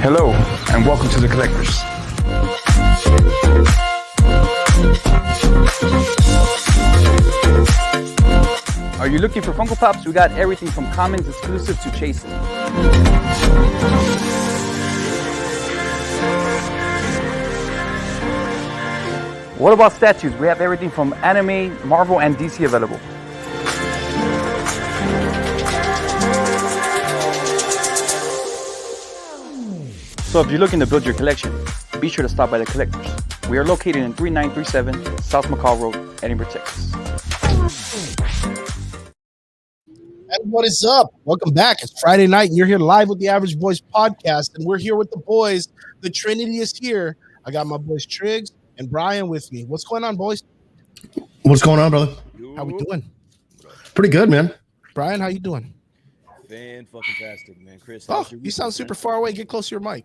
Hello, and welcome to The Collectors. Are you looking for Funko Pops? We got everything from Commons exclusive to Chases. What about statues? We have everything from anime, Marvel, and DC available. So if you're looking to build your collection, be sure to stop by The Collectors. We are located in 3937 South McCall Road, Edinburgh, Texas. And what is up? Welcome back. It's Friday night, and you're here live with the Average Boys podcast, and we're here with the boys. The Trinity is here. I got my boys Triggs and Brian with me. What's going on, boys? What's going on, brother? How we doing? Pretty good, man. Brian, how you doing? Fan-fucking-tastic, man. Chris, Oh, you sound super far away. Get close to your mic.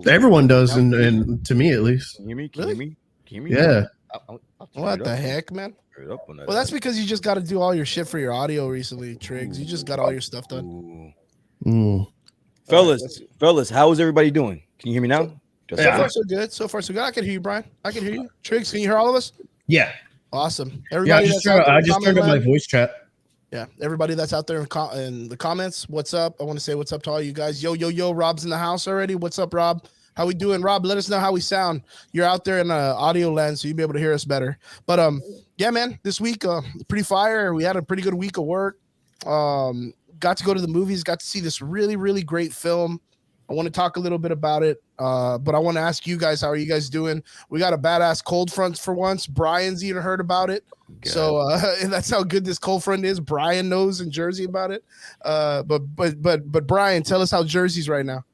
Everyone does, and to me at least. Can you hear me? Really? Can you hear me? Yeah. I'll What the heck, man? Turn it up on that. Well, that's because you just got to do all your shit for your audio recently, Triggs. You just got all your stuff done. Ooh. Mm. Fellas, how is everybody doing? Can you hear me now? So far, so good. So far, so good. I can hear you, Brian. I can hear you. Triggs, can you hear all of us? Yeah. Awesome. Yeah. Everybody I just turned up my voice chat. Yeah, everybody that's out there in the comments, what's up? I want to say what's up to all you guys. Yo, Rob's in the house already. What's up, Rob? How we doing, Rob? Let us know how we sound. You're out there in audio land, so you'll be able to hear us better. But yeah, man, this week pretty fire. We had a pretty good week of work. Got to go to the movies. Got to see this really, really great film. I want to talk a little bit about it, but I want to ask you guys, how are you guys doing? We got a badass cold front for once. Brian's even heard about it. God. So and that's how good this cold front is. Brian knows in Jersey about it. But Brian, tell us how Jersey's right now.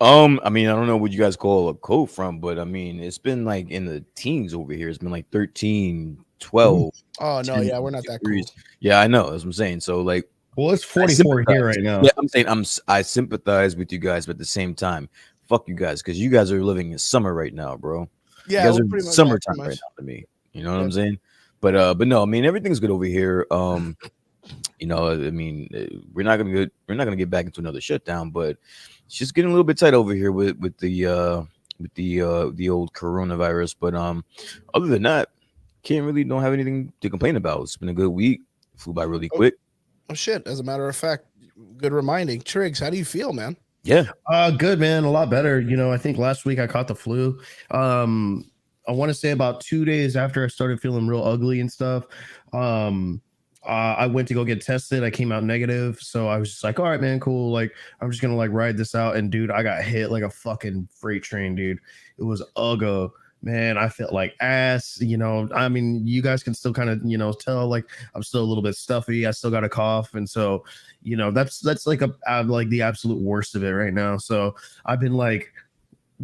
I mean, I don't know what you guys call a cold front, but I mean, it's been like in the teens over here. It's been like 13, 12. Oh, no, 10 yeah, we're not that cool. degrees. Yeah, I know. That's what I'm saying. So, like, Well, it's 44 here right now. yeah, I'm saying I sympathize with you guys, but at the same time, fuck you guys, because you guys are living in summer right now, bro. Yeah, you guys we're are pretty much summertime pretty right much. now to me. You know what I'm saying? But no, I mean, everything's good over here. You know, I mean, we're not gonna get back into another shutdown, but it's just getting a little bit tight over here with the old coronavirus. But other than that, don't have anything to complain about. It's been a good week. Flew by really quick. Oh, shit. As a matter of fact, good reminding. Triggs, how do you feel, man? Yeah. Good, man. A lot better. You know, I think last week I caught the flu. I want to say about 2 days after I started feeling real ugly and stuff. I went to go get tested. I came out negative. So I was just like, all right, man, cool. Like, I'm just going to like ride this out. And dude, I got hit like a fucking freight train, dude. It was uggo. Man, I felt like ass, you know. I mean, you guys can still kind of, you know, tell like I'm still a little bit stuffy. I still got a cough. And so, you know, that's like like the absolute worst of it right now. So I've been like,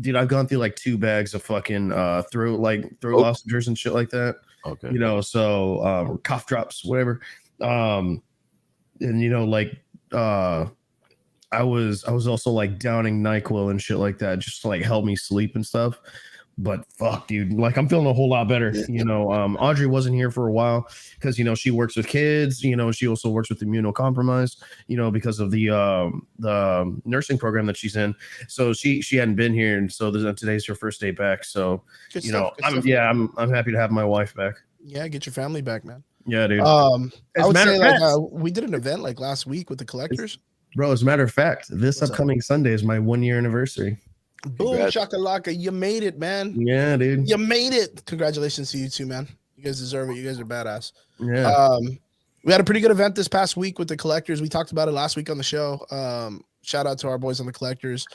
dude, I've gone through like 2 bags of fucking throat lozenges and shit like that. Okay. You know, so cough drops, whatever. And you know, like I was also like downing NyQuil and shit like that just to like help me sleep and stuff. But fuck, dude, like I'm feeling a whole lot better. You know, Audrey wasn't here for a while because, you know, she works with kids. You know, she also works with immunocompromised, you know, because of the nursing program that she's in. So she hadn't been here. And so today's her first day back. So, Good you stuff, know, good stuff. I'm happy to have my wife back. Yeah, get your family back, man. Yeah, dude. I As a would matter say of like fact- we did an event like last week with the collectors. Bro, as a matter of fact, this What's up? upcoming Sunday is my 1 year anniversary. Boom, Congrats. shakalaka, you made it, man. Yeah, dude. You made it. Congratulations to you too, man. You guys deserve it. You guys are badass. Yeah. We had a pretty good event this past week with the collectors. We talked about it last week on the show. Shout out to our boys on the collectors.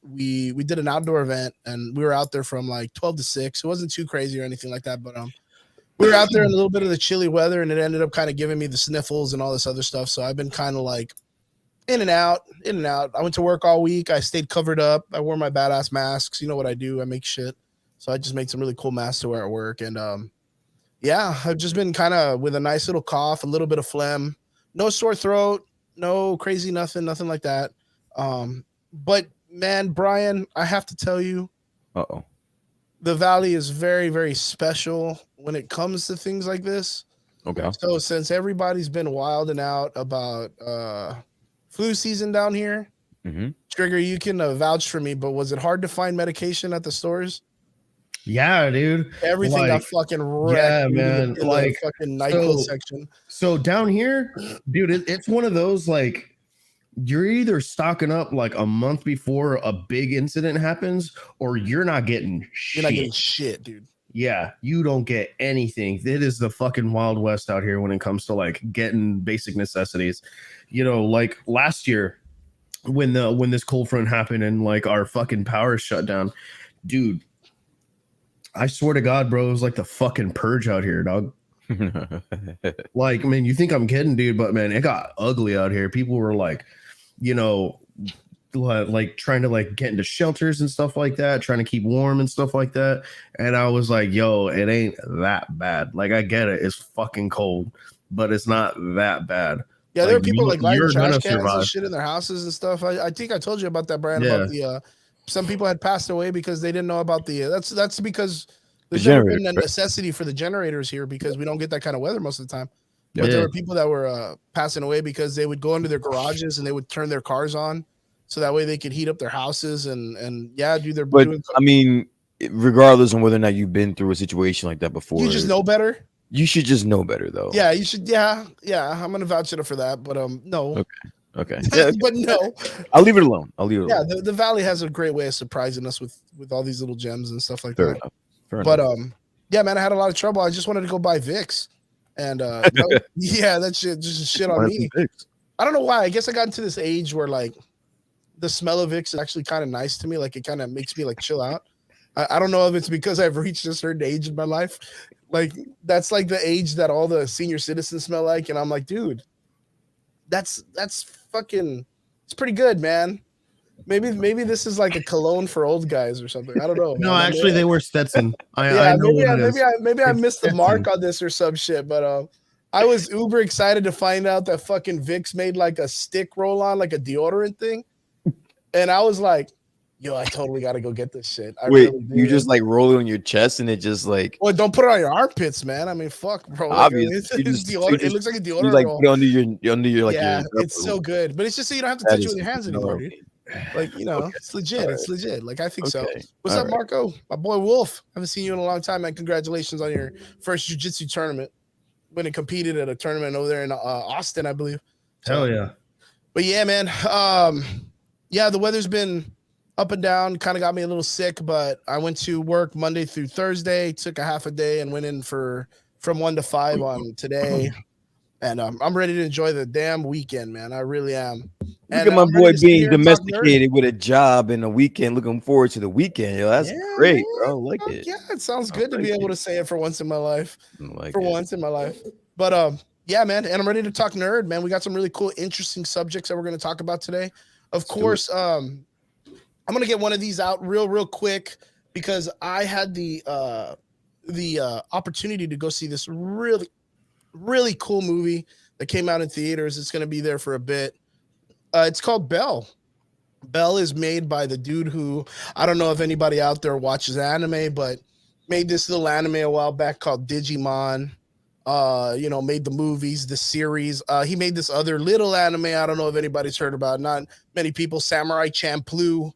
We did an outdoor event and we were out there from like 12 to 6. It wasn't too crazy or anything like that, but we were out there in a little bit of the chilly weather and it ended up kind of giving me the sniffles and all this other stuff. So I've been kind of like in and out. I went to work all week. I stayed covered up. I wore my badass masks. You know what I do? I make shit. So I just made some really cool masks to wear at work. And yeah, I've just been kind of with a nice little cough, a little bit of phlegm, no sore throat, no crazy nothing like that. But man, Brian, I have to tell you, the Valley is very, very special when it comes to things like this. Okay. So since everybody's been wilding out about flu season down here, Trigger, you can vouch for me, but was it hard to find medication at the stores? Yeah, dude. Everything got Like, fucking wrecked. yeah, dude, man. in the Like, fucking NyQuil so, section. so down here, dude, it's one of those like you're either stocking up like a month before a big incident happens, or you're not getting shit. You're not getting shit, dude. Yeah, you don't get anything. It is the fucking Wild West out here when it comes to like getting basic necessities. You know, like last year when this cold front happened and like our fucking power shut down, dude. I swear to God, bro, it was like the fucking purge out here, dog. Like, man, you think I'm kidding, dude, but man, it got ugly out here. People were like, you know, like trying to like get into shelters and stuff like that, trying to keep warm and stuff like that. And I was like, yo, it ain't that bad. Like, I get it, it's fucking cold, but it's not that bad. Yeah, there are people like lighting you're trash gonna cans survive. and shit in their houses and stuff. I think I told you about that, Brian, Yeah. about the some people had passed away because they didn't know about the that's because there's The never generator, been a right? necessity for the generators here because we don't get that kind of weather most of the time. Yeah. But there were people that were passing away because they would go into their garages and they would turn their cars on so that way they could heat up their houses and yeah, do their But I mean, regardless on whether or not you've been through a situation like that before, you just know better. You should just know better, though. Yeah, you should. Yeah. I'm gonna vouch it for that, but no. Okay. Yeah, But no. I'll leave it alone. Yeah, the Valley has a great way of surprising us with all these little gems and stuff like Fair that. enough. Fair But enough. yeah, man, I had a lot of trouble. I just wanted to go buy Vicks, and yeah, that shit just shit on me. I don't know why. I guess I got into this age where like the smell of Vicks is actually kind of nice to me. Like it kind of makes me like chill out. I don't know if it's because I've reached a certain age in my life. Like that's like the age that all the senior citizens smell like, and I'm like, dude, that's fucking. It's pretty good, man. Maybe this is like a cologne for old guys or something. I don't know. No, man. actually, they were Stetson. Yeah, I know what it is. maybe I It's missed the Stetson. mark on this or some shit, but I was uber excited to find out that fucking Vicks made like a stick roll on, like a deodorant thing, and I was like, "Yo, I totally got to go get this shit." I Wait, really you do. just like roll it on your chest and it just like Well, don't put it on your armpits, man. I mean, fuck, bro. Like, obvious. it's You just- deodorant. you just- It looks like a you deodorant like roll. put it under your like Yeah, your it's so good, but it's just so you don't have to That touch it is with your hands anymore, dude. Like, you know, Okay. it's legit. It's legit. Like, I think so. Okay. What's All up, right. Marco? My boy Wolf. Haven't seen you in a long time, man. Congratulations on your first jiu-jitsu tournament. When it competed at a tournament over there in Austin, I believe. Hell yeah. But yeah, man. Yeah, the weather's been up and down. Kind of got me a little sick, but I went to work Monday through Thursday. Took a half a day and went in from 1 to 5 on today. And I'm ready to enjoy the damn weekend, man. I really am. Look And at my I'm ready boy to sit being here and talk nerdy. domesticated with a job and a weekend. Looking forward to the weekend. Yo, that's Yeah, great, man. bro. I like Fuck it. yeah, it sounds I good to be like able it. to say it for once in my life. I like For it. once in my life. But yeah, man, and I'm ready to talk nerd, man. We got some really cool, interesting subjects that we're going to talk about today. Of do course, I'm going to get one of these out real quick because I had the opportunity to go see this really, really cool movie that came out in theaters. It's going to be there for a bit. It's called Belle. Belle is made by the dude who, I don't know if anybody out there watches anime, but made this little anime a while back called Digimon. Made the movies, the series. He made this other little anime. I don't know if anybody's heard about it. Not many people. Samurai Champloo.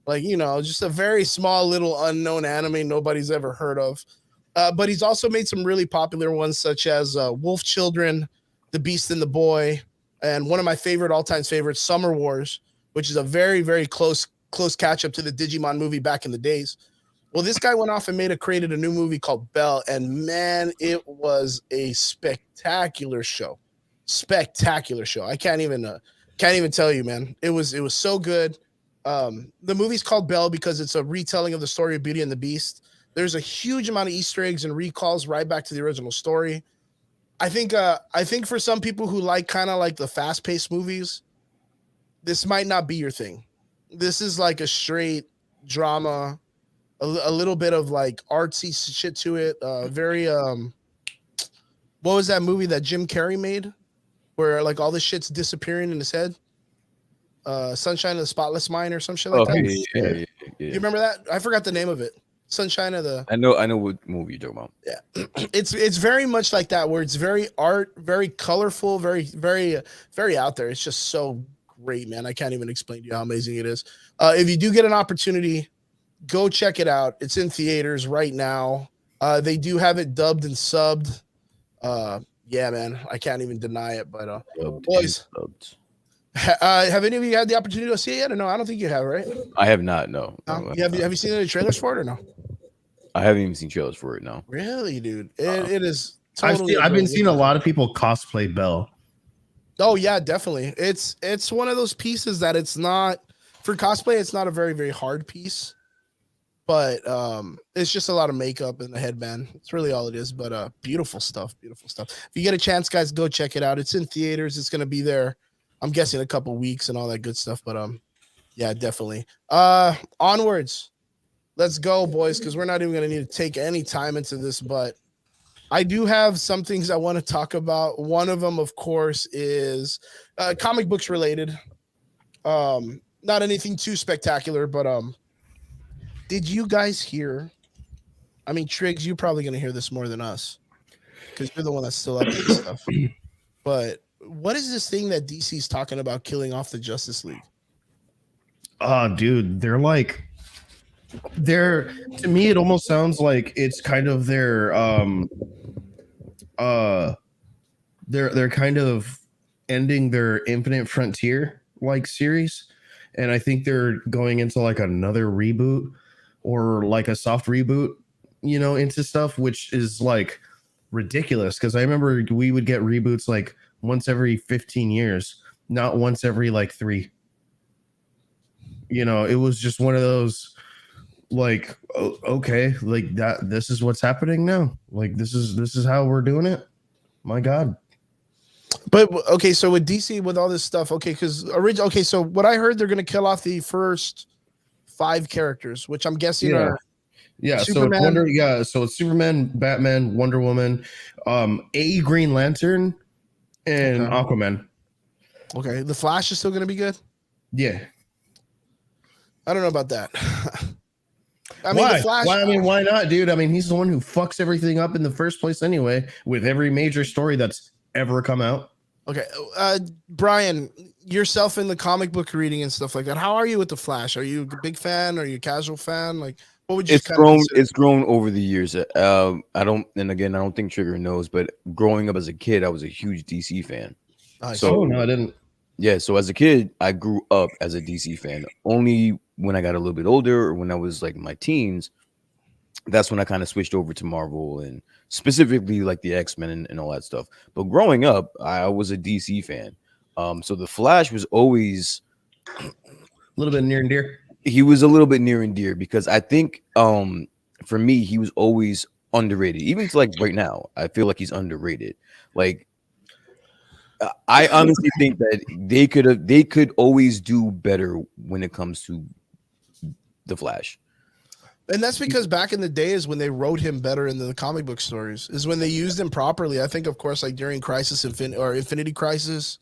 Like, just a very small little unknown anime nobody's ever heard of. But he's also made some really popular ones such as Wolf Children, The Beast and the Boy, and one of my all-time favorites, Summer Wars, which is a very, very close catch-up to the Digimon movie back in the days. Well, this guy went off and created a new movie called Belle, and man, it was a spectacular show. Spectacular show. I can't even tell you, man. It was so good. The movie's called Belle because it's a retelling of the story of Beauty and the Beast. There's a huge amount of Easter eggs and recalls right back to the original story. I think for some people who like kind of like the fast-paced movies, this might not be your thing. This is like a straight drama, a little bit of like artsy shit to it. Very what was that movie that Jim Carrey made where like all this shit's disappearing in his head? Sunshine of the Spotless Mind or some shit like that. Okay, yeah. You remember that? I forgot the name of it. Sunshine of the I know what movie you're talking about. Yeah. It's very much like that where it's very art, very colorful, very, very, very out there. It's just so great, man. I can't even explain to you how amazing it is. If you do get an opportunity, go check it out. It's in theaters right now. They do have it dubbed and subbed. Yeah, man, I can't even deny it. But boys, have any of you had the opportunity to see it yet? Or no, I don't think you have, right? I have not. No. Have you seen any trailers for it or no? I haven't even seen trailers for it. No. Really, dude? It is. Totally I've been seeing a lot of people cosplay Belle. Oh yeah, definitely. It's one of those pieces that it's not for cosplay. It's not a very, very hard piece, but it's just a lot of makeup and the headband. It's really all it is. But beautiful stuff. Beautiful stuff. If you get a chance, guys, go check it out. It's in theaters. It's gonna be there. I'm guessing a couple weeks and all that good stuff. But yeah, definitely. Onwards. Let's go, boys, because we're not even gonna need to take any time into this, but I do have some things I want to talk about. One of them, of course, is comic books related. Not anything too spectacular, but did you guys hear? I mean, Triggs, you're probably going to hear this more than us because you're the one that's still up to this stuff. But what is this thing that DC's talking about killing off the Justice League? Oh, dude, to me, it almost sounds like it's kind of they're kind of ending their Infinite Frontier like series, and I think they're going into like another reboot or like a soft reboot, into stuff, which is like ridiculous because I remember we would get reboots like once every 15 years, not once every like 3. It was just one of those like, okay, like that, this is what's happening now. Like this is how we're doing it. My God. But okay, so with DC with all this stuff, okay, so what I heard, they're gonna kill off the first 5 characters, which I'm guessing are Superman. So it's Superman, Batman, Wonder Woman, a Green Lantern, and Aquaman. Okay, the Flash is still gonna be good. Yeah, I don't know about that. I mean, the Flash. Why? I mean, why not, dude? I mean, he's the one who fucks everything up in the first place anyway, with every major story that's ever come out. Okay, Brian, yourself in the comic book reading and stuff like that. How are you with the Flash? Are you a big fan? Are you a casual fan? Like, what would you? It's grown over the years. I don't think Trigger knows, but growing up as a kid, I was a huge DC fan. No, I didn't. Yeah, so as a kid, I grew up as a DC fan. Only when I got a little bit older, or when I was like my teens, that's when I kind of switched over to Marvel and specifically like the X-Men and all that stuff. But growing up, I was a DC fan. So the Flash was always a little bit near and dear. He was a little bit near and dear because I think for me, he was always underrated. Even to like right now, I feel like he's underrated. Like, I honestly think that they could always do better when it comes to the Flash. And that's because back in the days when they wrote him better in the comic book stories is when they used him properly. I think, of course, like during Infinity Crisis,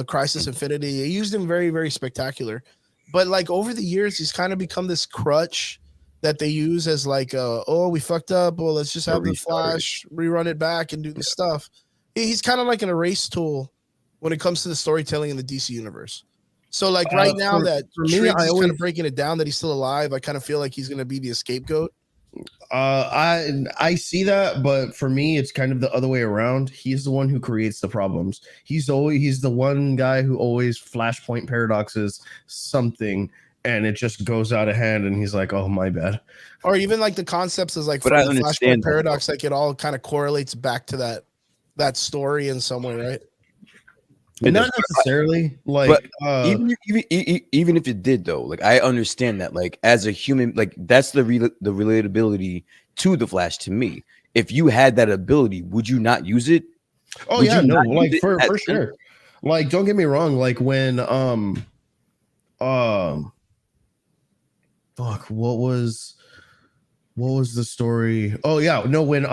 Crisis Infinity, they used him very, very spectacular. But like over the years, he's kind of become this crutch that they use as like, we fucked up. Well, let's just have the Flash rerun it back and do the stuff. He's kind of like an erase tool when it comes to the storytelling in the DC universe. So like right now that Triggs is kind of breaking it down that he's still alive, I kind of feel like he's going to be the scapegoat. I see that, but for me, it's kind of the other way around. He's the one who creates the problems. He's the one guy who always Flashpoint paradoxes something, and it just goes out of hand, and he's like, "Oh, my bad." Or even like the concepts is like, but I understand Flashpoint paradox, like it all kind of correlates back to that story in some way, right? Not necessarily, but even if it did though, like I understand that, like as a human, like that's the relatability to the Flash to me. If you had that ability, would you not use it? Oh yeah, no, like for sure. Like don't get me wrong, like when fuck, what was the story? Oh yeah, no, when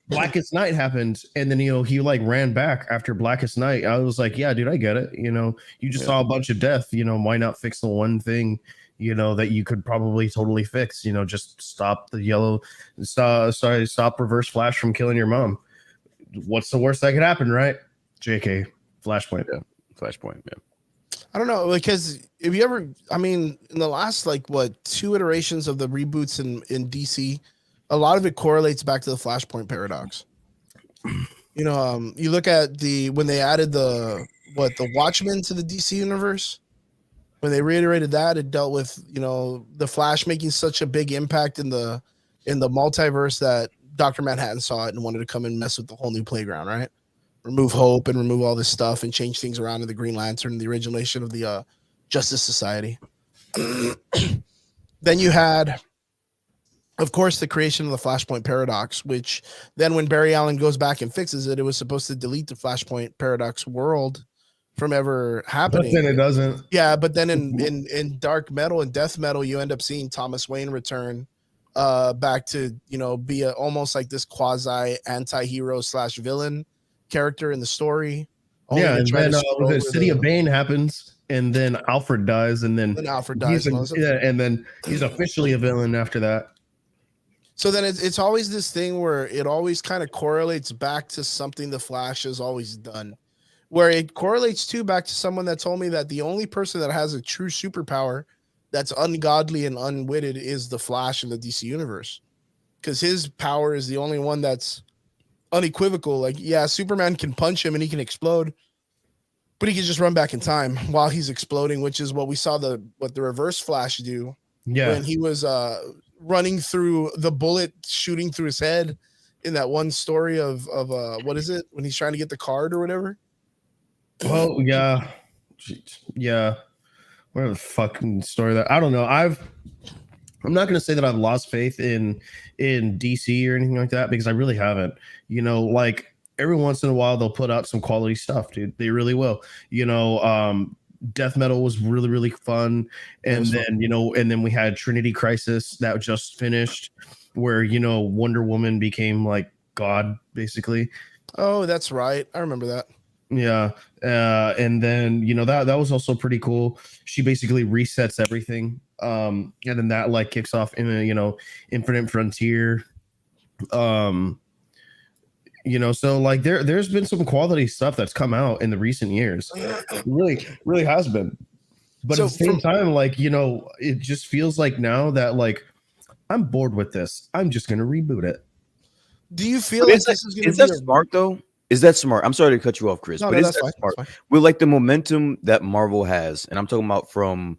Blackest Night happened, and then he like ran back after Blackest Night. I was like, yeah, dude, I get it. You just saw a bunch of death. Why not fix the one thing that you could probably totally fix? Just stop stop Reverse Flash from killing your mom. What's the worst that could happen, right? JK, Flashpoint. Yeah, Flashpoint. Yeah. I don't know, because if you ever, I mean, in the last like what 2 iterations of the reboots in DC, a lot of it correlates back to the Flashpoint paradox. You know, you look at when they added the Watchmen to the DC universe. When they reiterated that, it dealt with, you know, the Flash making such a big impact in the multiverse that Dr. Manhattan saw it and wanted to come and mess with the whole new playground, right? Remove Hope and remove all this stuff and change things around in the Green Lantern and the origination of the Justice Society. Then you had, of course, the creation of the Flashpoint paradox, which then when Barry Allen goes back and fixes it, it was supposed to delete the Flashpoint paradox world from ever happening. But then it doesn't. Yeah, but then in Dark Metal and Death Metal, you end up seeing Thomas Wayne return back to, you know, be almost like this quasi anti-hero / villain character in the story. Yeah, and then the City of Bane happens, and then Alfred dies, and then Alfred dies, and then he's officially a villain after that. So then it's always this thing where it always kind of correlates back to something the Flash has always done, where it correlates too back to someone that told me that the only person that has a true superpower that's ungodly and unwitted is the Flash in the DC universe, because his power is the only one that's unequivocal. Like, yeah, Superman can punch him and he can explode, but he can just run back in time while he's exploding, which is what we saw what the Reverse Flash do. Yeah, when he was running through the bullet shooting through his head in that one story of what is it, when he's trying to get the card or whatever. Oh yeah, whatever the fucking story that, I don't know. I'm not gonna say that I've lost faith in DC or anything like that, because I really haven't. You know, like every once in a while they'll put out some quality stuff, dude. They really will. You know, Death Metal was really, really fun. And then, you know, and then we had Trinity Crisis that just finished, where, you know, Wonder Woman became like God, basically. Oh, that's right. I remember that. Yeah. And then, you know, that was also pretty cool. She basically resets everything. And then that like kicks off in a, you know, Infinite Frontier. You know, so like there's been some quality stuff that's come out in the recent years. It really has been. But so at the same time, like, you know, it just feels like now that like I'm bored with this, I'm just gonna reboot it. Do you feel like this is gonna be that smart though? Is that smart? I'm sorry to cut you off, Chris, but is that smart? With like the momentum that Marvel has, and I'm talking about from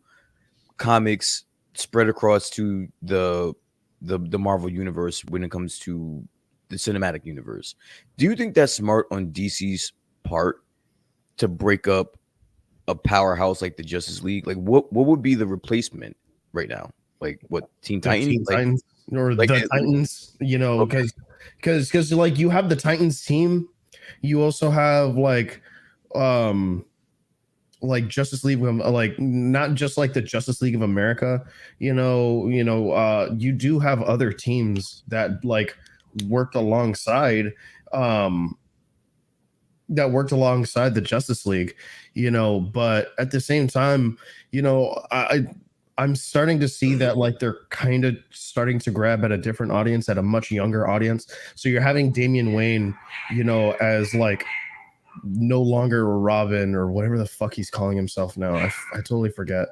comics spread across to the Marvel universe when it comes to the cinematic universe. Do you think that's smart on DC's part to break up a powerhouse like the Justice League? Like what would be the replacement right now? Like what, Teen Titans? Titans or like the Titans, you know, because like you have the Titans team, you also have like Justice League, like not just like the Justice League of America, you do have other teams that like worked alongside the Justice League, you know, but at the same time, you know, I'm starting to see that like they're kind of starting to grab at a different audience, at a much younger audience. So you're having Damian Wayne, you know, as like no longer a Robin or whatever the fuck he's calling himself now. I totally forget.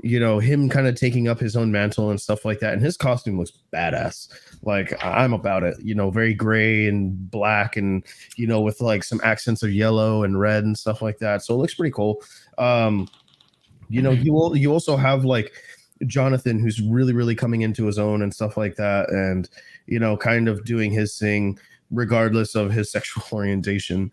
You know, him kind of taking up his own mantle and stuff like that. And his costume looks badass. Like, I'm about it, you know, very gray and black and, you know, with like some accents of yellow and red and stuff like that. So it looks pretty cool. You know, you also have like Jonathan, who's really, really coming into his own and stuff like that. And, you know, kind of doing his thing regardless of his sexual orientation.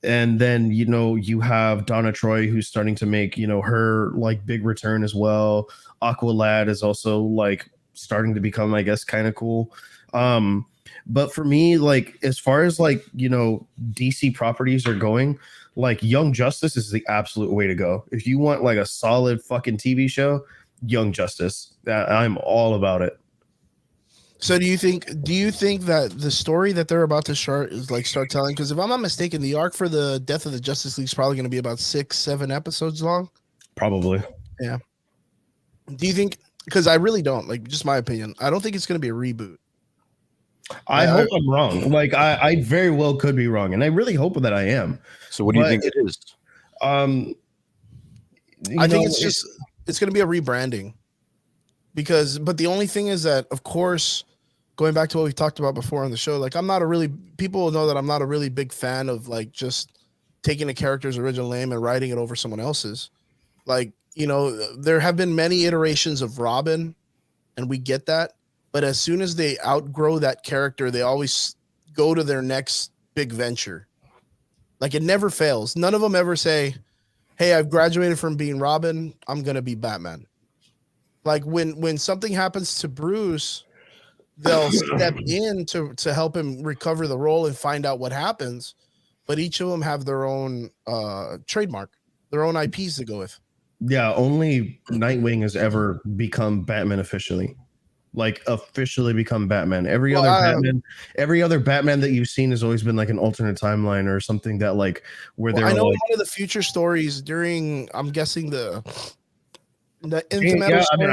And then, you know, you have Donna Troy, who's starting to make, you know, her like big return as well. Aqualad is also like starting to become, I guess, kind of cool. But for me, like, as far as like, you know, DC properties are going, like Young Justice is the absolute way to go. If you want like a solid fucking TV show, Young Justice, I'm all about it. So do you think that the story that they're about to start telling, because if I'm not mistaken, the arc for the Death of the Justice League is probably going to be about 6-7 episodes long? Probably. Yeah. Do you think, because I really don't, like, just my opinion, I don't think it's going to be a reboot. I hope I'm wrong. Like, I very well could be wrong, and I really hope that I am. So what do you think it is? You I think know, it's going to be a rebranding but the only thing is that, of course, going back to what we talked about before on the show, like people know that I'm not a really big fan of like just taking a character's original name and writing it over someone else's. Like, there have been many iterations of Robin, and we get that. But as soon as they outgrow that character, they always go to their next big venture. Like, it never fails. None of them ever say, hey, I've graduated from being Robin, I'm going to be Batman. Like, when something happens to Bruce, they'll step in to help him recover the role and find out what happens. But each of them have their own trademark, their own IPs to go with. yeah, only Nightwing has ever become Batman officially. Like officially become Batman. Every other Batman that you've seen has always been like an alternate timeline or something that like where they're I know like, one of the future stories during, I'm guessing the yeah, Intimator I mean, story,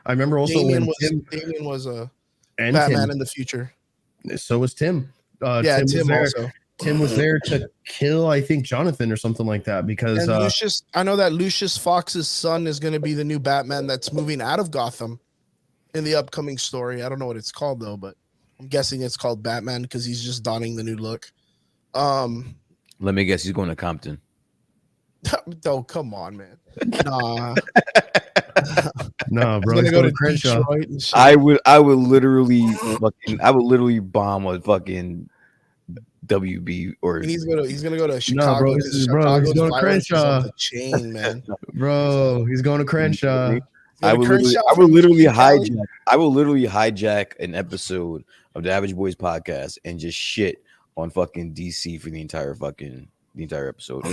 I remember also Damian when Damian was a and Batman Tim, in the future. so was Tim. Yeah, Tim was Tim there. also. Tim was there to kill, I think, Jonathan or something like that because And Lucius, I know that Lucius Fox's son is going to be the new Batman that's moving out of Gotham in the upcoming story. I don't know what it's called though, but I'm guessing it's called Batman because he's just donning the new look. Let me guess, he's going to Compton. Oh, come on, man. Nah. no, bro, He's he's gonna going go to Crenshaw. Detroit and shit. I would literally bomb a fucking WB or And he's gonna go to Chicago. bro, 'cause he's Chicago's going to violence is Crenshaw. off the chain, man. Bro, he's going to Crenshaw. I will literally hijack an episode of the Average Boys podcast and just shit on fucking DC for the entire episode.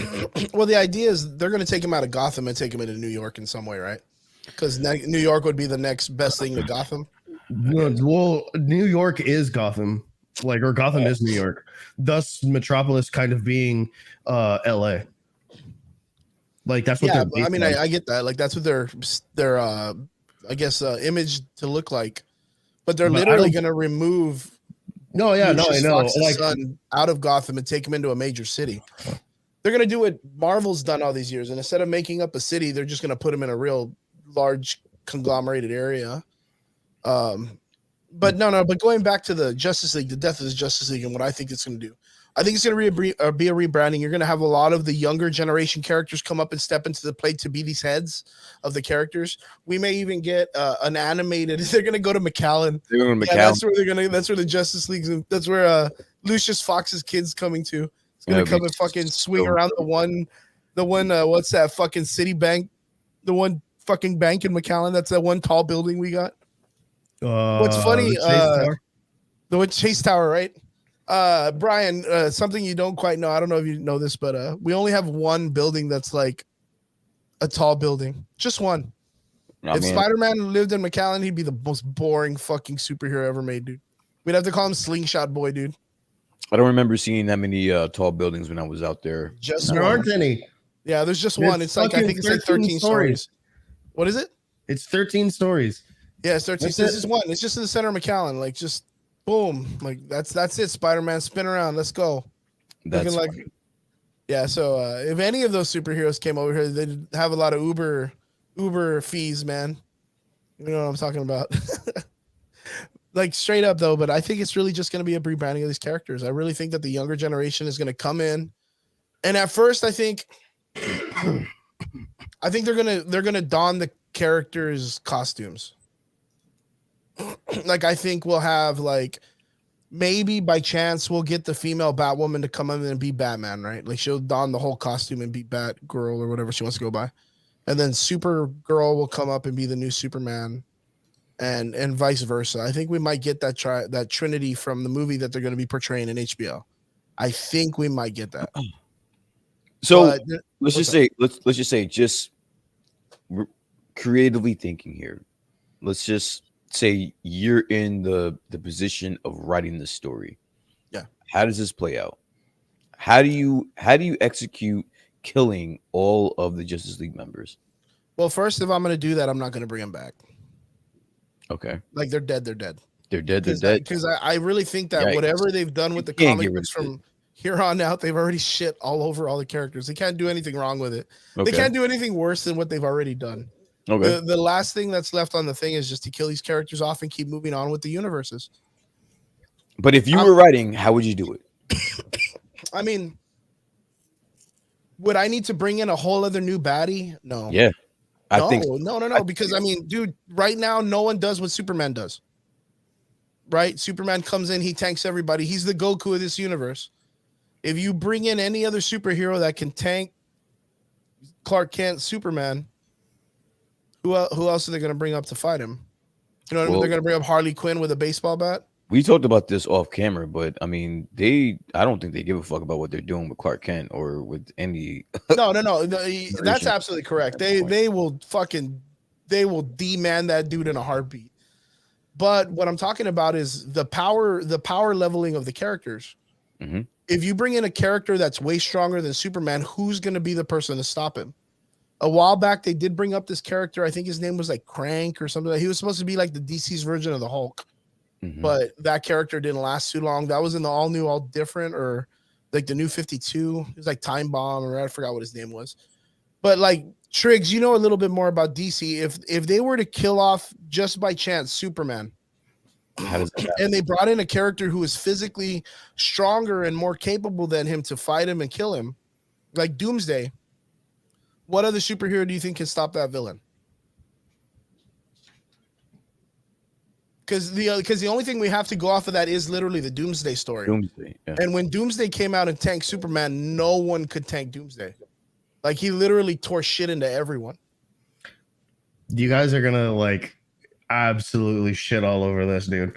Well, the idea is they're going to take him out of Gotham and take him into New York in some way, right? Because New York would be the next best thing to Gotham. Well, New York is Gotham, or Gotham is New York. Thus, Metropolis kind of being LA. Like that's what. Yeah, they're I mean, based on. I get that. Like that's what their I guess image to look like, but they're But I literally don't- going to remove. No, yeah, no, I Lucius know. Fox's Like, son out of Gotham and take him into a major city. They're going to do what Marvel's done all these years, and instead of making up a city, they're just going to put him in a real large conglomerated area. But but going back to the Justice League, the death of the Justice League, and what I think it's going to do, I think it's going to be a rebranding. You're going to have a lot of the younger generation characters come up and step into the plate to be these heads of the characters. We may even get an animated. They're going to go to McAllen. They're going to Yeah, McAllen. that's where the Justice League. That's where Lucius Fox's kid's coming to. It's going to come and fucking swing around the one. What's that fucking Citibank? The one fucking bank in McAllen. That's that one tall building we got. What's funny? The one Chase Tower, right? Brian, something you don't quite know. I don't know if you know this, but we only have one building that's like a tall building. Just one. If Spider-Man lived in McAllen, he'd be the most boring fucking superhero ever made, dude. We'd have to call him Slingshot Boy, dude. I don't remember seeing that many tall buildings when I was out there. Just there one. aren't any. Yeah, there's just There's one. It's like I think it's like 13 stories. What is it? It's 13 stories. Yeah, it's 13. This is one. It's just in the center of McAllen. Like just boom. Like that's it. Spider-Man, spin around. Let's go. That's like, yeah. So if any of those superheroes came over here, they'd have a lot of Uber fees, man. You know what I'm talking about. Like straight up though, but I think it's really just going to be a rebranding of these characters. I really think that the younger generation is going to come in, and at first, I think they're gonna don the characters' costumes. Like I think we'll have like maybe by chance we'll get the female Batwoman to come in and be Batman, right? Like she'll don the whole costume and be Batgirl or whatever she wants to go by, and then Supergirl will come up and be the new Superman. And vice versa. I think we might get that Trinity from the movie that they're going to be portraying in HBO. I think we might get that. So let's just say, creatively thinking here. Let's just say you're in the position of writing the story. Yeah. How does this play out? How do you execute killing all of the Justice League members? Well, first, if I'm going to do that, I'm not going to bring them back. Okay. Like they're dead. They're dead. Because I really think that whatever they've done with the comic books from here on out, they've already shit all over all the characters. They can't do anything wrong with it. Okay. They can't do anything worse than what they've already done. Okay. The last thing that's left on the thing is just to kill these characters off and keep moving on with the universes. But if you were writing, how would you do it? I mean, would I need to bring in a whole other new baddie? No. Yeah. I no, think no. Because I mean, dude, right now no one does what Superman does. Right? Superman comes in, he tanks everybody. He's the Goku of this universe. If you bring in any other superhero that can tank Clark Kent, Superman, who else are they going to bring up to fight him? You know what I mean? They're going to bring up Harley Quinn with a baseball bat. we talked about this off camera, but I mean, I don't think they give a fuck about what they're doing with Clark Kent or with any. No. That's absolutely correct. They will demand that dude in a heartbeat. But what I'm talking about is the power leveling of the characters. Mm-hmm. If you bring in a character that's way stronger than Superman, who's going to be the person to stop him? A while back, they did bring up this character. I think his name was like Crank or something. He was supposed to be like the DC's version of the Hulk, but that character didn't last too long. That was in the all new, all different, or like the new 52. It was like Time Bomb, or I forgot what his name was. But like Triggs, you know a little bit more about DC. If they were to kill off just by chance Superman, How does that happen? and they brought in a character who is physically stronger and more capable than him to fight him and kill him, like Doomsday, what other superhero do you think can stop that villain? Because the only thing we have to go off of that is literally the Doomsday story. Doomsday, yeah. And when Doomsday came out and tanked Superman, no one could tank Doomsday. Like, he literally tore shit into everyone. You guys are gonna like absolutely shit all over this, dude.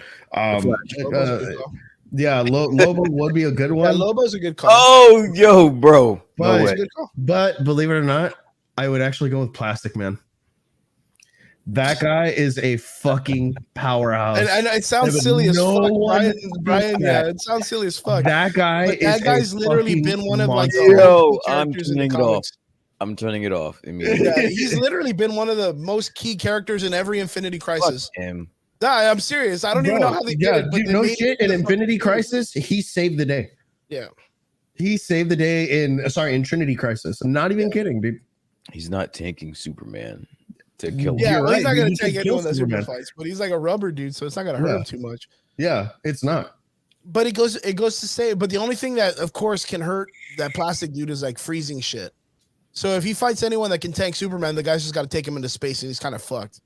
Yeah, Lobo would be a good Yeah, one. Lobo's a good call. Oh, yo, bro. No He's way. a good call. But believe it or not, I would actually go with Plastic Man. That guy is a fucking powerhouse. And it sounds But silly as no fuck. one Brian, yeah, that. it sounds silly as fuck. That guy But that is guy's literally been one of like the monster. Yo, key I'm characters in the turning it off. comics. I'm turning it off. I mean, Yeah, he's literally been one of the most key characters in every Infinity Crisis. him. Nah, I'm serious. I don't even know how they did it. But dude, they no made shit. it In the Infinity fucking- Crisis, he saved the day. Yeah. He saved the day in Trinity Crisis. I'm not even kidding, dude. He's not tanking Superman to kill him. Yeah, You're well, he's right, not dude. gonna He take can kill anyone that super Superman. fights, but he's like a rubber dude, so it's not gonna hurt Yeah. him too much. Yeah, it's not. But it goes to say, but the only thing that of course can hurt that plastic dude is like freezing shit. So if he fights anyone that can tank Superman, the guy's just got to take him into space, and he's kind of fucked.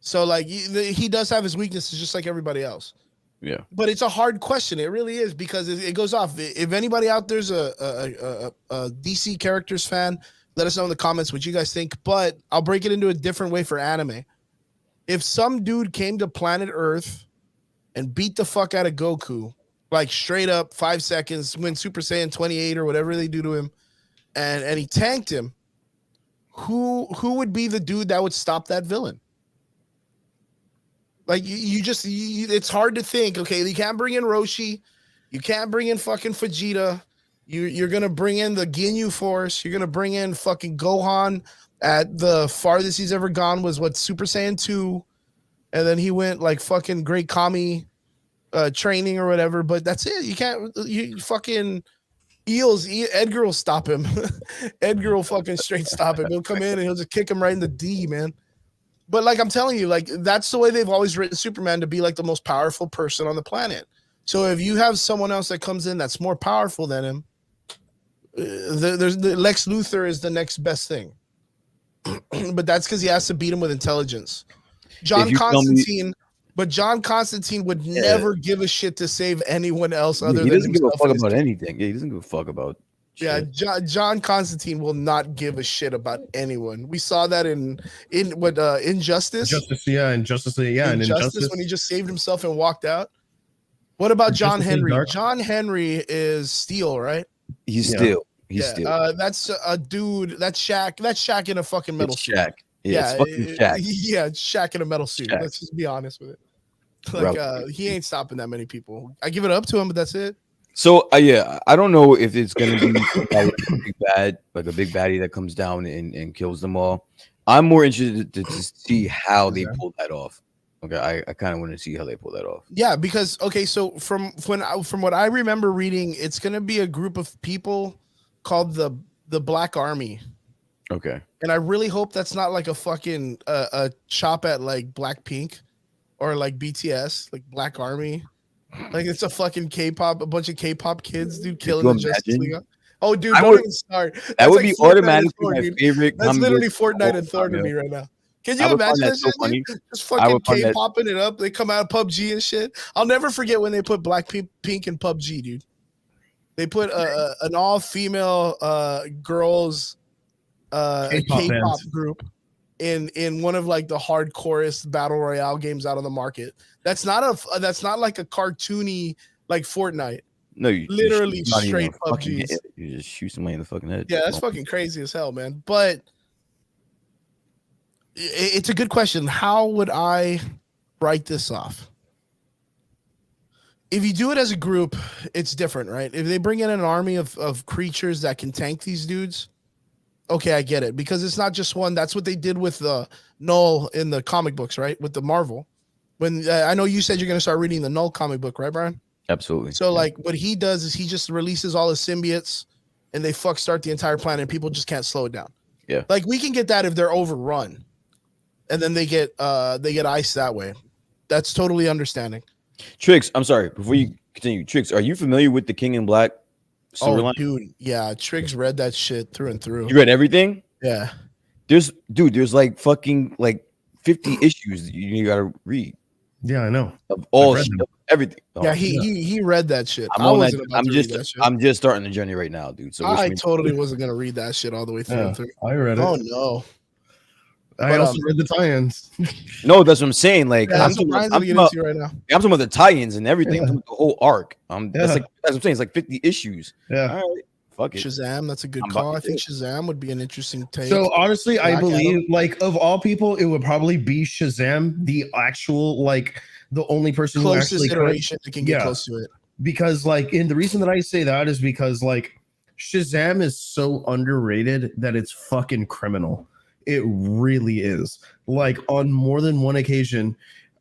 So like he does have his weaknesses, just like everybody else. Yeah. But it's a hard question. It really is, because it goes off. If anybody out there's a DC characters fan, let us know in the comments what you guys think. But I'll break it into a different way for anime. If some dude came to planet Earth and beat the fuck out of Goku, like straight up 5 seconds, when Super Saiyan 28 or whatever they do to him, and he tanked him, who would be the dude that would stop that villain? Like it's hard to think. Okay, you can't bring in Roshi, you can't bring in fucking Vegeta. You're gonna bring in the Ginyu Force. You're gonna bring in fucking Gohan. At the farthest he's ever gone was what, Super Saiyan 2, and then he went like fucking Great Kami training or whatever. But that's it. You can't. You fucking Edgar will stop him. Edgar will fucking straight stop him. He'll come in and he'll just kick him right in the D, man. But like I'm telling you, like that's the way they've always written Superman, to be like the most powerful person on the planet. So if you have someone else that comes in that's more powerful than him, there's the Lex Luthor is the next best thing. But that's because he has to beat him with intelligence. John Constantine would never give a shit to save anyone else other He than doesn't give a himself. fuck and his about team. anything. Yeah, he doesn't give a fuck about. Yeah, shit. John Constantine will not give a shit about anyone. We saw that in Injustice. Injustice League, and Injustice. When he just saved himself and walked out. What about John Justice League Henry? Dark. John Henry is Steel, right? He's Yeah. still. He's still. That's a dude. That's Shaq. That's Shaq in a fucking metal It's suit. Shaq. Yeah, it's fucking Shaq. Yeah, it's Shaq in a metal suit. Shaq. Let's just be honest with it. Like, he ain't stopping that many people. I give it up to him, but that's it. So yeah, I don't know if it's gonna be like a big baddie that comes down and kills them all. I'm more interested to see how they pull that off. Okay, I kind of want to see how they pull that off. Yeah, because okay, so from what I remember reading, it's gonna be a group of people called the Black Army, Okay. and I really hope that's not like a fucking a chop at like Blackpink or like BTS, like Black Army. Like it's a fucking K-pop, a bunch of K-pop kids, dude, killing you the Justice imagine? League. Oh, dude, I don't would- even start. That That's would like be Fortnite and automatically Thor, my dude. favorite. That's comic literally book Fortnite of and all Thor to time, me yo. right now. Can I you would find imagine that that so shit, dude? funny. Just I fucking would find that- K-popping it up. They come out of PUBG and shit. I'll never forget when they put Blackpink in PUBG, dude. They put an all-female girls K-pop K-pop band. group in one of like the hardcorest battle royale games out on the market. That's not like a cartoony like Fortnite. No, you Literally shoot somebody in straight the fucking PUBGs. head. You just shoot somebody in the fucking head. Yeah, that's fucking crazy as hell, man. But it's a good question. How would I write this off? If you do it as a group, it's different, right? If they bring in an army of creatures that can tank these dudes, okay, I get it. Because it's not just one. That's what they did with the Null in the comic books, right? With the Marvel. When I know you said you're going to start reading the Null comic book, right, Brian? Absolutely. So like what he does is he just releases all his symbiotes and they start the entire planet and people just can't slow it down. Yeah. Like we can get that if they're overrun. And then they get iced that way. That's totally understanding. Tricks, I'm sorry. Before you continue, Tricks, are you familiar with the King in Black Oh, storyline? dude. Yeah. Triggs read that shit through and through. You read everything? Yeah. There's like fucking like 50 issues that you gotta read Yeah, I know. of all read shit, them. everything. Oh, Yeah. He read that shit. I'm I on that. wasn't about to read that shit. I'm just starting the journey right now, dude. So which I means- totally wasn't going to read that shit all the way through Yeah, and through. I read it. Oh, no. I but, also read the tie-ins. no, that's what I'm saying. Like Yeah, I'm that's what talking, Brian's I'm going to talking get about, into right now. I'm talking about the tie-ins and everything. Yeah. I'm talking about the whole arc. That's Yeah. what I'm saying. It's like 50 issues. Yeah. All right, fuck it. Shazam, that's a good I'm about call. to I think do Shazam would be an interesting take. So honestly, I Black believe Adam. like of all people, it would probably be Shazam, the actual like the only person who closest actually could, iteration that can get yeah. close to it. because like and the reason that I say that is because like Shazam is so underrated that it's fucking criminal. It really is. Like on more than one occasion,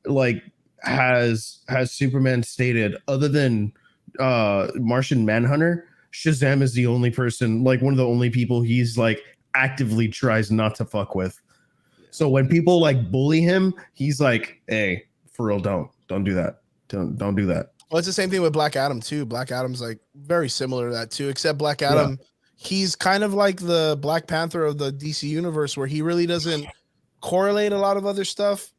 like has Superman stated, other than Martian Manhunter, Shazam is the only person, like one of the only people he's like actively tries not to fuck with. So when people like bully him, he's like, "Hey, for real, don't do that. Don't do that." Well, it's the same thing with Black Adam too. Black Adam's like very similar to that too, except Black Adam, he's kind of like the Black Panther of the DC universe, where he really doesn't correlate a lot of other stuff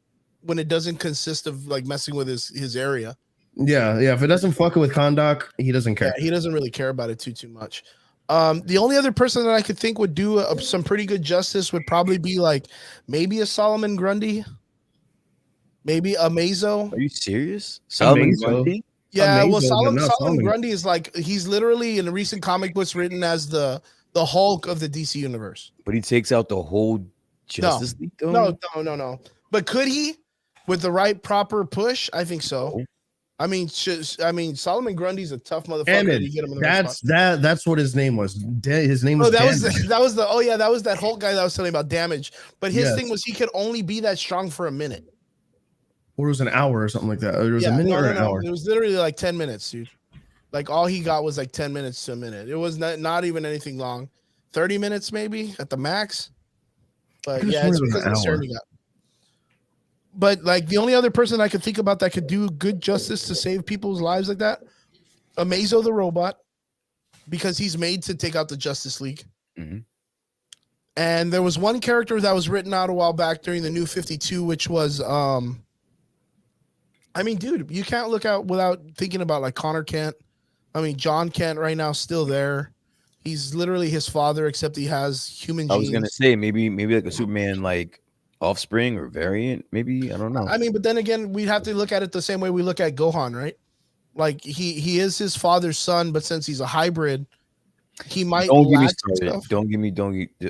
when it doesn't consist of like messing with his area. Yeah. If it doesn't fuck with Kondak, he doesn't care. Yeah, he doesn't really care about it too much. The only other person that I could think would do some pretty good justice would probably be like maybe a Solomon Grundy, maybe a Mazo. Are you serious? Solomon Amazo. Grundy? Yeah, well, Amazo, but Solomon not Solomon. Grundy is like he's literally in the recent comic books written as the Hulk of the DC universe. But he takes out the whole Justice League, though? No. But could he, with the right proper push? I think so. No. I mean, Solomon Grundy's a tough motherfucker. Damage. You get him in the right That's spot. that's what his name was. His name was. Oh, that was Damage. that was that Hulk guy that I was telling you about, Damage. But his Yes. thing was he could only be that strong for a minute. Or it was an hour or something like that. It was a minute or an hour. It was literally like 10 minutes, dude. Like all he got was like 10 minutes to a minute. It was not even anything long. 30 minutes maybe at the max. But Could've yeah, sworn it's it was because an of the serum hour. he got. But like the only other person I could think about that could do good justice to save people's lives like that, Amazo the robot, because he's made to take out the Justice League. Mhm. And there was one character that was written out a while back during the New 52, which was I mean, dude, you can't look out without thinking about like Connor Kent. I mean, John Kent right now still there. He's literally his father, except he has human genes. I was gonna say maybe like a Superman like offspring or variant, maybe. I don't know. I mean, but then again, we'd have to look at it the same way we look at Gohan, right? Like he is his father's son, but since he's a hybrid, he might Don't get me lack some started. stuff. Don't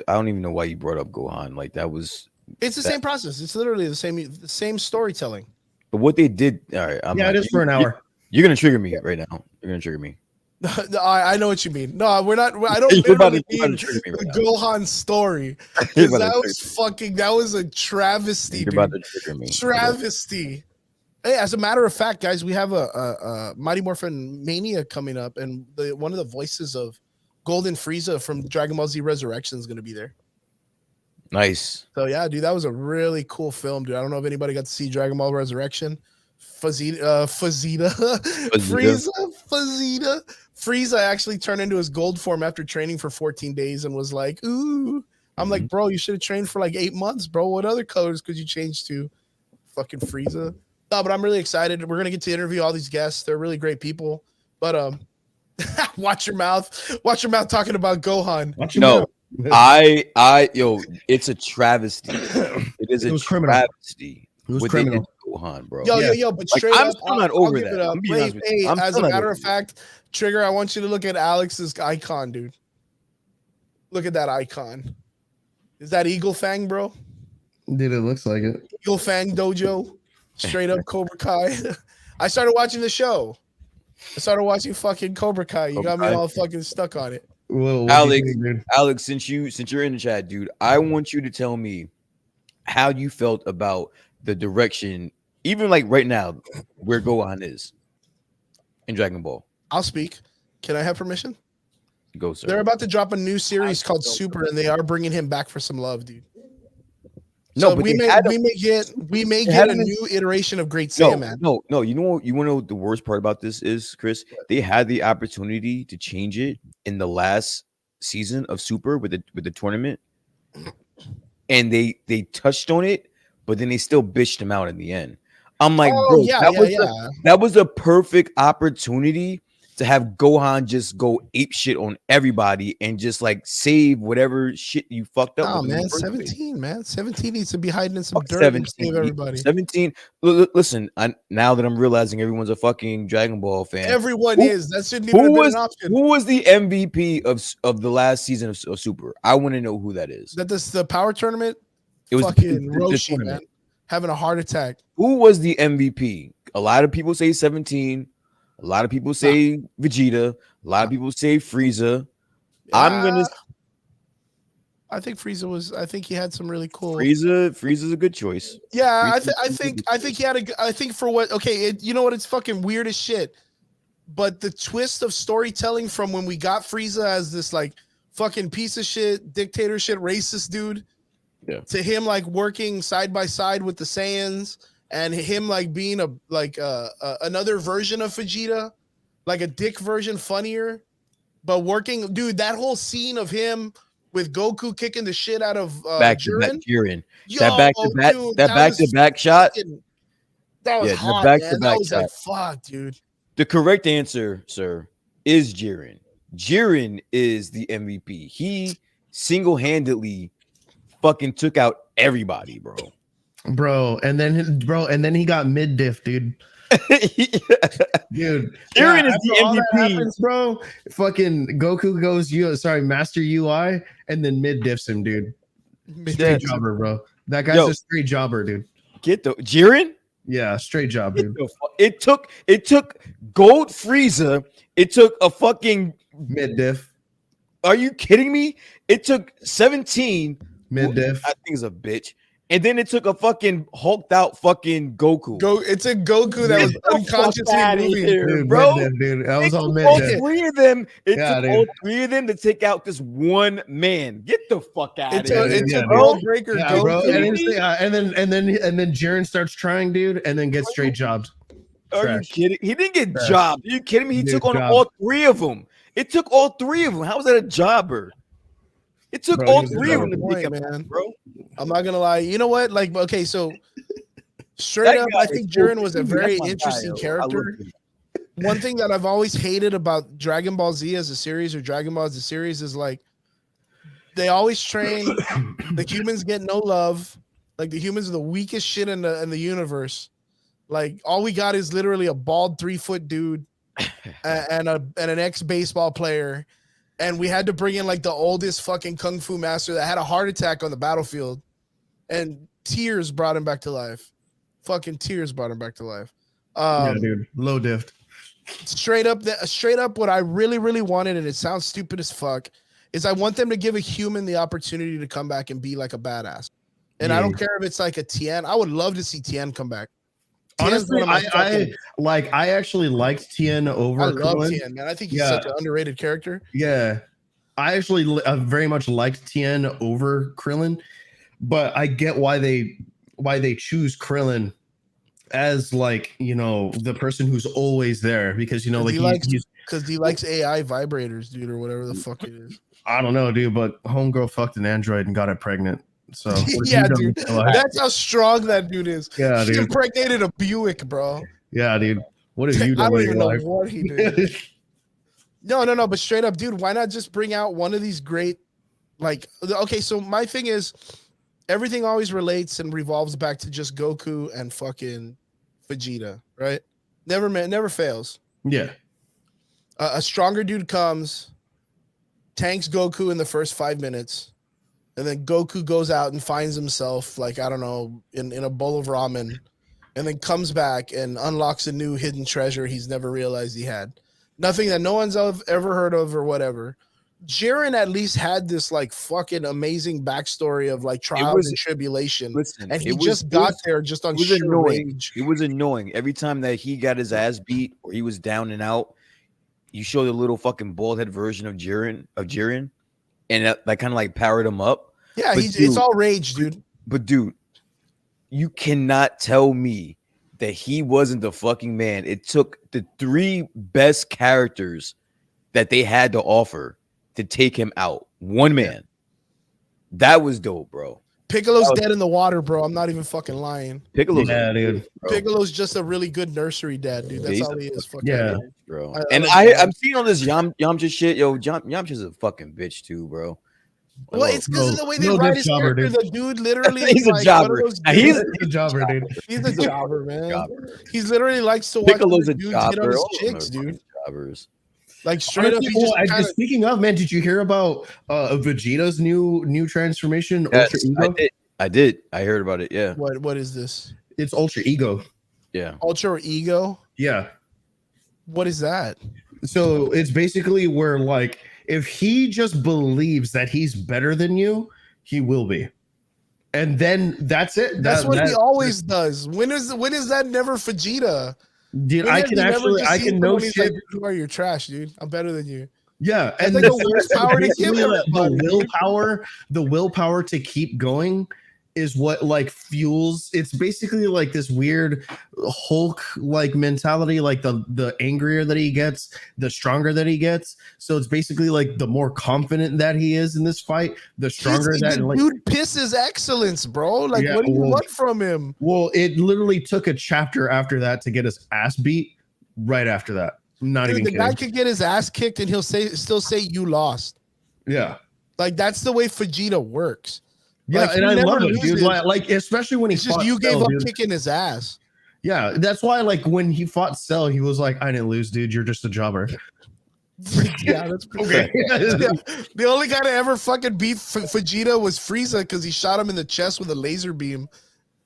I don't even know why you brought up Gohan. Like that was It's the same process. It's literally the same storytelling. but what they did, all right. Yeah, it is for an hour. You're gonna trigger me right now. You're gonna trigger me. I know what you mean. No, we're not. I don't You're about literally to mean trigger me the right now. Gohan story. You're 'Cause about to that was fucking. That was a travesty, You're dude. about to trigger me. Travesty. Hey, as a matter of fact, guys, we have a Mighty Morphin Mania coming up, and one of the voices of Golden Frieza from Dragon Ball Z Resurrection is going to be there. Nice. So yeah, dude, that was a really cool film, dude. I don't know if anybody got to see Dragon Ball Resurrection. Frieza. Frieza actually turned into his gold form after training for 14 days and was like, ooh. I'm like, bro, you should have trained for like 8 months, bro. What other colors could you change to? Fucking Frieza. No, but I'm really excited. We're gonna get to interview all these guests. They're really great people. But watch your mouth. Watch your mouth talking about Gohan. No, yo, it's a travesty. It was criminal. Travesty. It was What criminal. they did to Gohan, bro. Yo, but Like, straight I'm up, still not I'll over give that. it up. I'm being Wait, honest with you. hey, I'm as still a not matter over of it. fact, Trigger, I want you to look at Alex's icon, dude. Look at that icon. Is that Eagle Fang, bro? Dude, it looks like it. Eagle Fang Dojo. Straight up Cobra Kai. I started watching the show. I started watching fucking Cobra Kai. You got me Cobra Kai. all fucking stuck on it. Whoa, Alex, Alex, since you're in the chat, dude, I want you to tell me how you felt about the direction, even like right now, where Gohan is in Dragon Ball. I'll speak. Can I have permission? Go, sir. They're about to drop a new series called Super, and they are bringing him back for some love, dude. No, So but we may get had a him- new iteration of Great No, Saiyaman. no. You want to know what the worst part about this is, Chris? They had the opportunity to change it in the last season of Super with the tournament, and they touched on it, but then they still bitched him out in the end. I'm like, Oh, bro, yeah, that was a perfect opportunity to have Gohan just go ape shit on everybody and just like save whatever shit you fucked up. Oh with in the man, first place. 17, man. 17 needs to be hiding in some Fuck dirt and save everybody. 17. Listen, now that I'm realizing everyone's a fucking Dragon Ball fan. Everyone Who- is. That shouldn't even have been an option. Who was the MVP of the last season of Super? I want to know who that is. That this the power tournament? It was Fucking the Roshi, tournament. man. Having a heart attack. Who was the MVP? A lot of people say 17. A lot of people say Vegeta. A lot of people say Frieza. I'm gonna I think Frieza was. I think he had some really cool. Frieza's a good choice. Yeah, Frieza I think he had a. I think for what? Okay, you know what? It's fucking weird as shit. But the twist of storytelling from when we got Frieza as this like fucking piece of shit, dictatorship, racist dude, Yeah. to him like working side by side with the Saiyans, and him like being another version of Vegeta, like a dick version, funnier, but working. Dude, that whole scene of him with Goku kicking the shit out of Back to back Jiren. Jiren. Yo, That back to back. dude, That back to back shot. That was Yeah, the hot, back-to-back man. That was shot. like, fuck, dude. The correct answer, sir, is Jiren. Jiren is the MVP. He single-handedly fucking took out everybody, bro. And then he got mid diff, dude. Dude, Jiren is after the all that MVP. happens, bro. Fucking Goku goes Master UI, and then mid diffs him, dude. Straight jobber, bro. That guy's a straight jobber, dude. Get the Jiren. Yeah, straight job, dude. It took Gold Frieza. It took a fucking Mid diff, Are you kidding me? It took 17. mid diff. I think it's a bitch. And then it took a fucking hulked out fucking Goku. It's a Goku that was Get the fuck unconsciously outta moving. here, Dude, bro. mid diff, dude. That was It all took mid all diff. three of them. It Yeah, took dude. all three of them to take out this one man. Get the fuck out It's of a, here. it's yeah, a dude. world breaker Yeah, Goku. bro. And kidding me? then Jiren starts trying, dude, and then gets straight jobbed. Are Trash. you kidding? He didn't get Trash. jobbed. Are you kidding me? He He took did on job. all three of them. It took all three of them. How was that a jobber? It took Bro, all he was a three of them jobber. to take him, Man. bro. I'm not gonna lie. You know what? Like, okay, so straight That up, guy I is think so Jiren was a cool. very That's my guy, interesting yo. I love character. him. One thing that I've always hated about Dragon Ball Z as a series or Dragon Ball as a series is like they always train the humans get no love. Like the humans are the weakest shit in the universe. Like all we got is literally a bald 3-foot dude and an ex-baseball player. And we had to bring in like the oldest fucking kung fu master that had a heart attack on the battlefield. And tears brought him back to life. Fucking tears brought him back to life. Yeah, dude. Low diff. Straight up what I really, really wanted, and it sounds stupid as fuck, is I want them to give a human the opportunity to come back and be like a badass. And I Yeah. don't care if it's like a Tien. I would love to see Tien come back. Tien's Honestly, one of my fucking- I actually liked Tien over I love Krillin. Tien, man. I think he's Yeah. such an underrated character. Yeah, I actually very much liked Tien over Krillin, but I get why they choose Krillin as like, you know, the person who's always there, because you know, like he's Because he likes AI vibrators, dude, or whatever the fuck it is. I don't know, dude, but homegirl fucked an android and got it pregnant. So what Yeah, you done dude. with your life? That's how strong that dude is. Yeah, He dude. impregnated a Buick, bro. Yeah, dude. What have you I done don't with even your know life? what he did. No, but straight up, dude, why not just bring out one of these great, like, okay, so my thing is, everything always relates and revolves back to just Goku and fucking Vegeta, right? Never fails. Yeah. A stronger dude comes, tanks Goku in the first 5 minutes, and then Goku goes out and finds himself, like, I don't know, in a bowl of ramen, and then comes back and unlocks a new hidden treasure he's never realized he had. Nothing that no one's ever heard of or whatever. Jiren at least had this like fucking amazing backstory of like trials and tribulation. Listen, And he just got there just on sheer rage. It was annoying. Every time that he got his ass beat or he was down and out, you show the little fucking bald head version of Jiren, and that kind of like powered him up. Yeah, But it's all rage, dude. But dude, you cannot tell me that he wasn't the fucking man. It took the 3 best characters that they had to offer to take him out. One man. That was dope, bro. Piccolo's dead in the water, bro. I'm not even fucking lying. Piccolo's Yeah, dude. Piccolo's just a really good nursery dad, dude. That's Yeah, all he is. Fucking Yeah. bro. I And like that. I'm seeing all this Yamcha shit. Yo, Yamcha's a fucking bitch too, bro. Well, it's because of the way they no wait dick his jobber, character. dude. The dude literally He's is a like jobber. one of those Now, he's dudes- He's a jobber, dude. he's a jobber, man. Jobber. He's literally likes to watch Piccolo's other a dudes hit on jobber. his All of them chicks, are dude. fucking jobbers. Like straight up, Honestly, he just well, kinda, speaking of, man, did you hear about Vegeta's new transformation, Yes, Ultra Ego? I did. I heard about it. Yeah. what is this? It's Ultra Ego. Yeah. Ultra ego? Yeah. What is that? So it's basically where, like, if he just believes that he's better than you, he will be. And then that's it. That's what he always does. When is that never Vegeta? Dude, When I has can he never actually, just I seen can know someone he's shit. like, "You are your trash, dude. I'm better than you." Yeah, That's and like the worst power to give everybody. the willpower to keep going is what like fuels. It's basically like this weird Hulk like mentality. Like the angrier that he gets, the stronger that he gets. So it's basically like the more confident that he is in this fight, the stronger The that. Like, dude pisses excellence, bro. Like, Yeah, what do you well- want from him? well, it literally took a chapter after that to get his ass beat. Right after that, not Dude, even the kidding. guy could get his ass kicked and he'll still say you lost. Yeah. Like that's the way Vegeta works. Yeah, Like, and he I never love it, dude. loses. Like especially when he It's just fought you gave Cell, up dude. kicking his ass. Yeah, that's why like when he fought Cell, he was like, "I didn't lose, dude. You're just a jobber." Yeah, that's Okay. Yeah. The only guy to ever fucking beat Vegeta was Frieza because he shot him in the chest with a laser beam.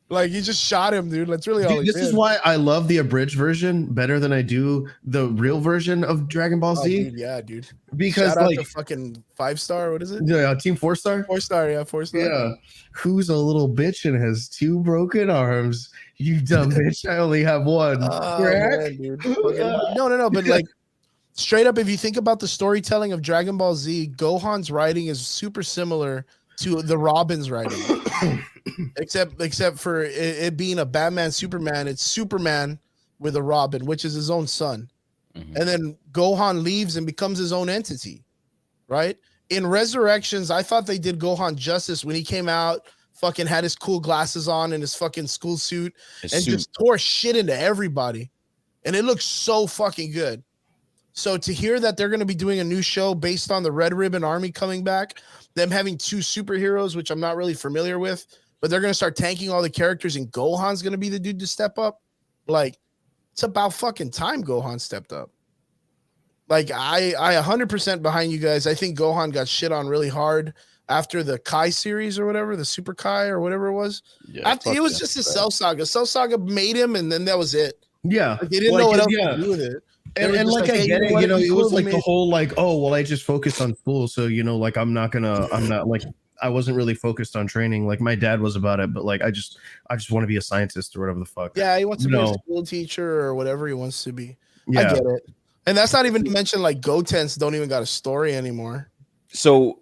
Like he just shot him, dude. That's really all Dude, he this did. is why I love the abridged version better than I do the real version of Dragon Ball Oh, Z, dude, yeah, dude. because Shout out like to fucking 5-star. What is it? Team 4-Star. 4-star, yeah, 4-star. Yeah, who's a little bitch and has 2 broken arms? You dumb bitch! I only have 1. Oh, Crack. man, dude. No, but like straight up, if you think about the storytelling of Dragon Ball Z, Gohan's writing is super similar to the Robin's writing. except for it being a Batman Superman, it's Superman with a Robin, which is his own son. Mhm. And then Gohan leaves and becomes his own entity, right? In Resurrections, I thought they did Gohan justice when he came out, fucking had his cool glasses on and his fucking school suit and just tore shit into everybody. And it looks so fucking good. So to hear that they're going to be doing a new show based on the Red Ribbon Army coming back, them having 2 superheroes, which I'm not really familiar with, but they're going to start tanking all the characters and Gohan's going to be the dude to step up. Like, it's about fucking time Gohan stepped up. Like, I 100% behind you guys. I think Gohan got shit on really hard after the Kai series or whatever, the Super Kai or whatever it was. Yeah, After, it was just a Cell Saga. Cell Saga made him, and then that was it. Yeah, Like, they didn't Like, know what else yeah. to do with it. and were just like like, I hey, get you it, know you know, what? it was Cool, like we the made- whole like, oh well, I just focused on school, so you know, like I'm not I wasn't really focused on training. Like my dad was about it, but like I just want to be a scientist or whatever the fuck. Yeah, he wants to be a No. school teacher or whatever he wants to be. I Yeah. get it. And that's not even to mention like Gotenks don't even got a story anymore. So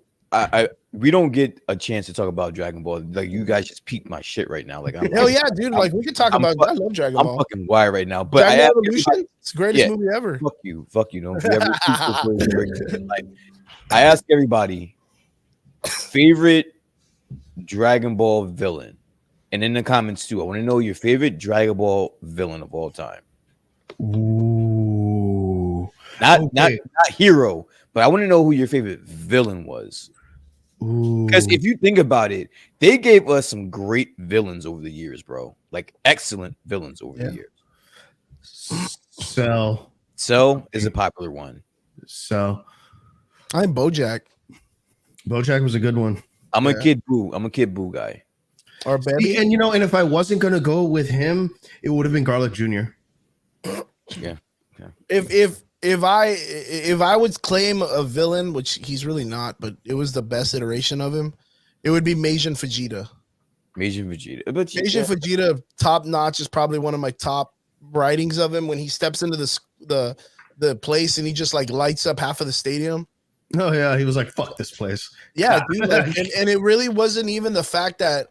we don't get a chance to talk about Dragon Ball. Like you guys just peaked my shit right now. Like I'm Hell yeah, dude. Like we could talk I'm about fu- I love Dragon I'm Ball. fucking wired right now. But Dragon I Ball asked Evolution, it's the greatest Yeah. movie ever. fuck you. Don't you ever teach this word again. Like, I ask everybody favorite Dragon Ball villain, and in the comments too. I want to know your favorite Dragon Ball villain of all time. Ooh. Not Okay. not hero, but I want to know who your favorite villain was. Ooh. Because if you think about it, they gave us some great villains over the years, bro. Like excellent villains over the years. Cell. Cell is a popular one. So I'm BoJack BoJack was a good one. I'm Yeah. a Kid Buu. I'm a Kid Buu guy. or Baby. And and if I wasn't gonna go with him, it would have been Garlic Jr. If I would claim a villain, which he's really not, but it was the best iteration of him, it would be Majin Vegeta. Majin Vegeta. But Majin Vegeta, top notch, is probably one of my top writings of him when he steps into the place and he just like lights up half of the stadium. Oh yeah, he was like, "Fuck this place." Yeah, dude, like, and it really wasn't even the fact that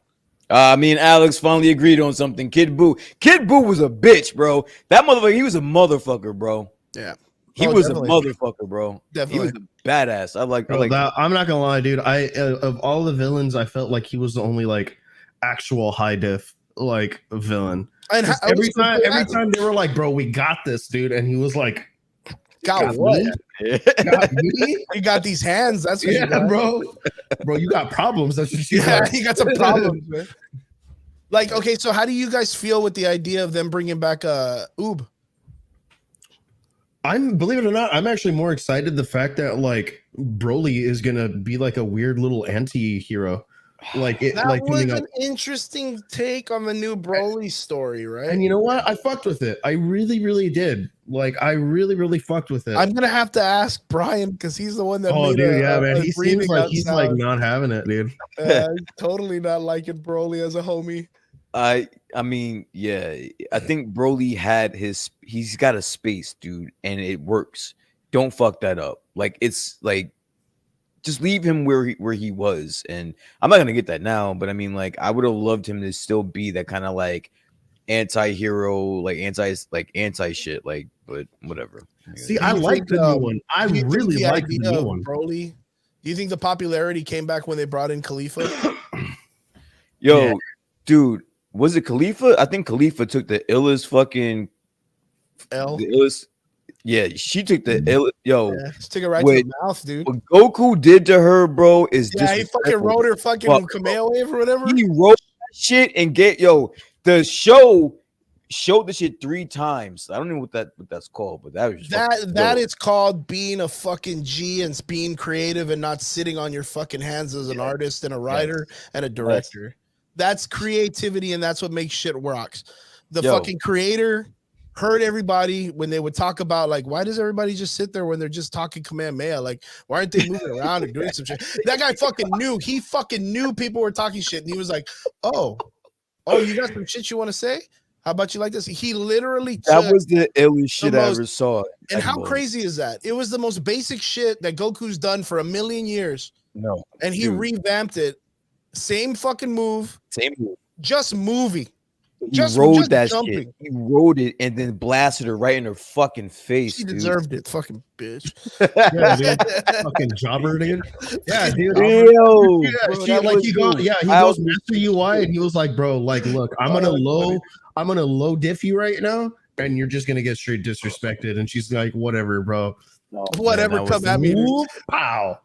me and Alex finally agreed on something. Kid Buu. Kid Buu was a bitch, bro. That motherfucker, he was a motherfucker, bro. Yeah. He Oh, was definitely. a motherfucker, bro. Definitely. He was a badass. I like Bro, I'm not gonna lie, dude. I of all the villains, I felt like he was the only like actual high diff like villain. And 'Cause every time they were like, "Bro, we got this, dude," and he was like, got what? me? Got me? You got these hands. That's what you Yeah, got. bro. Bro, you got problems. That's what you Yeah, got. you got some problems, man. Like, okay, so how do you guys feel with the idea of them bringing back Oob? I'm believe it or not, I'm actually more excited the fact that like Broly is gonna be like a weird little anti-hero. Like it That like was coming up. an interesting take on the new Broly story, right? And you know what? I fucked with it. I really, really did. Like I really, really fucked with it. I'm gonna have to ask Brian because he's the one that Oh made dude, yeah, a man. He seems breathing like out he's like sound. not having it, dude. Totally not liking Broly as a homie. I mean, yeah. I think Broly he's got a space, dude, and it works. Don't fuck that up. Like it's like just leave him where he was. And I'm not gonna get that now, but I mean, like, I would have loved him to still be that kind of like anti-hero, like anti shit, like, but whatever. See, Do I you like think, the new one. I Do you think really the like the idea new of one. Broly. Do you think the popularity came back when they brought in Khalifa? Yo, Yeah. dude, was it Khalifa? I think Khalifa took the illest fucking L. the illest. Yeah, she took the ill. Yo, Yeah, just took it right Wait. to the mouth, dude. what Goku did to her, bro, is Yeah, he fucking disrespectful. wrote her fucking Fuck, Kamehameha or whatever. He wrote that shit and the show showed the shit 3 times. I don't know what that's called, but that was just fucking That dope. is called being a fucking G and being creative and not sitting on your fucking hands as an artist and a writer and a director. That's creativity and that's what makes shit rocks. The Yo. fucking creator heard everybody when they would talk about like, why does everybody just sit there when they're just talking Kamehameha? Like, why aren't they moving around and doing some shit? That guy fucking knew. He fucking knew people were talking shit, and he was like, "Oh, you got some shit you want to say? How about you like this?" He literally That took- was the illest shit I most- ever saw. and how Dragon Ball. crazy is that? It was the most basic shit that Goku's done for a million years, No, and he dude. revamped it. Same fucking move, same. just movie. He Just- rode just that jumping. shit. He rode it and then blasted her right in her fucking face. She dude. deserved it, fucking bitch. Yeah, dude. Fucking jobber, dude. Yeah, dude. Yo, Yeah, bro, she, that like was he goes, cool. yeah, he I goes also- master UI, and he was like, "Bro, like, look, I'm gonna low diff you right now, and you're just gonna get straight disrespected." And she's like, "Whatever, bro." No, Whatever, man, that come was- at me. dude. Whoop, pow.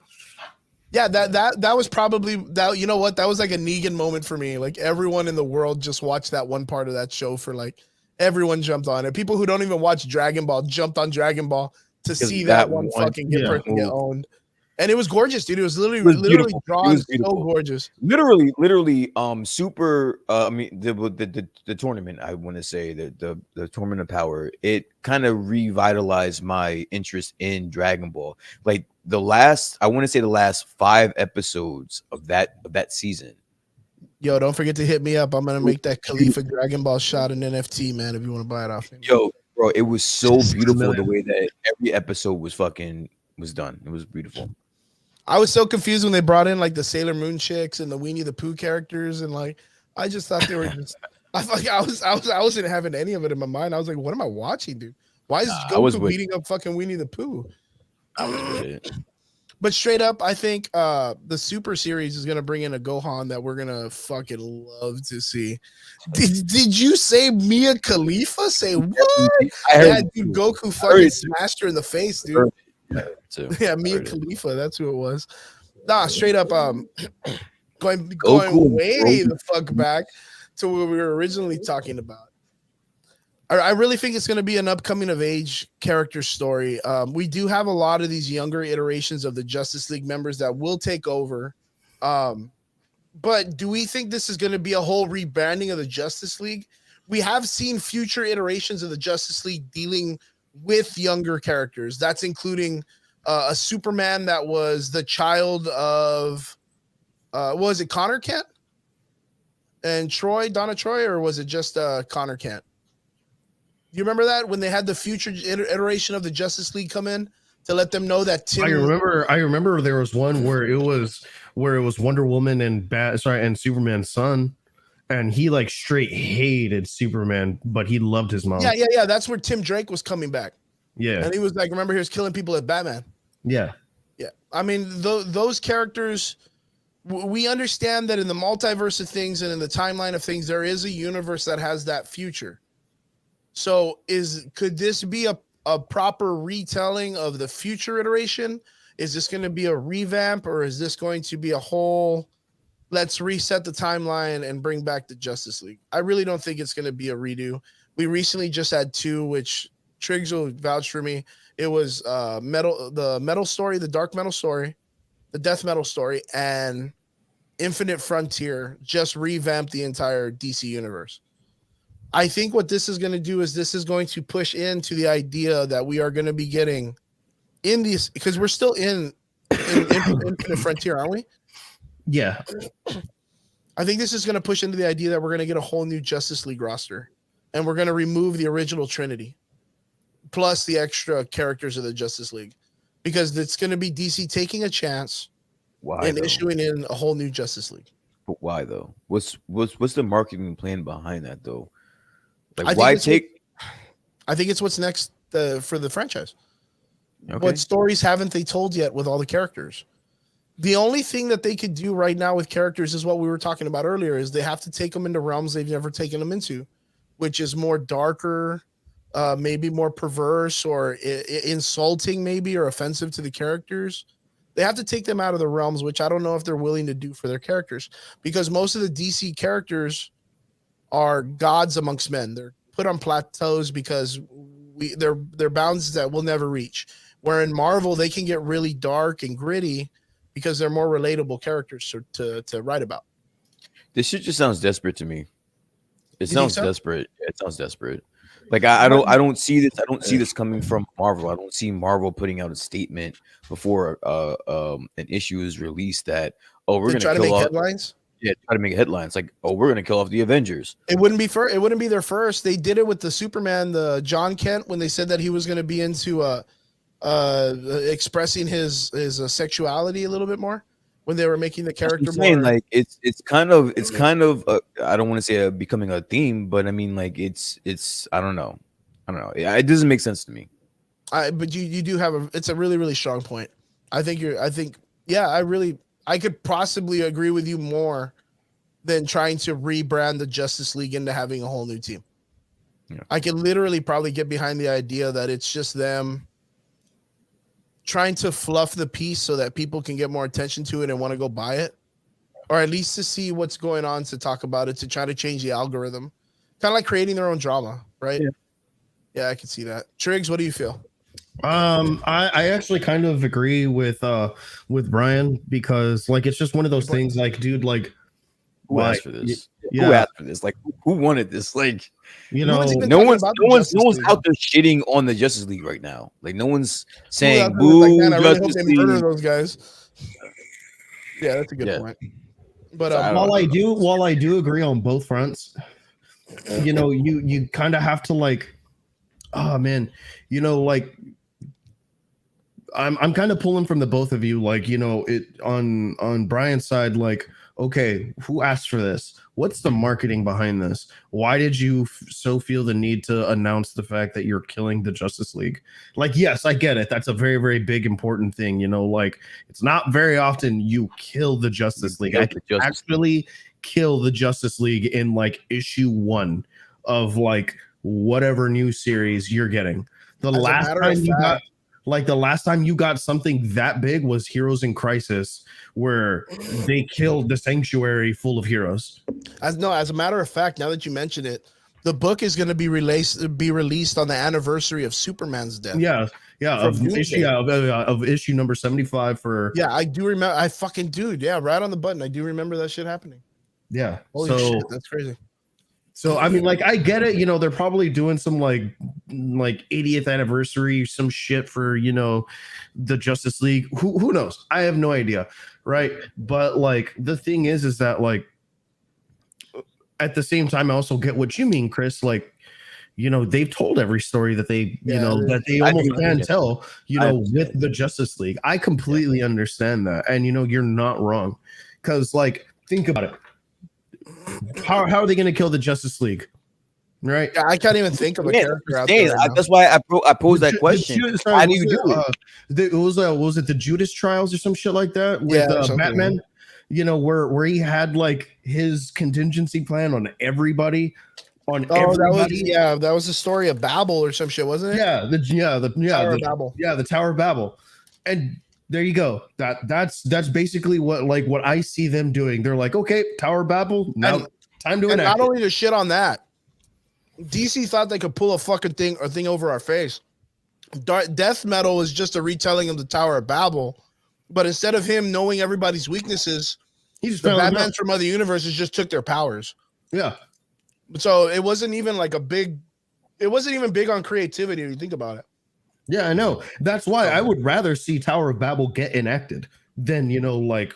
Yeah, that was probably that. You know what? That was like a Negan moment for me. Like everyone in the world just watched that one part of that show for like everyone jumped on it. People who don't even watch Dragon Ball jumped on Dragon Ball to see that one fucking person get owned. And it was gorgeous, dude. It was literally beautiful. It drawn was so beautiful. gorgeous. literally super I mean the tournament, I want to say the tournament of power, it kind of revitalized my interest in Dragon Ball. Like the last, I want to say the last 5 episodes of that season. Yo, don't forget to hit me up. I'm gonna make that Khalifa Dragon Ball shot an NFT, man. If you want to buy it off me. Yo, bro, it was so beautiful the way that every episode was done. It was beautiful. I was so confused when they brought in like the Sailor Moon chicks and the Winnie the Pooh characters, and like I just thought they were just. I wasn't having any of it in my mind. I was like, what am I watching, dude? Why is Goku beating up fucking Winnie the Pooh? I was with it. But straight up, I think the Super Series is gonna bring in a Gohan that we're gonna fucking love to see. Did you say Mia Khalifa? Say what? Yeah, dude, Goku fucking smashed her in the face, dude. Yeah, Mia Khalifa, that's who it was. Nah, straight up, going way the fuck back to what we were originally talking about. I really think it's going to be an upcoming of age character story. We do have a lot of these younger iterations of the Justice League members that will take over. But do we think this is going to be a whole rebranding of the Justice League? We have seen future iterations of the Justice League dealing with younger characters. That's including a Superman that was the child of, was it Connor Kent and Donna Troy, or was it just Connor Kent? You remember that when they had the future iteration of the Justice League come in to let them know that Tim? I remember there was one where it was Wonder Woman and Superman's son, and he like straight hated Superman, but he loved his mom. Yeah. That's where Tim Drake was coming back. Yeah, and he was like, remember, he was killing people at Batman. Yeah. I mean, those characters. We understand that in the multiverse of things and in the timeline of things, there is a universe that has that future. So could this be a proper retelling of the future iteration? Is this going to be a revamp, or is this going to be a whole, let's reset the timeline and bring back the Justice League? I really don't think it's going to be a redo. We recently just had 2, which Triggs will vouch for me. It was the metal story, the dark metal story, the death metal story, and Infinite Frontier just revamped the entire DC universe. I think what this is going to do is this is going to push into the idea that we are going to be getting in these, because we're still in Infinite Frontier, aren't we? Yeah. I think this is going to push into the idea that we're going to get a whole new Justice League roster, and we're going to remove the original Trinity plus the extra characters of the Justice League, because it's going to be DC taking a chance and issuing in a whole new Justice League. But why though? What's the marketing plan behind that though? Like, I think it's what's next for the franchise. Okay. What stories haven't they told yet with all the characters? The only thing that they could do right now with characters is what we were talking about earlier, is they have to take them into realms they've never taken them into, which is more darker, maybe more perverse or insulting maybe, or offensive to the characters. They have to take them out of the realms, which I don't know if they're willing to do for their characters, because most of the DC characters are gods amongst men. They're put on plateaus because they're bounds that we'll never reach. Where in Marvel, they can get really dark and gritty because they're more relatable characters to write about. This shit just sounds desperate to me. It sounds desperate. It sounds desperate. Like I don't see this. I don't see this coming from Marvel. I don't see Marvel putting out a statement before an issue is released that, oh, we're going to make headlines. Yeah, try to make headlines like, oh, we're gonna kill off the Avengers. It wouldn't be their first. They did it with the Superman, the John Kent, when they said that he was gonna be into expressing his sexuality a little bit more when they were making the character more. Like it's kind of I don't want to say becoming a theme, but I mean like it's I don't know. It doesn't make sense to me. But you do have it's a really, really strong point. I could possibly agree with you more than trying to rebrand the Justice League into having a whole new team. Yeah. I could literally probably get behind the idea that it's just them trying to fluff the piece so that people can get more attention to it and want to go buy it, or at least to see what's going on, to talk about it, to try to change the algorithm, kind of like creating their own drama, right? Yeah, I can see that. Triggs, what do you feel? I actually kind of agree with Brian, because like it's just one of those things, like, dude, like who asked for this? Who asked for this? Like, who wanted this? Like, you No know, one's even no talking one's about no the one's Justice no one's League. out there shitting on the Justice League right now. Like, no one's People out saying there boo like, man, I really hope Justice they murder League. those guys. Yeah, that's a good Yeah. point. But So I don't while I do agree on both fronts, you know, you kind of have to like, oh man, you know, like I'm kind of pulling from the both of you, like, you know, it on Brian's side, like, okay, who asked for this? What's the marketing behind this? Why did you so feel the need to announce the fact that you're killing the Justice League? Like, yes, I get it. That's a very, very big, important thing. You know, like, it's not very often you kill the Justice League. I can actually kill the Justice League in like issue 1 of like whatever new series you're getting. The last time you got something that big was Heroes in Crisis, where they killed the Sanctuary full of heroes. As a matter of fact, now that you mention it, the book is going to be released on the anniversary of Superman's death. Yeah, of issue number 75 for. Yeah, I do remember. I fucking dude. Yeah, right on the button. I do remember that shit happening. Yeah. Holy shit, that's crazy. So I mean, like, I get it. You know, they're probably doing some like 80th anniversary, some shit for, you know, the Justice League. Who knows? I have no idea, right? But like, the thing is that like, at the same time, I also get what you mean, Chris. Like, you know, they've told every story that they, you know, that they almost can tell, you know, with the Justice League. I completely understand that, and you know, you're not wrong, because like, think about it. How are they going to kill the Justice League? Right? Yeah, I can't even think of a character out there. Right that's why I posed that question. How do you do it? Was it the Judas Trials or some shit like that with Batman? You know, where he had like his contingency plan on everybody. That was the story of Babel or some shit, wasn't it? The Tower of Babel. Yeah, the Tower of Babel. And there you go. That's basically what I see them doing. They're like, okay, Tower of Babel, now time to enact. Not only to shit on that, DC thought they could pull a fucking thing over our face. Death Metal is just a retelling of the Tower of Babel, but instead of him knowing everybody's weaknesses, the Batman from other universes just took their powers. Yeah. So it wasn't even big on creativity if you think about it. Yeah, I know. That's why I would rather see Tower of Babel get enacted than, you know, like,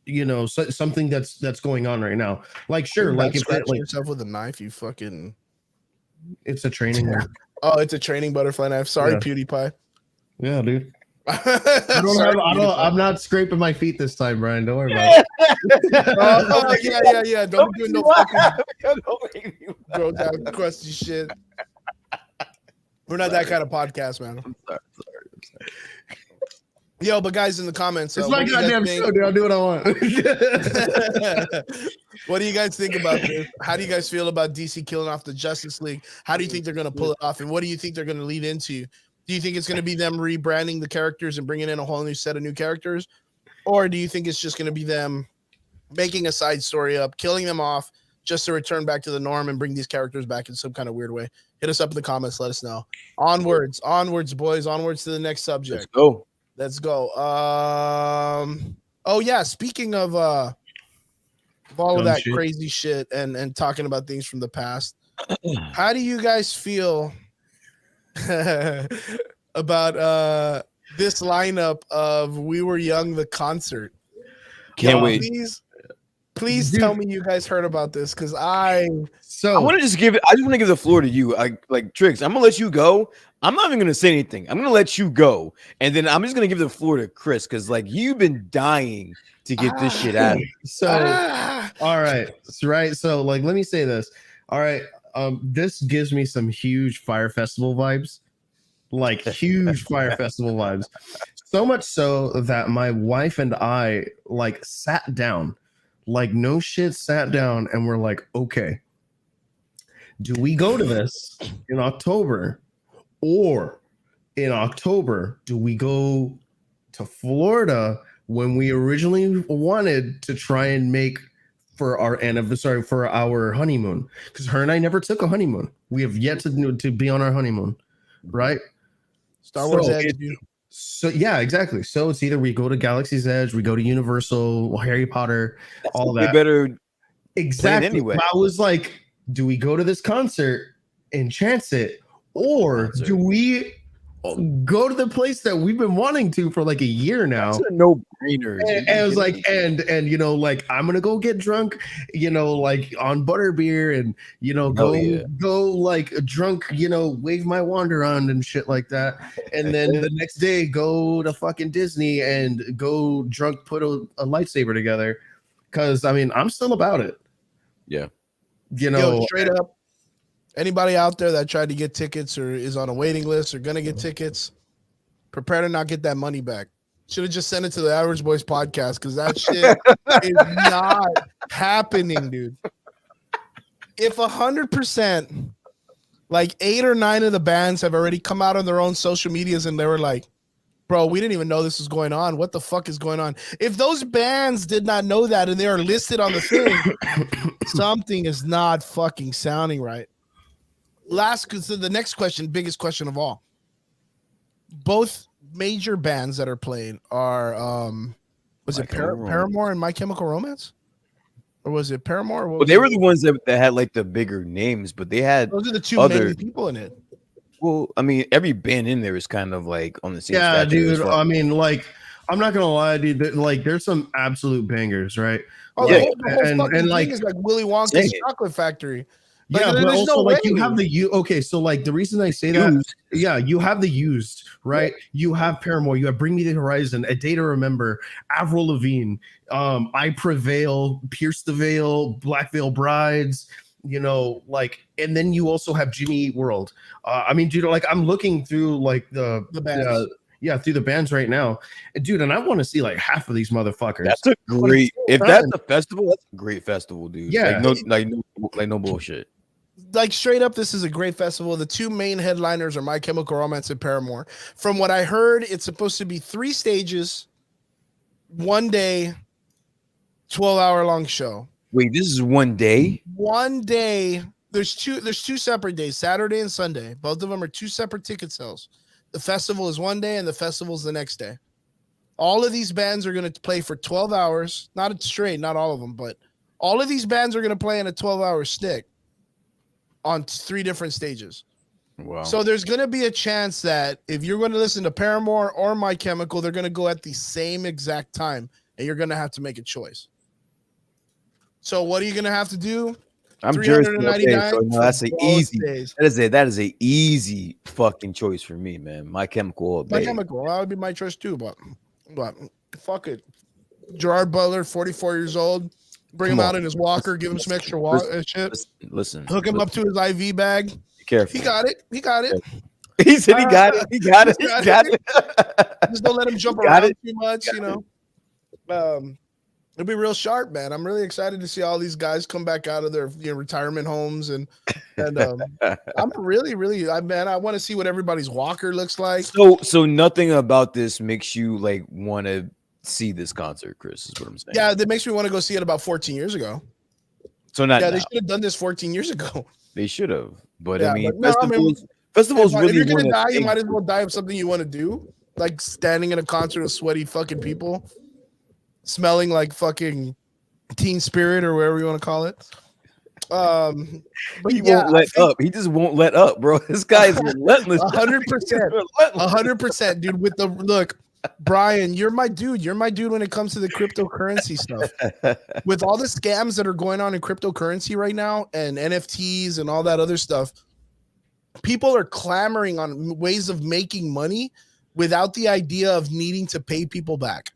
you know, something that's going on right now. Like, sure, like if it, like yourself with a knife, you fucking. It's a training. Oh, it's a training butterfly knife. Sorry, PewDiePie. Yeah, dude. I'm not scraping my feet this time, Brian. Don't worry about it. Yeah. Don't be doing no fucking bro down crusty shit. We're not that kind of podcast, man. I'm sorry. Yo, but guys, in the comments, it's my goddamn show, dude. I'll do what I want. What do you guys think about this? How do you guys feel about DC killing off the Justice League? How do you think they're going to pull it off? And what do you think they're going to lead into? Do you think it's going to be them rebranding the characters and bringing in a whole new set of new characters? Or do you think it's just going to be them making a side story up, killing them off, just to return back to the norm and bring these characters back in some kind of weird way? Hit us up in the comments. Let us know. Onwards, boys. Onwards to the next subject. Let's go. Oh yeah. Speaking of all of that crazy shit and talking about things from the past, how do you guys feel about this lineup of We Were Young the concert? Can't wait. Please tell me you guys heard about this, because I want to just give the floor to you. Like Triggs, I'm gonna let you go. I'm not even gonna say anything. I'm gonna let you go, and then I'm just gonna give the floor to Chris, because like you've been dying to get this shit out. All right. So like, let me say this. All right. This gives me some huge Fire Festival vibes, like huge Fire Festival vibes. So much so that my wife and I like sat down, like no shit, sat down, and we're like, okay, do we go to this in October, or in October do we go to Florida when we originally wanted to try and make for our anniversary, for our honeymoon? Because her and I never took a honeymoon. We have yet to be on our honeymoon, right? Star Wars Edge, dude. So yeah, exactly. So it's either we go to Galaxy's Edge, we go to Universal, Harry Potter, all that. Exactly. anyway. I was like, do we go to this concert and chance it, or Concert. do we go to the place that we've been wanting to for like a year now? It's a no-brainer. And I was like, and you know, like I'm gonna go get drunk, you know, like on butterbeer, and you know, go like drunk, you know, wave my wand around and shit like that, and then the next day go to fucking Disney and go drunk put a lightsaber together, because I mean I'm still about it. Yeah, you know, straight up. Anybody out there that tried to get tickets or is on a waiting list or gonna get tickets, prepare to not get that money back. Should have just sent it to the Average Boys podcast, because that shit is not happening, dude. If 100%, like 8 or 9 of the bands have already come out on their own social medias and they were like, bro, we didn't even know this was going on. What the fuck is going on? If those bands did not know that and they are listed on the thing, something is not fucking sounding right. So the next question, biggest question of all. Both major bands that are playing are was it Paramore and My Chemical Romance? Or was it Paramore? Well, they were the ones that had like the bigger names, but they had those are the two main people in it. Well, I mean, every band in there is kind of like on the same. Yeah, dude. I mean, like, I'm not gonna lie, dude. Like, there's some absolute bangers, right? Oh, yeah, the whole and like, is like Willy Wonka's Chocolate Factory. Like, yeah, but also like you have okay, so like the reason I say that, yeah, you have the Used, right? Yeah. You have Paramore, you have Bring Me the Horizon, A Day to Remember, Avril Lavigne, I Prevail, Pierce the Veil, Black Veil Brides, you know, like, and then you also have Jimmy Eat World. I mean, dude, like I'm looking through like the bands. Through the bands right now, and dude, and I want to see like half of these motherfuckers. That's a great. If that's a festival, that's a great festival, dude. Yeah, like no bullshit. Like straight up, this is a great festival. The two main headliners are My Chemical Romance and Paramore. From what I heard, it's supposed to be 3 stages, 1 day, 12-hour long show. Wait, this is 1 day? 1 day. There's two separate days, Saturday and Sunday. Both of them are 2 separate ticket sales. The festival is 1 day and the festival is the next day. All of these bands are going to play for 12 hours, not straight, not all of them, but all of these bands are going to play in a 12-hour stick on 3 different stages. Wow. So there's going to be a chance that if you're going to listen to Paramore or My Chemical, they're going to go at the same exact time, and you're going to have to make a choice. So what are you going to have to do? I'm Jersey. Okay, so no, that's an easy. That is a easy fucking choice for me, man. My Chemical all day. My Chemical, that would be my choice too, but fuck it. Gerard Butler, 44 years old. Bring him out in his walker, give him some extra shit. Listen. Hook him up to his IV bag. Be careful. He got it. He said he got it. He got it. Just don't let him jump around too much, you know. It'll be real sharp, man. I'm really excited to see all these guys come back out of their retirement homes, and I'm really, man. I want to see what everybody's walker looks like. So nothing about this makes you like want to see this concert, Chris, is what I'm saying. Yeah, that makes me want to go see it about 14 years ago. So not they should have done this 14 years ago. They should have, but yeah, I mean, festivals really. If you're gonna die, you might as well die of something you want to do, like standing in a concert of sweaty fucking people, smelling like fucking Teen Spirit or whatever you want to call it. But he won't let up. He just won't let up, bro. This guy's relentless. 100%, dude. With the look. Brian, you're my dude. You're my dude when it comes to the cryptocurrency stuff. With all the scams that are going on in cryptocurrency right now and NFTs and all that other stuff, people are clamoring on ways of making money without the idea of needing to pay people back.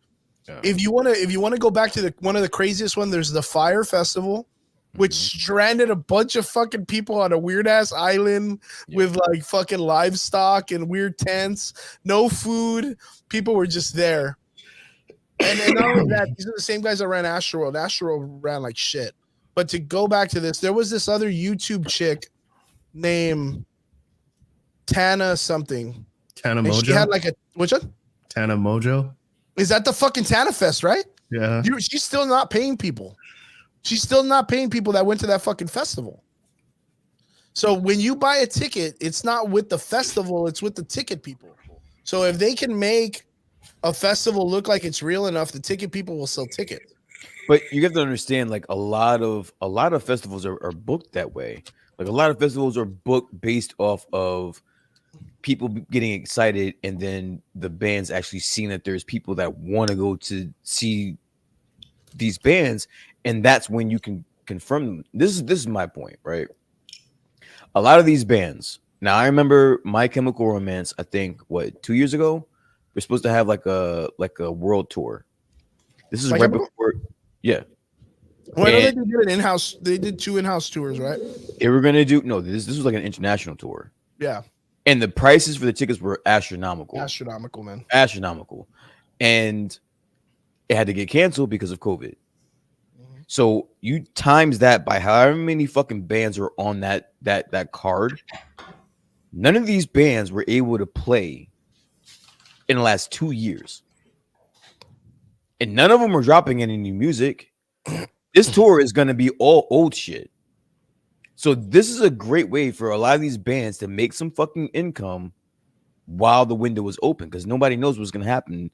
Yeah. If you want to go back to one of the craziest one, there's the Fire Festival, which stranded a bunch of fucking people on a weird ass island with like fucking livestock and weird tents, no food. People were just there. And not only that, these are the same guys that ran Astroworld. Astroworld ran like shit. But to go back to this, there was this other YouTube chick named Tana something. Tana Mojo? She had like which one? Tana Mojo? Is that the fucking Tana Fest, right? Yeah. She's still not paying people. She's still not paying people that went to that fucking festival. So when you buy a ticket, it's not with the festival, it's with the ticket people. So if they can make a festival look like it's real enough, the ticket people will sell tickets. But you have to understand, like a lot of festivals are booked that way. Like a lot of festivals are booked based off of people getting excited, and then the bands actually seeing that there's people that want to go to see these bands, and that's when you can confirm them. This is my point, right? A lot of these bands. Now I remember My Chemical Romance. I think 2 years ago, we're supposed to have like a world tour. This is My right Chemical- before, yeah. Well, I know And they did an in-house. They did 2 in-house tours, right? they were gonna do this was like an international tour, Yeah, and the prices for the tickets were astronomical, astronomical, man. astronomical, and it had to get canceled because of COVID. Mhm. So you times that by however many fucking bands are on that card. None of these bands were able to play in the last 2 years, and none of them are dropping any new music. This tour is going to be all old shit. So this is a great way for a lot of these bands to make some fucking income while the window is open, because nobody knows what's going to happen.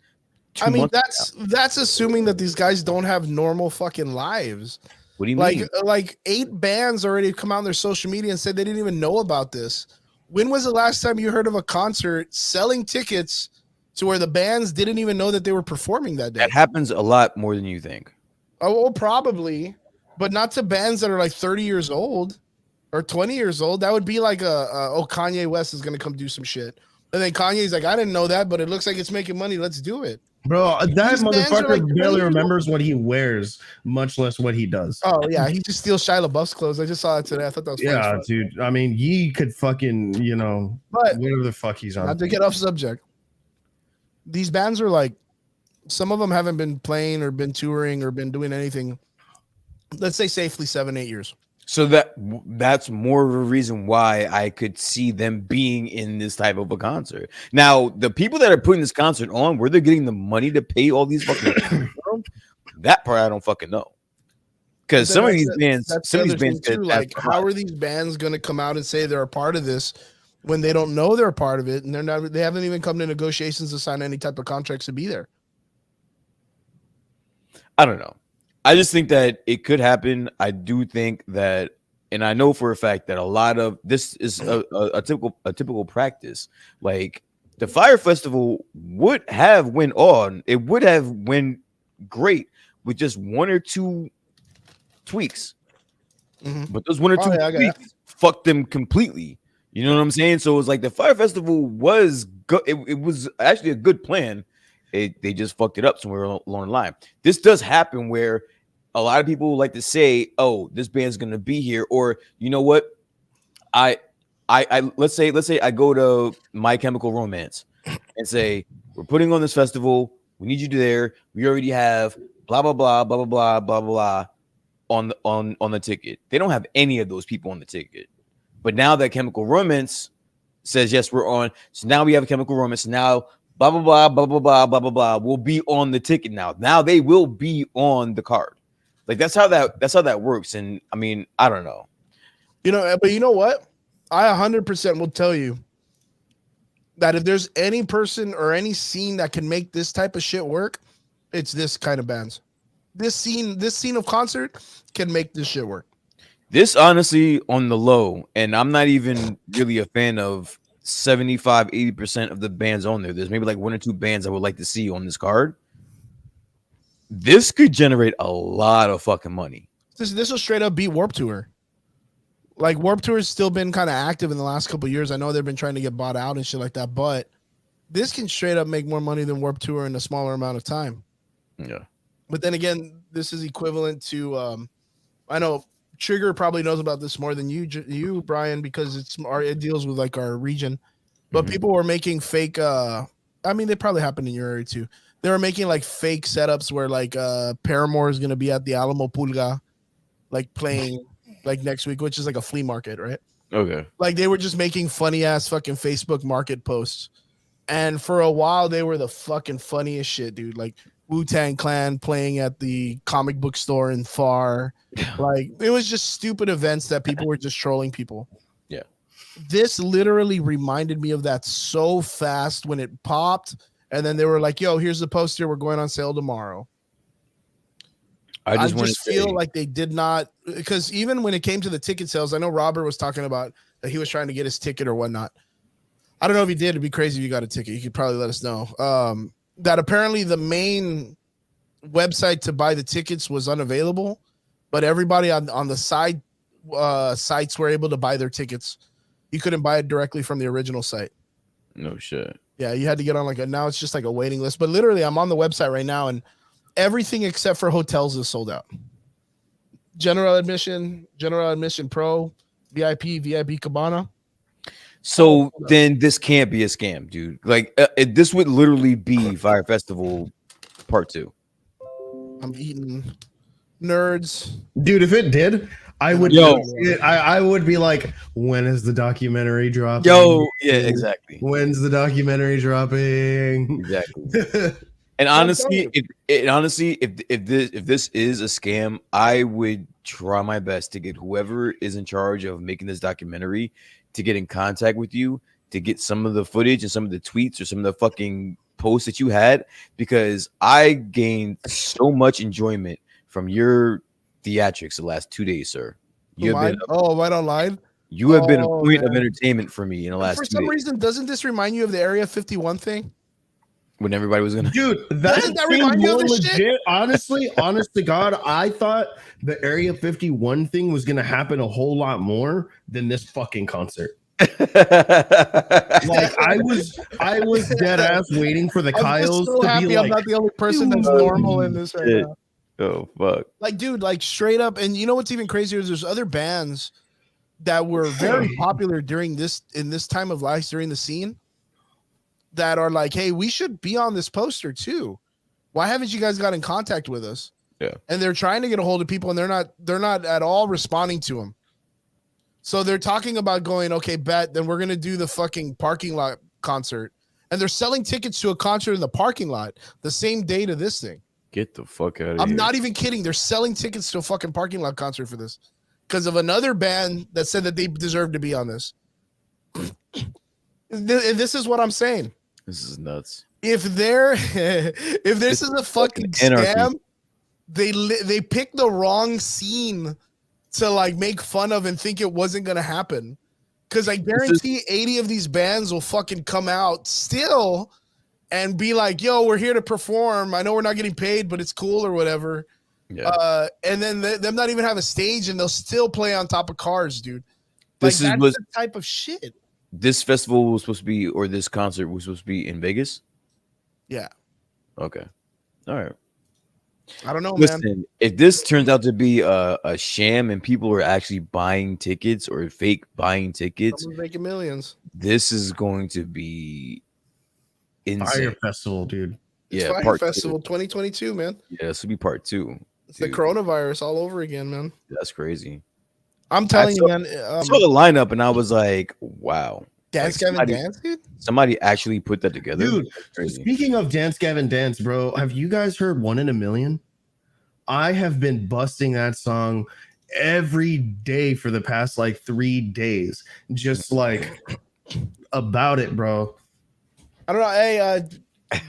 I mean, months that's assuming that these guys don't have normal fucking lives. What do you mean? Like 8 bands already come out on their social media and said they didn't even know about this. When was the last time you heard of a concert selling tickets to where the bands didn't even know that they were performing that day? That happens a lot more than you think. Oh, well, probably, but not to bands that are like 30 years old or 20 years old. That would be like Kanye West is going to come do some shit. And then Kanye's like, I didn't know that, but it looks like it's making money. Let's do it. Bro, that These bands are motherfucker like barely 20 remembers what he wears, much less what he does. Oh, yeah. He just steals Shia LaBeouf's clothes. I just saw that today. I thought that was funny as Yeah, fuck. dude. I mean, he could fucking, But whatever the fuck he's on. not to get off subject, these bands are like, some of them haven't been playing or been touring or been doing anything, let's say safely 7-8 years. So that's more of a reason why I could see them being in this type of a concert. Now, the people that are putting this concert on, where they're getting the money to pay all these fucking that part I don't fucking know. Because some of these bands, some of these bands, too, like, how are these bands going to come out and say they're a part of this when they don't know they're a part of it, and they haven't even come to negotiations to sign any type of contracts to be there? I don't know. I just think that it could happen. I do think that, and I know for a fact that a lot of this is a typical practice. Like the Fire Festival would have went on. It would have went great with just 1 or 2 tweaks. Mhm. But those 1 or 2 I got tweaks fucked them completely. You know what I'm saying? So it was like the Fire Festival was good. It was actually a good plan. They just fucked it up somewhere along the line. This does happen where a lot of people like to say, "Oh, this band's gonna be here," or you know what? I let's say I go to My Chemical Romance and say, "We're putting on this festival. We need you there. We already have blah blah blah blah blah blah blah blah on the ticket." They don't have any of those people on the ticket, but now that Chemical Romance says yes, we're on. So now we have a Chemical Romance. Now blah blah blah blah blah blah blah blah blah will be on the ticket now. Now they will be on the card. Like that's how that works. And I mean, I don't know. But you know what? I 100% will tell you that if there's any person or any scene that can make this type of shit work, it's this kind of bands. This scene of concert can make this shit work. This honestly on the low, and I'm not even really a fan of 75-80% of the bands on there. There's maybe like 1 or 2 bands I would like to see on this card. This could generate a lot of fucking money. This will straight up beat Warped Tour. Like Warped Tour has still been kind of active in the last couple of years. I know they've been trying to get bought out and shit like that, but this can straight up make more money than Warped Tour in a smaller amount of time. Yeah. But then again, this is equivalent to I know Trigger probably knows about this more than you Brian, because it deals with like our region. But people were making fake I mean, they probably happened in your area too. They were making like fake setups where like Paramore is gonna be at the Alamo Pulga, like playing like next week, which is like a flea market, right? Okay. Like they were just making funny ass fucking Facebook market posts. And for a while they were the fucking funniest shit, dude. Like Wu-Tang Clan playing at the comic book store in Far. Like it was just stupid events that people were just trolling people. Yeah. This literally reminded me of that so fast when it popped. And then they were like, yo, here's the poster. We're going on sale tomorrow. I just want to feel like they did not, because even when it came to the ticket sales, I know Robert was talking about that he was trying to get his ticket or whatnot. I don't know if he did. It'd be crazy if you got a ticket. You could probably let us know. That apparently the main website to buy the tickets was unavailable, but everybody on the side sites were able to buy their tickets. You couldn't buy it directly from the original site. no shit. Yeah, you had to get on now it's just like a waiting list. But literally, I'm on the website right now, and everything except for hotels is sold out. General admission pro, VIP Cabana. So then this can't be a scam, dude. Like this would literally be Fire Festival Part 2. I'm eating nerds. Dude, if it did, I would. Yo. I would be like, when is the documentary dropping? Yo, yeah, exactly. When's the documentary dropping? Exactly. And honestly, if this is a scam, I would try my best to get whoever is in charge of making this documentary to get in contact with you to get some of the footage and some of the tweets or some of the fucking posts that you had, because I gained so much enjoyment from your theatrics the last 2 days, sir. You have been right online. you have been a Oh, point of man. entertainment for me in the last For 2 some days reason, doesn't this remind you of the Area 51 thing? when everybody was gonna. Dude, Doesn't that remind you of more this shit? legit. Honestly, honest to God, I thought the Area 51 thing was gonna happen a whole lot more than this fucking concert. Like I was dead ass waiting for the Kyles so to happy be I'm like, not the only person that's dude, normal in this right shit. now. Oh fuck. Like, dude, like straight up. And you know what's even crazier is there's other bands that were very popular in this time of life during the scene that are like, hey, we should be on this poster too. Why haven't you guys got in contact with us? Yeah. And they're trying to get a hold of people, and they're not at all responding to them. So they're talking about going, okay, bet, then we're gonna do the fucking parking lot concert. And they're selling tickets to a concert in the parking lot the same day to this thing. Get the fuck out of here. I'm not even kidding. They're selling tickets to a fucking parking lot concert for this because of another band that said that they deserve to be on this. This is what I'm saying. This is nuts. If this is a fucking anarchy. scam, they picked the wrong scene to like make fun of and think it wasn't gonna happen. Because I guarantee 80 of these bands will fucking come out still and be like, yo, we're here to perform. I know we're not getting paid, but it's cool or whatever. Yeah. And then them not even have a stage and they'll still play on top of cars, dude. This Like, is that's the type of shit. This festival was supposed to be, or this concert was supposed to be in Vegas. Yeah. Okay. All right. I don't know, man. Listen, if this turns out to be a sham and people are actually buying tickets or fake buying tickets, Someone's making millions. this is going to be insane. Fire Festival, dude. It's Yeah, Fire part Festival 2. 2022, man. Yeah, this will be part 2. It's the Dude. coronavirus all over again, man. That's crazy. I'm telling you, saw- man. I saw the lineup and I was like, wow. Dance like, Gavin somebody- Dance, dude. Somebody actually put that together. Dude, That's crazy. speaking of Dance Gavin Dance, bro, have you guys heard 1 in a Million? I have been busting that song every day for the past like 3 days. Just like about it, bro. I don't know. Hey,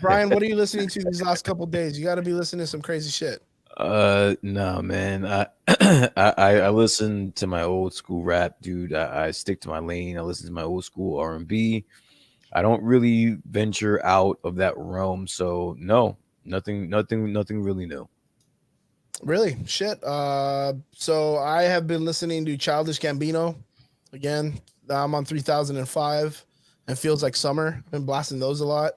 Brian, what are you listening to these last couple days? You got to be listening to some crazy shit. No, man. I listen to my old school rap, dude. I stick to my lane. I listen to my old school R&B. I don't really venture out of that realm. So no, nothing really new. Really? Shit. So I have been listening to Childish Gambino again. I'm on 3005 and Feels Like Summer. I've been blasting those a lot.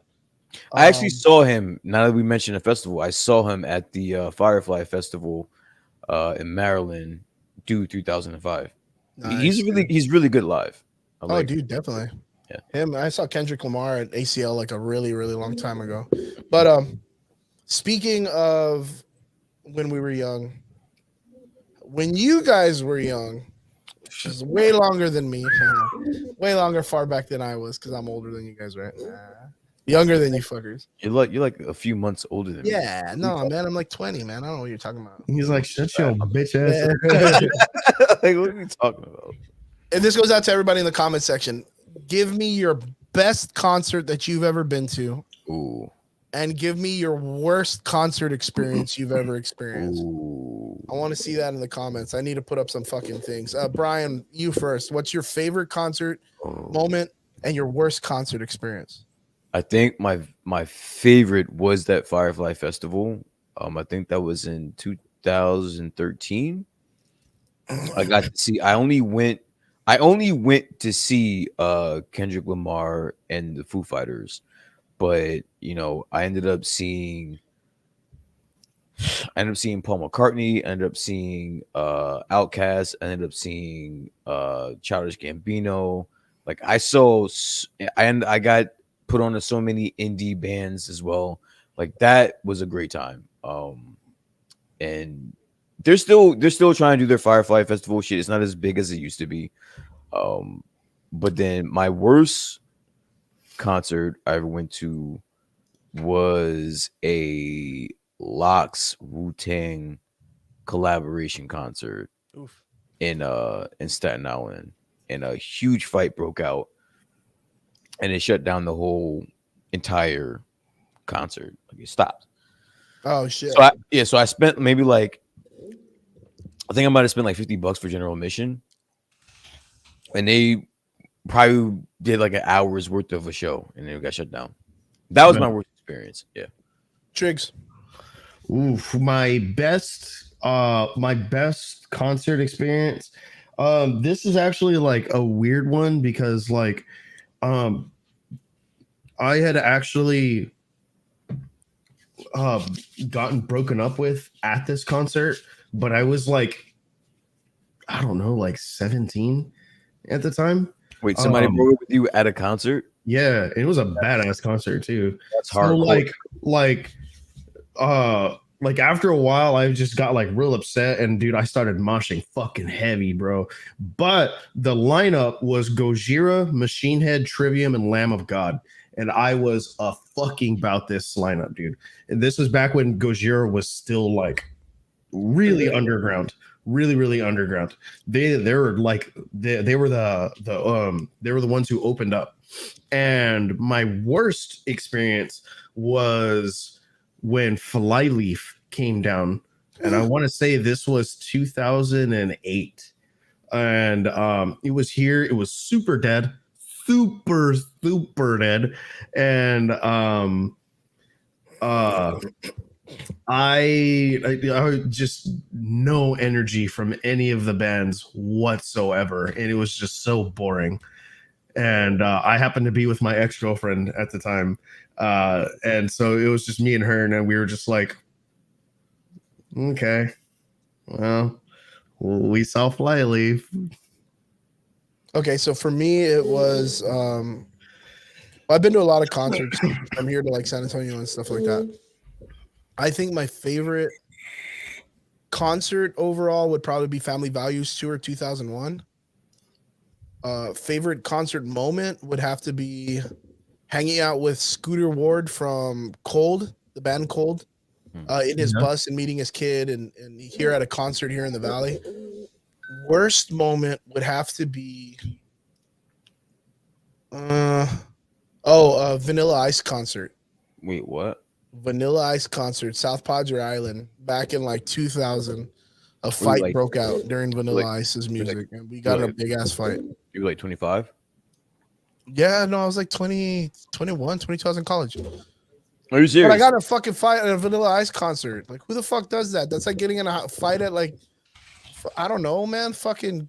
I actually saw him. Now that we mentioned the festival, I saw him at the Firefly Festival in Maryland, due 2005. Nice. He's really good live. I Oh, like dude, definitely. Yeah. Him. I saw Kendrick Lamar at ACL like a really, really long time ago. But speaking of when we were young, when you guys were young, which is way longer than me, way longer far back than I was, because I'm older than you guys, right? Younger than you fuckers. You're like a few months older than me. Yeah, no, man, I'm like 20, man. I don't know what you're talking about. He's like, shut your bitch ass up. Like, what are you talking about? And this goes out to everybody in the comment section. Give me your best concert that you've ever been to. Ooh. and give me your worst concert experience you've ever experienced. Ooh. I want to see that in the comments. I need to put up some fucking things. Brian, you first. What's your favorite concert moment and your worst concert experience? I think my favorite was that Firefly Festival. I think that was in 2013. I got to see. I only went to see Kendrick Lamar and the Foo Fighters, but you know, I ended up seeing Paul McCartney. I ended up seeing Outkast. I ended up seeing Childish Gambino. Like I got put on to so many indie bands as well. Like that was a great time. And they're still trying to do their Firefly Festival shit. It's not as big as it used to be. But then my worst concert I ever went to was a Lox Wu-Tang collaboration concert in Staten Island, and a huge fight broke out, and it shut down the whole entire concert. Like it stopped. Oh shit. So I spent maybe like, I think I might have spent like $50 for general admission, and they probably did like an hour's worth of a show, and then it got shut down. That was my worst experience. Yeah. Triggs. Oof, my best concert experience. This is actually like a weird one because like I had actually gotten broken up with at this concert, but I was like, I don't know, like 17 at the time. Wait, somebody broke up with you at a concert? Yeah, it was a badass concert too. That's hard. So like after a while, I just got like real upset, and dude, I started moshing fucking heavy, bro. But the lineup was Gojira, Machine Head, Trivium, and Lamb of God, and I was a fucking about this lineup, dude. And this was back when Gojira was still like really underground, really underground. They were like they were the ones who opened up. And my worst experience was when Flyleaf came down, and I want to say this was 2008, and it was here. It was super dead, super dead, and I just no energy from any of the bands whatsoever, and it was just so boring. And I happened to be with my ex-girlfriend at the time, and so it was just me and her, and we were just like, okay, well, we saw Flyleaf. Okay, so for me it was I've been to a lot of concerts. I'm here to like San Antonio and stuff like that. I think my favorite concert overall would probably be Family Values Tour 2001. Favorite concert moment would have to be hanging out with Scooter Ward from Cold, the band Cold, in his bus and meeting his kid and here at a concert here in the Valley. Worst moment would have to be Vanilla Ice concert. Wait, what? Vanilla Ice concert, South Padre Island, back in like 2000. A fight broke out during Vanilla Ice's music, and we got in a big ass fight. You were like 25? Yeah, no, I was like 20, 21, 22. I was in college. Are you serious? But I got in a fucking fight at a Vanilla Ice concert. Like, who the fuck does that? That's like getting in a fight at like, I don't know, man. Fucking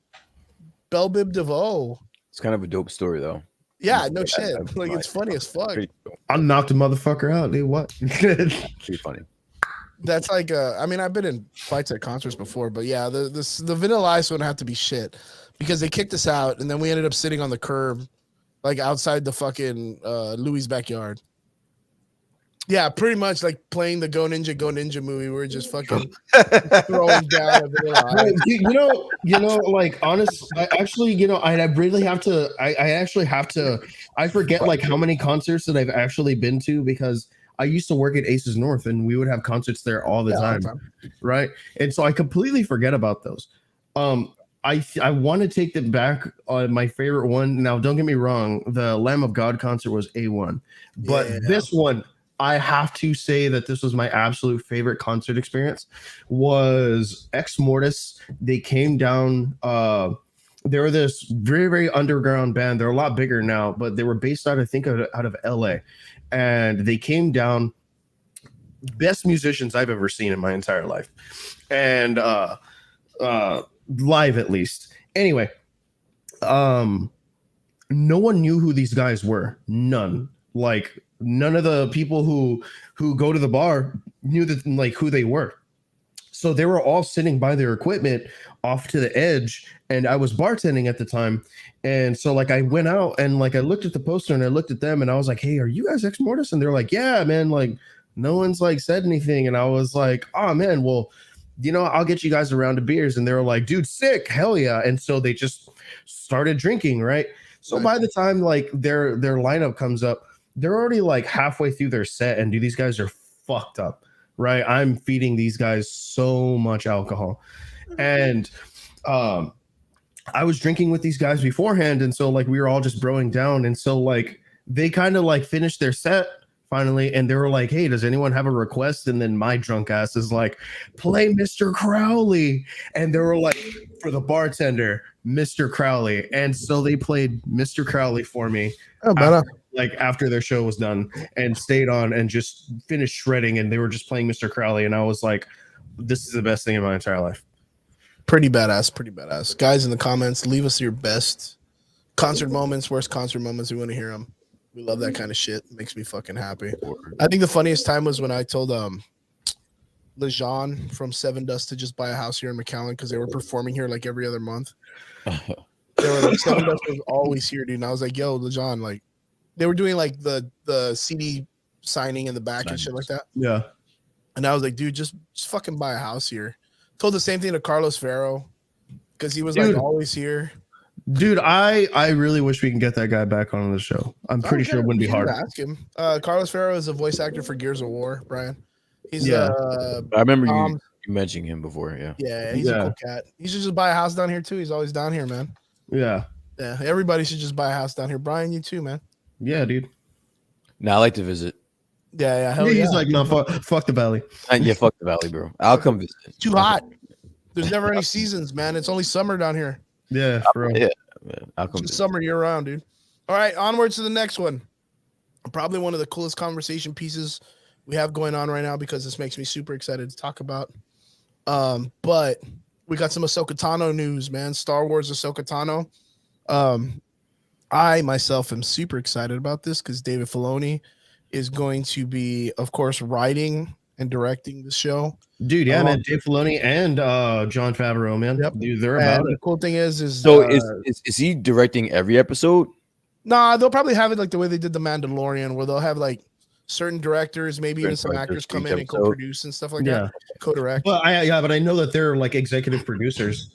Belle Biv DeVoe. It's kind of a dope story, though. Yeah, no shit. Like, it's funny as fuck. I knocked a motherfucker out, dude. What? Pretty funny. That's like I mean, I've been in fights at concerts before, but yeah, the Vanilla Ice would have to be shit because they kicked us out, and then we ended up sitting on the curb, like outside the fucking Louis' backyard. Yeah, pretty much like playing the Go Ninja movie. We were just fucking throwing down a Vanilla Ice. You know, like honestly, I really have to. I actually have to. I forget like how many concerts that I've actually been to because I used to work at Aces North, and we would have concerts there all the time, right? And so I completely forget about those. I want to take them back on my favorite one. Now, don't get me wrong, the Lamb of God concert was A1, but this one, I have to say that this was my absolute favorite concert experience was Ex Mortis. They came down. They were this very, very underground band. They're a lot bigger now, but they were based out, I think, out of LA. And they came down. Best musicians I've ever seen in my entire life. And live at least. Anyway, no one knew who these guys were. None. Like none of the people who go to the bar knew that like who they were. So they were all sitting by their equipment off to the edge, and I was bartending at the time. And so like I went out and like I looked at the poster and I looked at them and I was like, "Hey, are you guys Ex Mortis?" And they're like, "Yeah, man, like no one's like said anything." And I was like, "Oh man, well, you know, I'll get you guys a round of beers." And they were like, "Dude, sick, hell yeah." And so they just started drinking, right? So by the time like their lineup comes up, they're already like halfway through their set, and dude, these guys are fucked up, right? I'm feeding these guys so much alcohol. And I was drinking with these guys beforehand, and so like we were all just broing down, and so like they kind of like finished their set finally, and they were like, "Hey, does anyone have a request?" And then my drunk ass is like, "Play Mr. Crowley." And they were like, for the bartender, Mr. Crowley. And so they played Mr. Crowley for me after their show was done, and stayed on and just finished shredding, and they were just playing Mr. Crowley, and I was like, this is the best thing in my entire life. Pretty badass. Guys in the comments, leave us your best concert moments, worst concert moments. We want to hear them. We love that kind of shit. It makes me fucking happy. I think the funniest time was when I told Lejean from Seven Dust to just buy a house here in McAllen because they were performing here like every other month. They were like, Seven Dust was always here, dude. And I was like, "Yo, Lejean," like they were doing like the CD signing in the back and shit like that. Yeah. And I was like, "Dude, just fucking buy a house here." Told the same thing to Carlos Ferro because he was like always here. Dude, I really wish we can get that guy back on the show. I'm pretty sure it wouldn't be hard. Ask him. Carlos Ferro is a voice actor for Gears of War, Brian. He's I remember you mentioning him before. Yeah, he's a cool cat. You should just buy a house down here too. He's always down here, man. Yeah. Everybody should just buy a house down here. Brian, you too, man. Yeah, dude. Now I like to visit. Yeah. He's like, "No, fuck the valley." Yeah, fuck the valley, bro. I'll come visit. Too hot. There's never any seasons, man. It's only summer down here. Yeah, bro. Yeah, man. I'll come. It's summer year round, dude. All right, onwards to the next one. Probably one of the coolest conversation pieces we have going on right now because this makes me super excited to talk about. But we got some Ahsoka Tano news, man. Star Wars Ahsoka Tano. I myself am super excited about this because David Filoni is going to be, of course, writing and directing the show. Dude, yeah, man. Dave Filoni and Jon Favreau, man. Yep. Dude, they're about the it. cool thing is so is he directing every episode? Nah, they'll probably have it like the way they did The Mandalorian, where they'll have like certain directors, maybe even some actors come in and co-produce and stuff like that. Co-direct. But I know that they're like executive producers.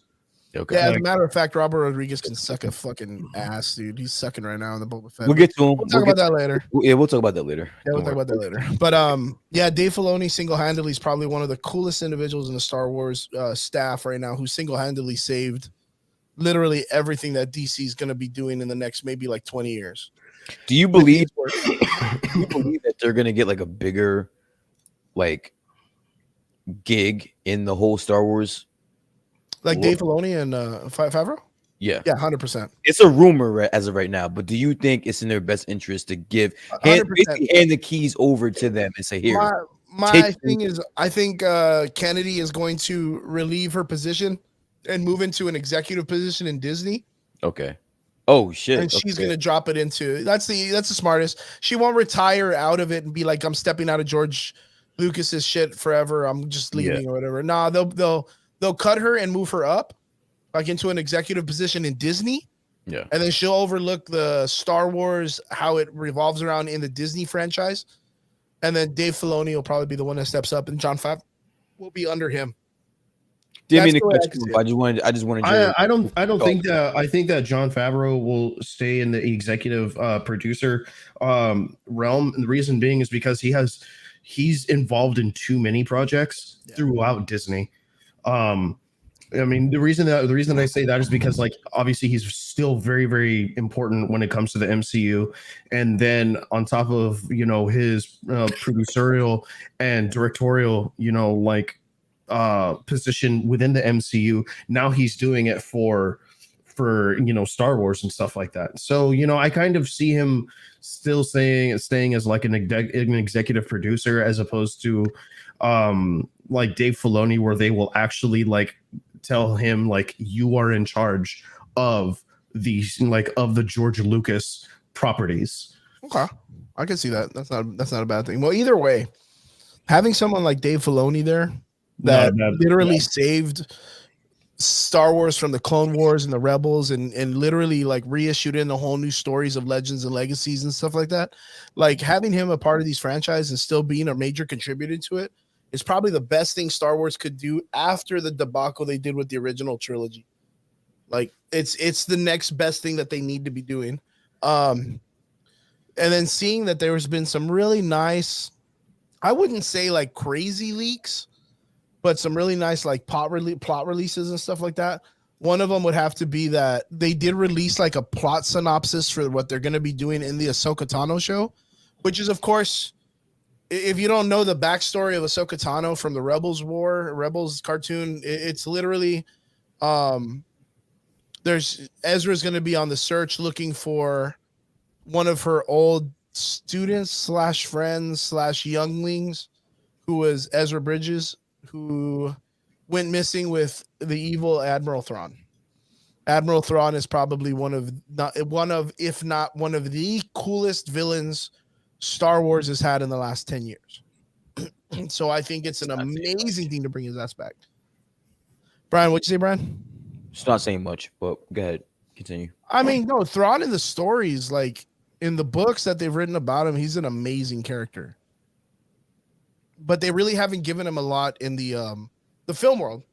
Okay. Yeah, as a matter of fact, Robert Rodriguez can suck a fucking ass, dude. He's sucking right now in the Boba Fett. We'll get to him. We'll talk about that later. Yeah, we'll talk about that later. Yeah, we'll talk about that later. But yeah, Dave Filoni single-handedly is probably one of the coolest individuals in the Star Wars staff right now, who single-handedly saved literally everything that DC is going to be doing in the next maybe like 20 years. Do you believe that they're going to get like a bigger like gig in the whole Star Wars? Like Dave Filoni and Favreau? Yeah. Yeah, 100%. It's a rumor as of right now, but do you think it's in their best interest to basically hand the keys over to them and say, "Here"? My thing is, I think Kennedy is going to relieve her position and move into an executive position in Disney. Okay. Oh shit. And she's gonna drop it into that's the smartest. She won't retire out of it and be like, "I'm stepping out of George Lucas's shit forever. I'm just leaving or whatever." Nah, they'll cut her and move her up like into an executive position in Disney. Yeah. And then she'll overlook the Star Wars, how it revolves around in the Disney franchise. And then Dave Filoni will probably be the one that steps up, and Jon Favreau will be under him. I just wanted. I don't think that. I think that Jon Favreau will stay in the executive producer realm. And the reason being is because he's involved in too many projects throughout Disney. I mean, the reason I say that is because, like, obviously he's still very, very important when it comes to the MCU, and then on top of his producerial and directorial, position within the MCU, now he's doing it for Star Wars and stuff like that. So I kind of see him still staying as like an executive producer, as opposed to like Dave Filoni, where they will actually like tell him like, you are in charge of these, like, of the George Lucas properties. Okay, I can see that. That's not a bad thing. Well, either way, having someone like Dave Filoni there that literally saved Star Wars from the Clone Wars and the Rebels, and literally like reissued in the whole new stories of Legends and Legacies and stuff like that. Like, having him a part of these franchises and still being a major contributor to it is probably the best thing Star Wars could do after the debacle they did with the original trilogy. Like, it's the next best thing that they need to be doing. And then seeing that there's been some really nice, I wouldn't say like crazy leaks, but some really nice like plot releases and stuff like that. One of them would have to be that they did release like a plot synopsis for what they're going to be doing in the Ahsoka Tano show, which is, of course, if you don't know the backstory of Ahsoka Tano from the Rebels cartoon, it's literally there's Ezra's going to be on the search looking for one of her old students / friends / younglings, who was Ezra Bridges, who went missing with the evil Admiral Thrawn. Admiral Thrawn is probably one of if not one of the coolest villains Star Wars has had in the last 10 years. So I think it's an amazing thing to bring his ass back. Brian, what'd you say, Brian? It's not saying much, but go ahead. Continue. I mean, no, Thrawn in the stories, like in the books that they've written about him, he's an amazing character. But they really haven't given him a lot in the film world.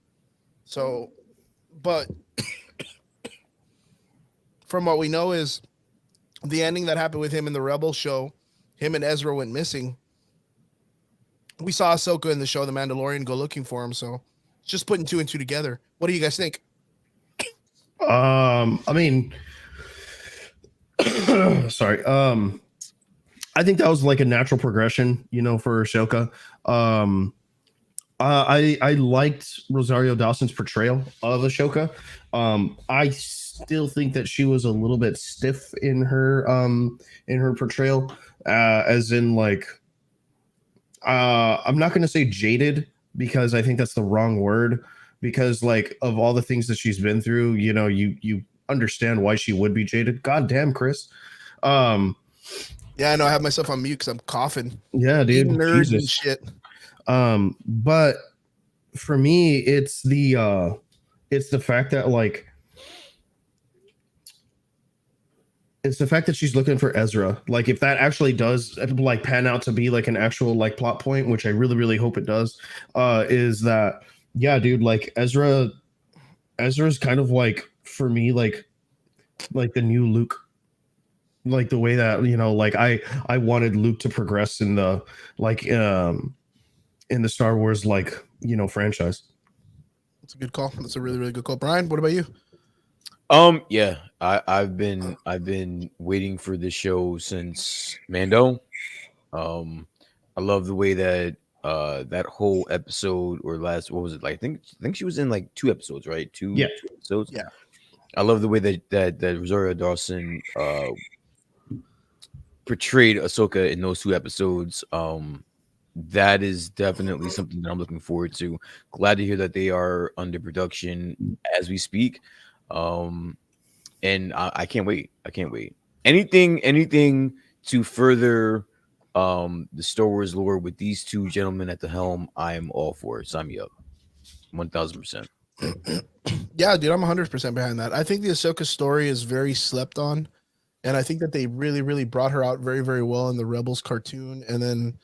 So, but from what we know is the ending that happened with him in the Rebel show, him and Ezra went missing. We saw Ahsoka in the show The Mandalorian go looking for him, so just putting 2 and 2 together. What do you guys think? I mean, sorry. I think that was like a natural progression, for Ahsoka. I liked Rosario Dawson's portrayal of Ahsoka. I still think that she was a little bit stiff in her portrayal, as in like, I'm not going to say jaded, because I think that's the wrong word, because like of all the things that she's been through, you understand why she would be jaded. God damn, Chris. Yeah, I know. I have myself on mute because I'm coughing. Yeah, dude. Nerds Jesus. and shit. But for me, it's the fact that like, it's the fact that she's looking for Ezra. Like, if that actually does like pan out to be like an actual like plot point, which I really, really hope it does, is that, yeah, dude, like Ezra's kind of like, for me, like the new Luke. Like the way that, like I wanted Luke to progress in the like in the Star Wars franchise. That's a good call. That's a really, really good call. Brian, what about you? Yeah, I've been waiting for this show since Mando. I love the way that that whole episode, or what was it like? I think she was in like 2 episodes, right? Two episodes. Yeah. I love the way that Rosario Dawson portrayed Ahsoka in those 2 episodes. That is definitely something that I'm looking forward to. Glad to hear that they are under production as we speak. And I can't wait. Anything to further the Star Wars lore with these 2 gentlemen at the helm, I am all for it. Sign me up. 1000%. Yeah, dude, I'm 100% behind that. I think the Ahsoka story is very slept on, and I think that they really, really brought her out very, very well in the Rebels cartoon, and then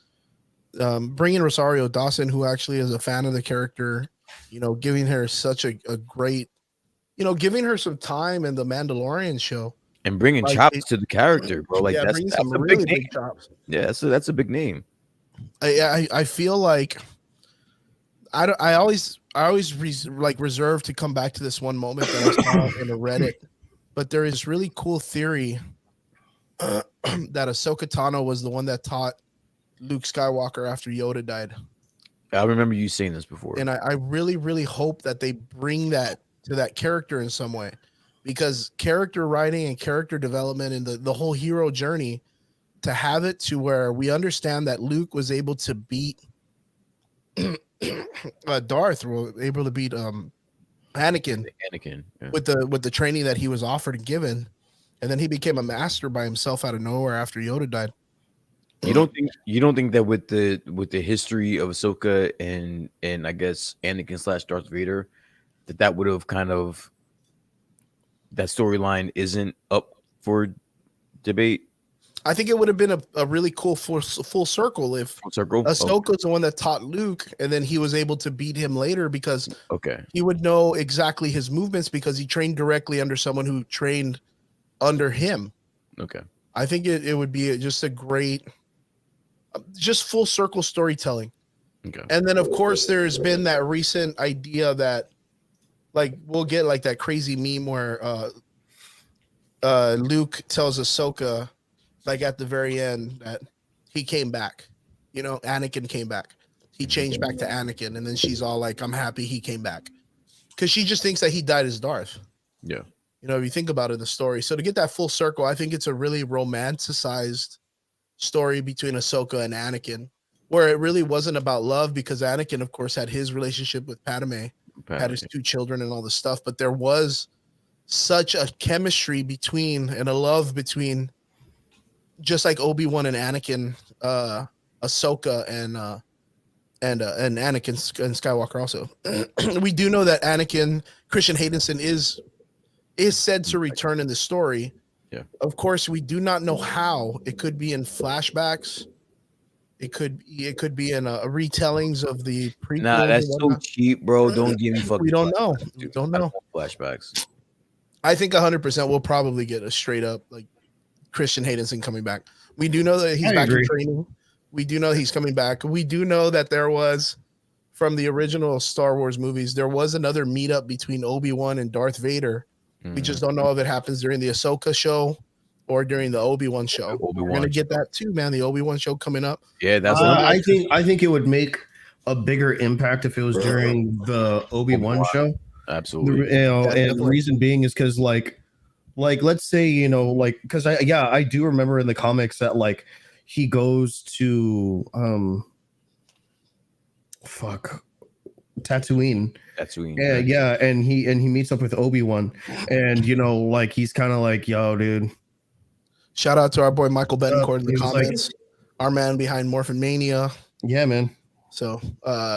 bringing Rosario Dawson, who actually is a fan of the character, giving her such a great, giving her some time in the Mandalorian show, and bringing chops to the character, bro. Like, that's some a really big name. big chops. Yeah, so that's a big name. I feel like I always reserve to come back to this one moment that I saw in a Reddit, but there is really cool theory that Ahsoka Tano was the one that taught Luke Skywalker after Yoda died. I remember you saying this before. And I really, really hope that they bring that to that character in some way, because character writing and character development and the whole hero journey, to have it to where we understand that Luke was able to beat Darth, were able to beat Anakin Yeah. with the training that he was offered and given, and then he became a master by himself out of nowhere after Yoda died. You don't think that with the history of Ahsoka and I guess Anakin / Darth Vader, that would have kind of, that storyline isn't up for debate? I think it would have been a really cool full circle if Ahsoka's the one that taught Luke, and then he was able to beat him later because he would know exactly his movements because he trained directly under someone who trained under him. Okay. I think it would be just a great, just full circle storytelling. Okay. And then of course there's been that recent idea that, like, we'll get like that crazy meme where Luke tells Ahsoka, like at the very end, that he came back. You know, Anakin came back. He changed back to Anakin, and then she's all like, "I'm happy he came back," because she just thinks that he died as Darth. Yeah. You know, if you think about it, the story. So to get that full circle, I think it's a really romanticized story between Ahsoka and Anakin, where it really wasn't about love, because Anakin, of course, had his relationship with Padme, had his 2 children and all this stuff, but there was such a chemistry between and a love between, just like Obi-Wan and Anakin, Ahsoka and Anakin and Skywalker also. We do know that Anakin, Christian Haydenson, is said to return in the story. Yeah. Of course, we do not know how. It could be in flashbacks. It could be in retellings of the prequels. Nah, that's so cheap, bro. Don't give me fucking. We don't know. We don't know. Flashbacks. I think 100% we'll probably get a straight up like Christian Haydenson coming back. We do know that he's back in training. We do know he's coming back. We do know that there was, from the original Star Wars movies, there was another meetup between Obi-Wan and Darth Vader. We just don't know if it happens during the Ahsoka show or during the Obi-Wan show. We're gonna get that too, man. The Obi-Wan show coming up. Yeah, that's. I think it would make a bigger impact if it was during the Obi-Wan show. Absolutely. And the reason being is because like let's say, because I do remember in the comics that like he goes to Tatooine. Yeah, and he meets up with Obi-Wan, and like he's kind of like, yo, dude. Shout out to our boy Michael Betancourt in the comments, our man behind Morphin Mania. Yeah, man. So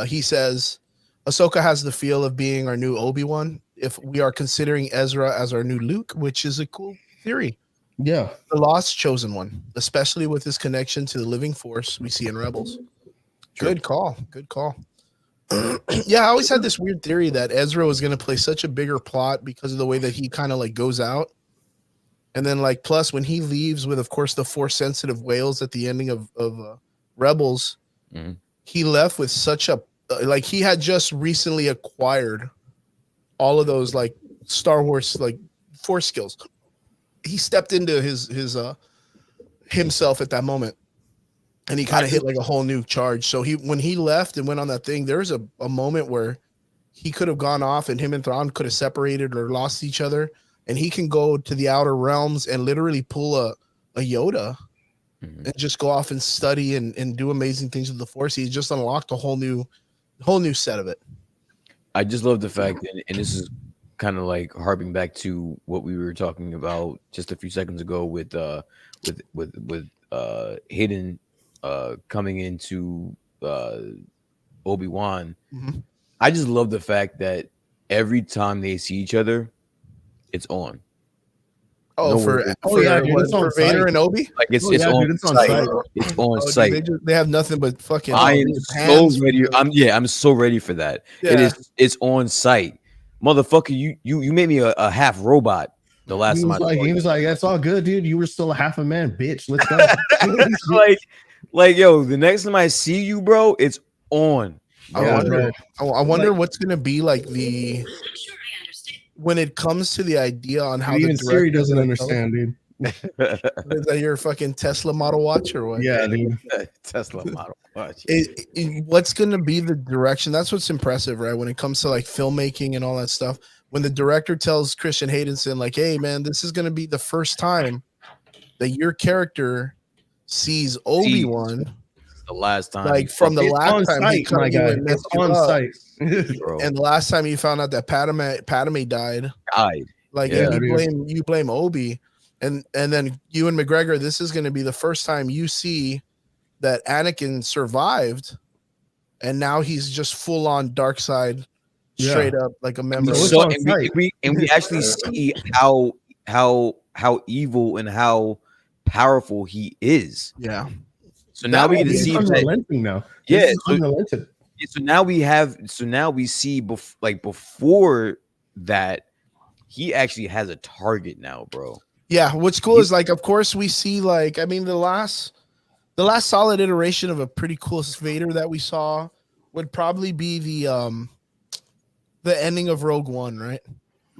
he says Ahsoka has the feel of being our new Obi-Wan if we are considering Ezra as our new Luke, which is a cool theory. Yeah. The lost chosen one, especially with his connection to the living force we see in Rebels. True. Good call. Yeah, I always had this weird theory that Ezra was going to play such a bigger plot because of the way that he kind of like goes out. And then like, plus when he leaves with, of course, the force sensitive whales at the ending of Rebels, he left with such a, like he had just recently acquired all of those like Star Wars, like force skills. He stepped into his himself at that moment. And he kind of hit like a whole new charge. So when he left and went on that thing, there was a moment where he could have gone off and him and Thrawn could have separated or lost each other. And he can go to the outer realms and literally pull a Yoda and just go off and study and do amazing things with the Force. He just unlocked a whole new set of it. I just love the fact, and this is kind of like harping back to what we were talking about just a few seconds ago with Hayden coming into Obi-Wan. I just love the fact that every time they see each other, it's on. Oh, no for Vader and Obi? Like it's on site. It's on site. They have nothing but fucking. I am so ready. I'm so ready for that. Yeah. It's on site, motherfucker. You made me a half robot. The last time he was like, that's all good, dude. You were still a half a man, bitch. Let's go. like yo, the next time I see you, bro, it's on. I Yeah, wonder. bro. I wonder Like- what's gonna be like the when it comes to the idea on how the Even Siri director's doesn't gonna tell it. understand, dude. Is that your fucking Tesla Model Watch or what? Yeah, dude. Tesla model. Watch. What's going to be the direction? That's what's impressive, right? When it comes to like filmmaking and all that stuff. When the director tells Christian Haydenson, like, hey, man, this is going to be the first time that your character sees Obi-Wan, The last time, like from the It's last on time he site, my cut you guy. and messed It's you on up, site. bro, and the last time you found out that Padme died, died. like, Yeah, and dude. you blame Obi, and then Ewan McGregor, this is going to be the first time you see that Anakin survived, and now he's just full on dark side, Yeah. straight up like a member. So of it's So on and site. we actually see how evil and how powerful he is. yeah, So now we get to He's see that. unrelenting now. Yeah, This is so- unrelenting. So now we see before that he actually has a target now, bro. yeah. What's cool is like, of course, we see like, I mean, the last solid iteration of a pretty cool Vader that we saw would probably be the ending of Rogue One, right?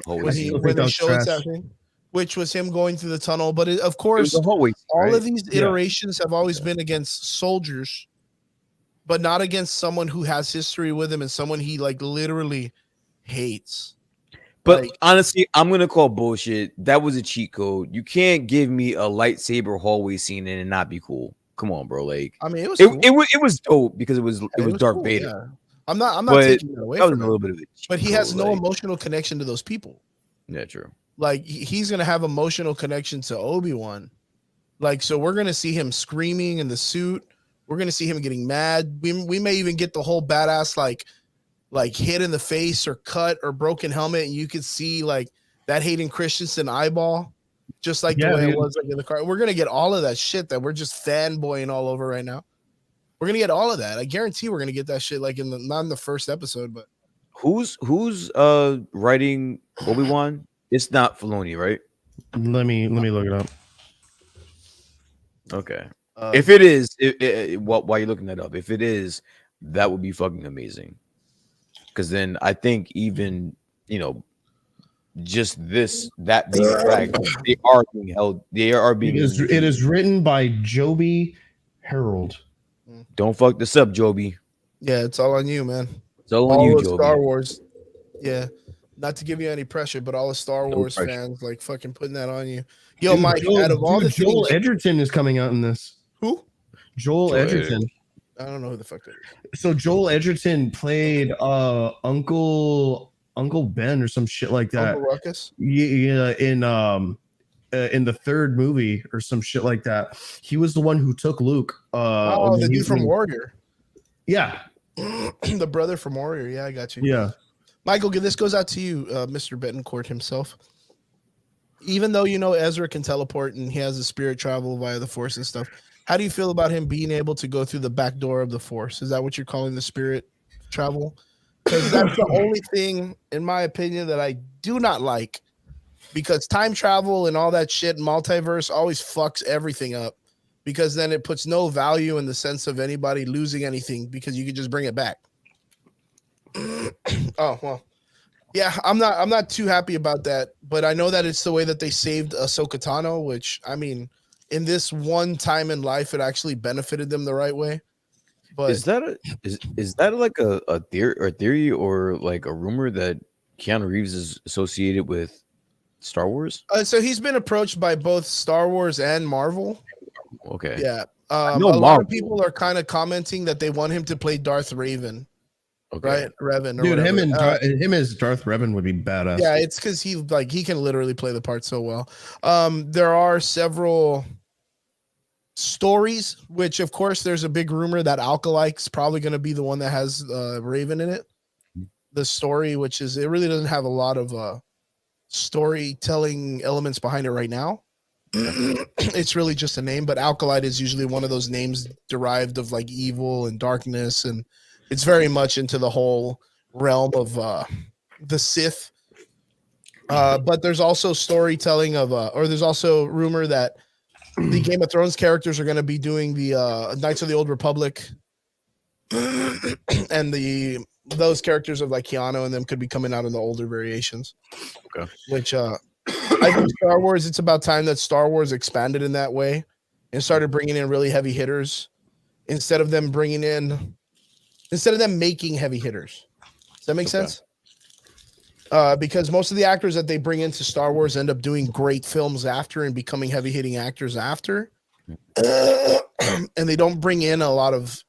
Hallway When scene. still when think that they was showed trash. that thing, which was him going through the tunnel. But of It was course, a hallway scene, all right? of these Yeah. iterations have always been against soldiers, but not against someone who has history with him and someone he like literally hates. But like- honestly, I'm gonna call bullshit. That was a cheat code. You can't give me a lightsaber hallway scene and it not be cool. Come on, bro. Like I mean, it was it, cool. it was dope because it was Darth cool, Vader. yeah. I'm not But taking that away That was from a him, little bit of a cheat but he has code, no like- emotional connection to those people. Yeah, true. Like he's gonna have emotional connection to Obi-Wan. Like, so we're gonna see him screaming in the suit. We're gonna see him getting mad. We may even get the whole badass like hit in the face or cut or broken helmet, and you could see like that Hayden Christensen eyeball, just like Yeah, the way it dude. was like in the car. We're gonna get all of that shit that we're just fanboying all over right now. We're gonna get all of that. I guarantee we're gonna get that shit like not in the first episode, but Who's writing Obi-Wan? It's not Filoni, right? Let me look it up. Okay. uh, If it is, while you're looking that up, if it is, that would be fucking amazing. Because then I think even just that being a fact, they are being held. They are being. It is written by Joby Harold. Don't fuck this up, Joby. yeah, it's all on you, man. It's all on All you, of Joby. Star Wars. Yeah. Not to give you any pressure, but all the Star No Wars pressure. fans like fucking putting that on you. Yo, Dude, Mike, out of all the Joel things, Edgerton is coming out in this. who? Joel Joel Edgerton. I don't know who the fuck that is. So Joel Edgerton played Uncle Ben or some shit like that. Uncle Ruckus. Yeah, in the third movie or some shit like that. He was the one who took Luke. Oh, when the he dude was from in- Warrior. Yeah, The brother from Warrior. Yeah, I got you. yeah. Michael, this goes out to you, Mr. Betancourt himself. Even though you know Ezra can teleport and he has a spirit travel via the Force and stuff, how do you feel about him being able to go through the back door of the Force? Is that what you're calling the spirit travel? Because that's the only thing, in my opinion, that I do not like. Because time travel and all that shit, multiverse always fucks everything up. Because then it puts no value in the sense of anybody losing anything because you could just bring it back. Oh well, yeah, I'm not too happy about that, but I know that it's the way that they saved Ahsoka Tano, which I mean, in this one time in life, it actually benefited them the right way. But Is that like a theory or like a rumor that Keanu Reeves is associated with Star Wars? so he's been approached by both Star Wars and Marvel. Okay. Yeah, know a lot Marvel. of people are kind of commenting that they want him to play Darth Raven, Okay. right? Revan, or Dude, him whatever. and him as Darth Revan would be badass. Yeah, it's because he can literally play the part so well. There are several stories, which of course there's a big rumor that Alkalike's probably going to be the one that has Raven in it. The story, which is it really doesn't have a lot of storytelling elements behind it right now. It's really just a name, but Alkalite is usually one of those names derived of like evil and darkness, and it's very much into the whole realm of the Sith. But there's also storytelling of, or there's also rumor that the Game of Thrones characters are going to be doing the Knights of the Old Republic and those characters of like Keanu and them could be coming out in the older variations. Okay. Which I think Star Wars, it's about time that Star Wars expanded in that way and started bringing in really heavy hitters instead of them making heavy hitters. Does that make sense? Because most of the actors that they bring into Star Wars end up doing great films after and becoming heavy hitting actors after. And they don't bring in a lot of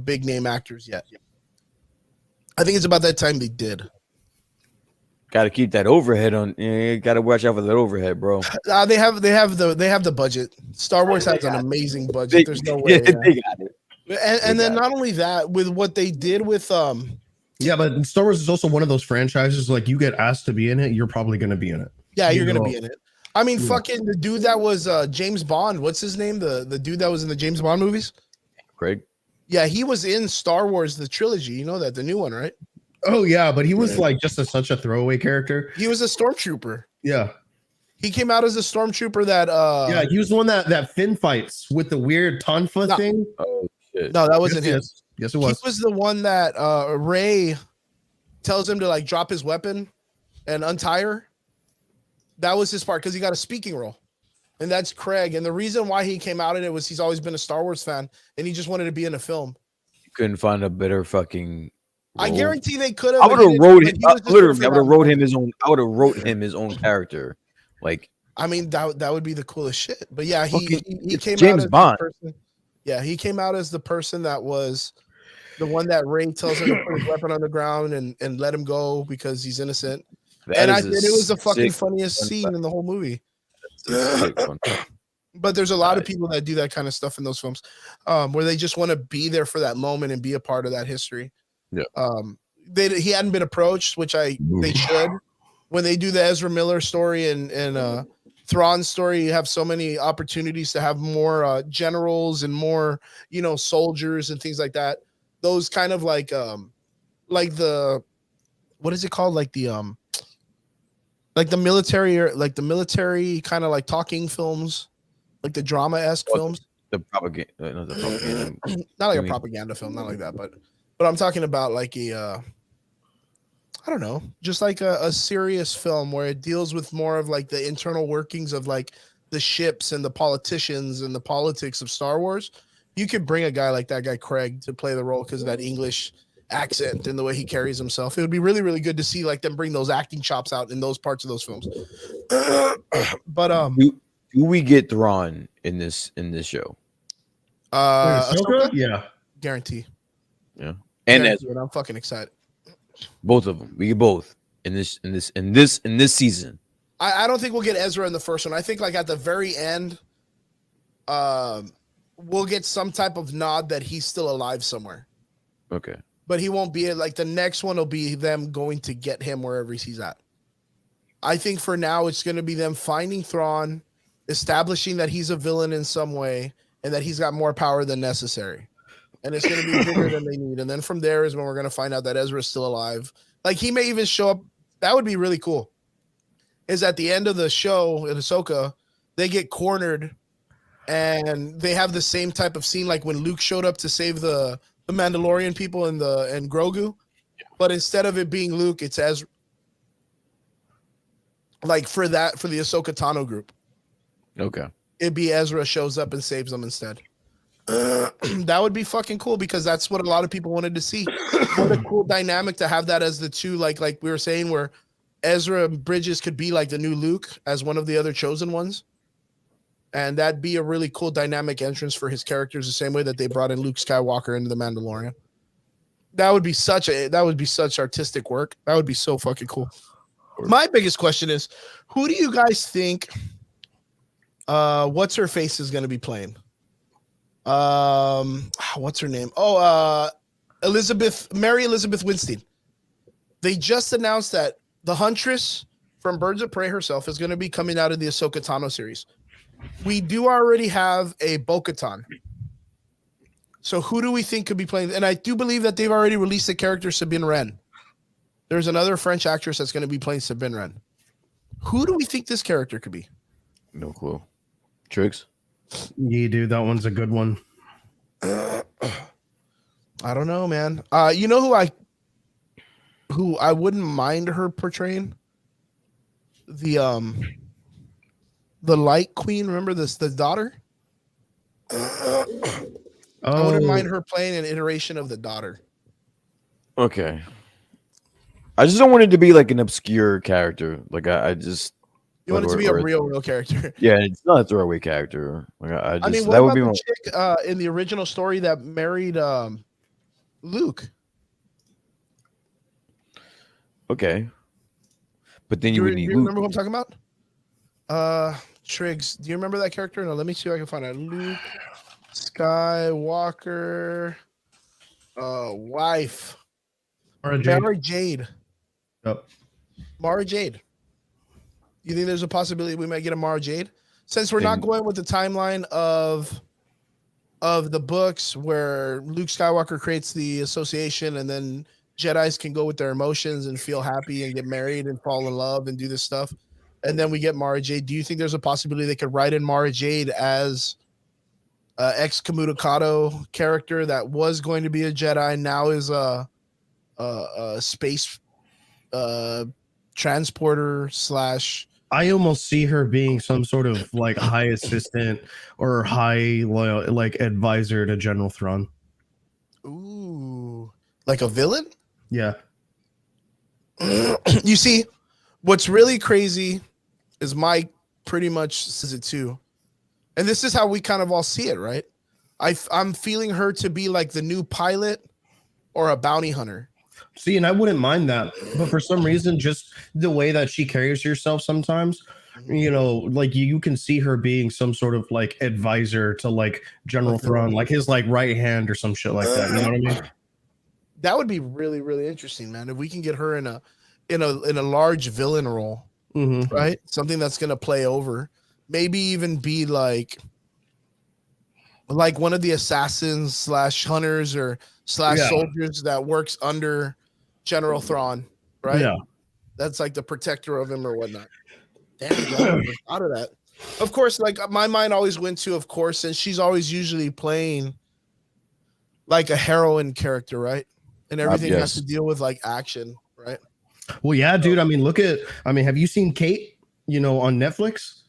big name actors yet. I think it's about that time they did. Got to keep that overhead on. Got to watch out for that overhead, bro. They have the budget. Star Wars has an amazing budget. There's no way. They got it. And then not only that, with what they did with Yeah, but Star Wars is also one of those franchises. Like, you get asked to be in it, you're probably going to be in it. Yeah, you're going to be in it. I mean, fucking the dude that was James Bond. What's his name? The dude that was in the James Bond movies. Craig. Yeah, he was in Star Wars the trilogy. You know that, the new one, right? Oh yeah, but he was like just such a throwaway character. He was a stormtrooper. Yeah. He came out as a stormtrooper that yeah, he was the one that Finn fights with the weird Tonfa thing. Oh shit. No, that wasn't him. Yes, it was. He was the one that Rey tells him to like drop his weapon and untie her. That was his part because he got a speaking role. And that's Craig. And the reason why he came out in it was he's always been a Star Wars fan and he just wanted to be in a film. You couldn't find a better fucking I role. guarantee they could have. I would have wrote it. Literally, I would have wrote him his own. I would have wrote him his own character. Like, I mean, that would be the coolest shit. But yeah, he came James out as Bond. the person. Yeah, he came out as the person that was the one that Rey tells him to put his weapon on the ground and let him go because he's innocent. And I said it was the fucking funniest scene in the whole movie. But there's a lot of people that do that kind of stuff in those films, where they just want to be there for that moment and be a part of that history. Yeah. He hadn't been approached, which they should. When they do the Ezra Miller story and Thrawn's story, you have so many opportunities to have more generals and more, soldiers and things like that. Those kind of like the, what is it called? Like the military, or like the military kind of like talking films, like the drama-esque films. The propaganda, Not like a propaganda film, not like that, but I'm talking about like I don't know, just like a serious film where it deals with more of like the internal workings of like the ships and the politicians and the politics of Star Wars. You could bring a guy like that guy Craig to play the role because of that English accent and the way he carries himself. It would be really, really good to see like them bring those acting chops out in those parts of those films. But do we get Thrawn in this show? Ahsoka? Yeah, guarantee. Yeah, and I'm fucking excited. Both of them. We get both in this season. I don't think we'll get Ezra in the first one. I think like at the very end, we'll get some type of nod that he's still alive somewhere. Okay. But he won't be like the next one will be them going to get him wherever he's at. I think for now it's going to be them finding Thrawn, establishing that he's a villain in some way and that he's got more power than necessary. And it's going to be bigger than they need. And then from there is when we're going to find out that Ezra's still alive. Like he may even show up. That would be really cool. Is at the end of the show in Ahsoka, they get cornered and they have the same type of scene like when Luke showed up to save the Mandalorian people and Grogu. But instead of it being Luke, it's Ezra. Like for the Ahsoka Tano group. Okay. It'd be Ezra shows up and saves them instead. That would be fucking cool because that's what a lot of people wanted to see. What a cool dynamic to have that as the two, like we were saying, where Ezra Bridges could be like the new Luke as one of the other chosen ones. And that'd be a really cool dynamic entrance for his characters, the same way that they brought in Luke Skywalker into the Mandalorian. That would be such artistic work. That would be so fucking cool. My biggest question is, who do you guys think what's her face is going to be playing? What's her name? Mary Elizabeth Winstead. They just announced that the Huntress from Birds of Prey herself is going to be coming out of the Ahsoka Tano series. We do already have a Bo-Katan. So who do we think could be playing? And I do believe that they've already released the character Sabine Wren. There's another French actress that's going to be playing Sabine Wren. Who do we think this character could be? No clue. Tricks? Yeah, dude, that one's a good one. I don't know, man. You know who I wouldn't mind her portraying? The Light Queen. Remember this? The daughter. I wouldn't mind her playing an iteration of the daughter. Okay. I just don't want it to be like an obscure character. Like I just You want it to be a real character. Yeah, it's not a throwaway character. Like I just mean, what that would about be the more. chick in the original story that married Luke? Okay. But then Do you you, would do need you Luke. remember who I'm talking about? Triggs. Do you remember that character? No, let me see if I can find it. Luke Skywalker, wife, Mara Jade. Yep. Mara Jade. You think there's a possibility we might get a Mara Jade? Since we're not going with the timeline of the books where Luke Skywalker creates the association and then Jedis can go with their emotions and feel happy and get married and fall in love and do this stuff. And then we get Mara Jade. Do you think there's a possibility they could write in Mara Jade as excommunicado character that was going to be a Jedi, now is a space transporter slash. I almost see her being some sort of like high assistant or high like advisor to General Thrawn. Ooh, like a villain? Yeah. You see, what's really crazy is Mike pretty much says it too. And this is how we kind of all see it, right? I'm feeling her to be like the new pilot or a bounty hunter. See, and I wouldn't mind that, but for some reason, just the way that she carries herself sometimes, you know, like you can see her being some sort of like advisor to like General Thrawn, like his like right hand or some shit like that. You know what I mean? That would be really, really interesting, man. If we can get her in a large villain role, right? Something that's gonna play over, maybe even be like one of the assassins slash hunters or slash soldiers that works under General Thrawn, right? Yeah. That's like the protector of him or whatnot. Damn, I never thought of that. Of course, like my mind always went to, of course, and she's always usually playing like a heroine character, right? And everything has to deal with like action, right? Well, yeah, dude. I mean, have you seen Kate, you know, on Netflix?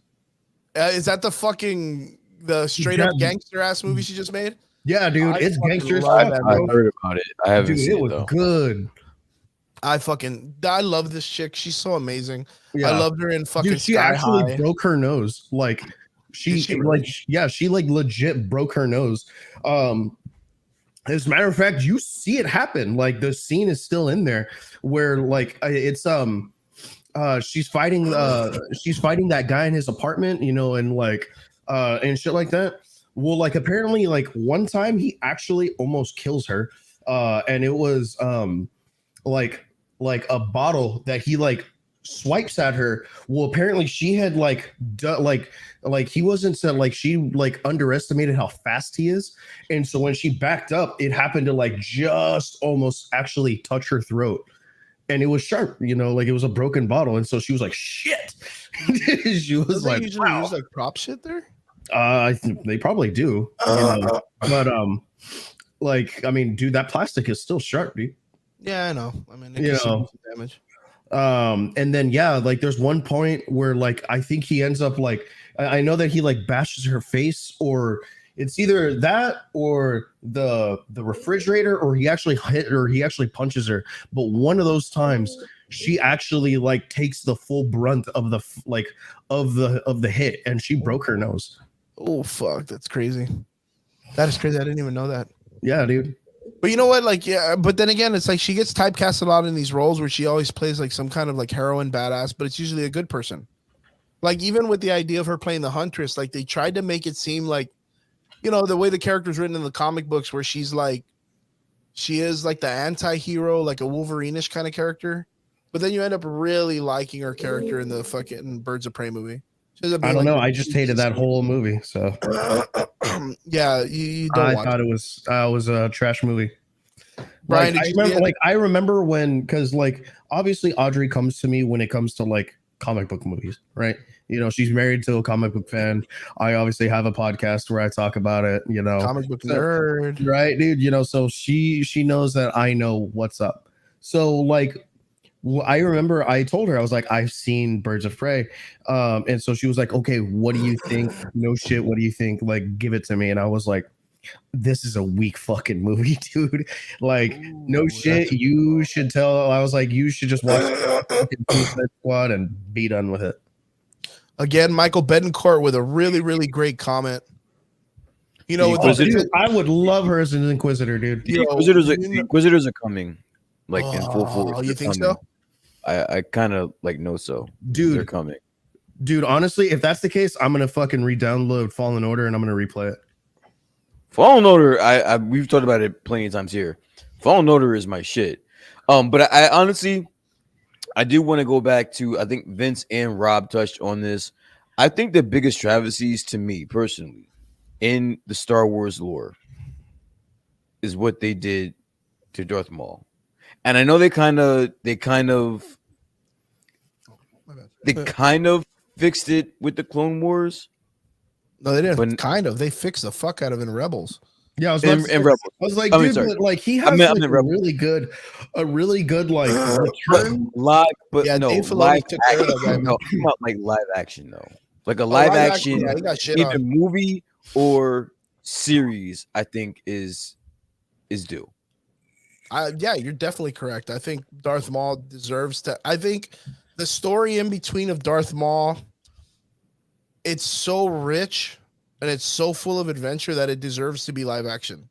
Is that the straight up gangster ass movie she just made? Yeah, dude. It's gangster. I heard about it. I haven't seen it, was though. Good. I love this chick. She's so amazing. Yeah. I loved her in fucking Dude, she Sky actually High. broke her nose. Like she legit broke her nose. As a matter of fact, you see it happen. Like the scene is still in there where like it's she's fighting that guy in his apartment, you know, and like and shit like that. Well, like apparently like one time he actually almost kills her. And it was like a bottle that he like swipes at her. Well, apparently she had like he wasn't said like she like underestimated how fast he is, and so when she backed up, it happened to like just almost actually touch her throat, and it was sharp, you know, like it was a broken bottle, and so she was like, "Shit!" She was like, usually wow. use like prop shit there. I think they probably do, but like I mean, dude, that plastic is still sharp, dude. Yeah, I know. I mean, you know, damage. And then like there's one point where like I think he ends up like I know that he like bashes her face, or it's either that or the refrigerator, or he actually hit her, he actually punches her. But one of those times she actually like takes the full brunt of the hit, and she broke her nose. Oh fuck, that's crazy. That is crazy. I didn't even know that. Yeah, dude. But you know what? Like, yeah, but then again, it's like she gets typecast a lot in these roles where she always plays like some kind of like heroine badass, but it's usually a good person. Like, even with the idea of her playing the Huntress, like they tried to make it seem like, you know, the way the character's written in the comic books where she is like the anti-hero, like a Wolverine-ish kind of character. But then you end up really liking her character in the fucking Birds of Prey movie. I don't know. I just hated that whole movie. So yeah, you don't. I thought it was a trash movie. Brian, I remember when, because like obviously Audrey comes to me when it comes to like comic book movies, right? You know, she's married to a comic book fan. I obviously have a podcast where I talk about it, you know. Comic book nerd. Right, dude, you know, so she knows that I know what's up. So like I remember I told her, I was like, I've seen Birds of Prey. And so she was like, okay, what do you think? No shit, what do you think? Like, give it to me. And I was like, this is a weak fucking movie, dude. Like, no shit. You should tell. I was like, you should just watch Suicide Squad and be done with it. Again, Michael Betancourt with a really, really great comment. You know, Inquisitor. I would love her as an Inquisitor, dude. The Inquisitors are coming, like in full force. You They're think coming. so? I kind of like know so. Dude, They're coming. Dude, honestly, if that's the case, I'm gonna fucking re-download Fallen Order and I'm gonna replay it. Fallen Order, we've talked about it plenty of times here. Fallen Order is my shit. But I honestly, I do want to go back to, I think Vince and Rob touched on this. I think the biggest travesties to me personally in the Star Wars lore is what they did to Darth Maul. And I know they kind of fixed it with the Clone Wars. No, they didn't. But They fixed the fuck out of it in Rebels. Yeah, I was in Rebels. I was like, I mean, dude, sorry. but like he has a really good like return. Live, but Yeah, no, Dave Filoni live took care of that guy, action. man. No, I'm about like live action though. Like a live action, yeah, he got shit either on. movie or series, I think is due. Yeah, you're definitely correct. I think Darth Maul deserves to. I think the story in between of Darth Maul, it's so rich and it's so full of adventure that it deserves to be live action.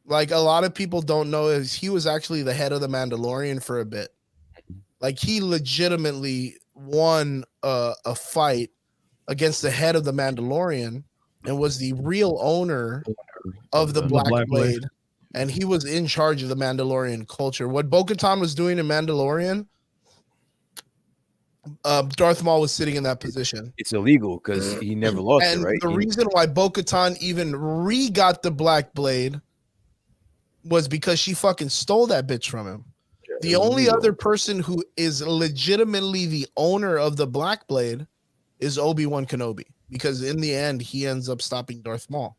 Like a lot of people don't know is he was actually the head of the Mandalorian for a bit. Like he legitimately won a fight against the head of the Mandalorian and was the real owner of the Black Blade. And he was in charge of the Mandalorian culture. What Bo-Katan was doing in Mandalorian, Darth Maul was sitting in that position. It's illegal because he never lost And it, right? the reason why Bo-Katan even got the Black Blade was because she fucking stole that bitch from him. Yeah, The only other person who is legitimately the owner of the Black Blade is Obi-Wan Kenobi, because in the end, he ends up stopping Darth Maul.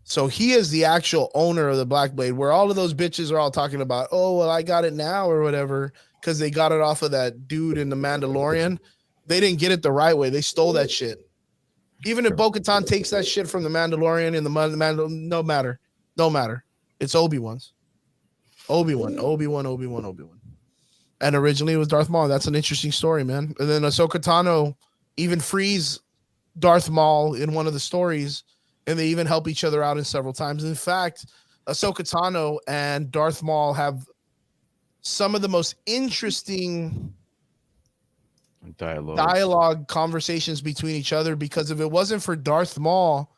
So he is the actual owner of the Black Blade, where all of those bitches are all talking about, oh, well, I got it now or whatever, because they got it off of that dude in the Mandalorian. They didn't get it the right way. They stole that shit. Even if Bo-Katan takes that shit from the Mandalorian and no matter. It's Obi-Wan's. Obi-Wan. And originally it was Darth Maul. That's an interesting story, man. And then Ahsoka Tano even frees Darth Maul in one of the stories, and they even help each other out in several times. In fact, Ahsoka Tano and Darth Maul have some of the most interesting dialogue conversations between each other, because if it wasn't for Darth Maul,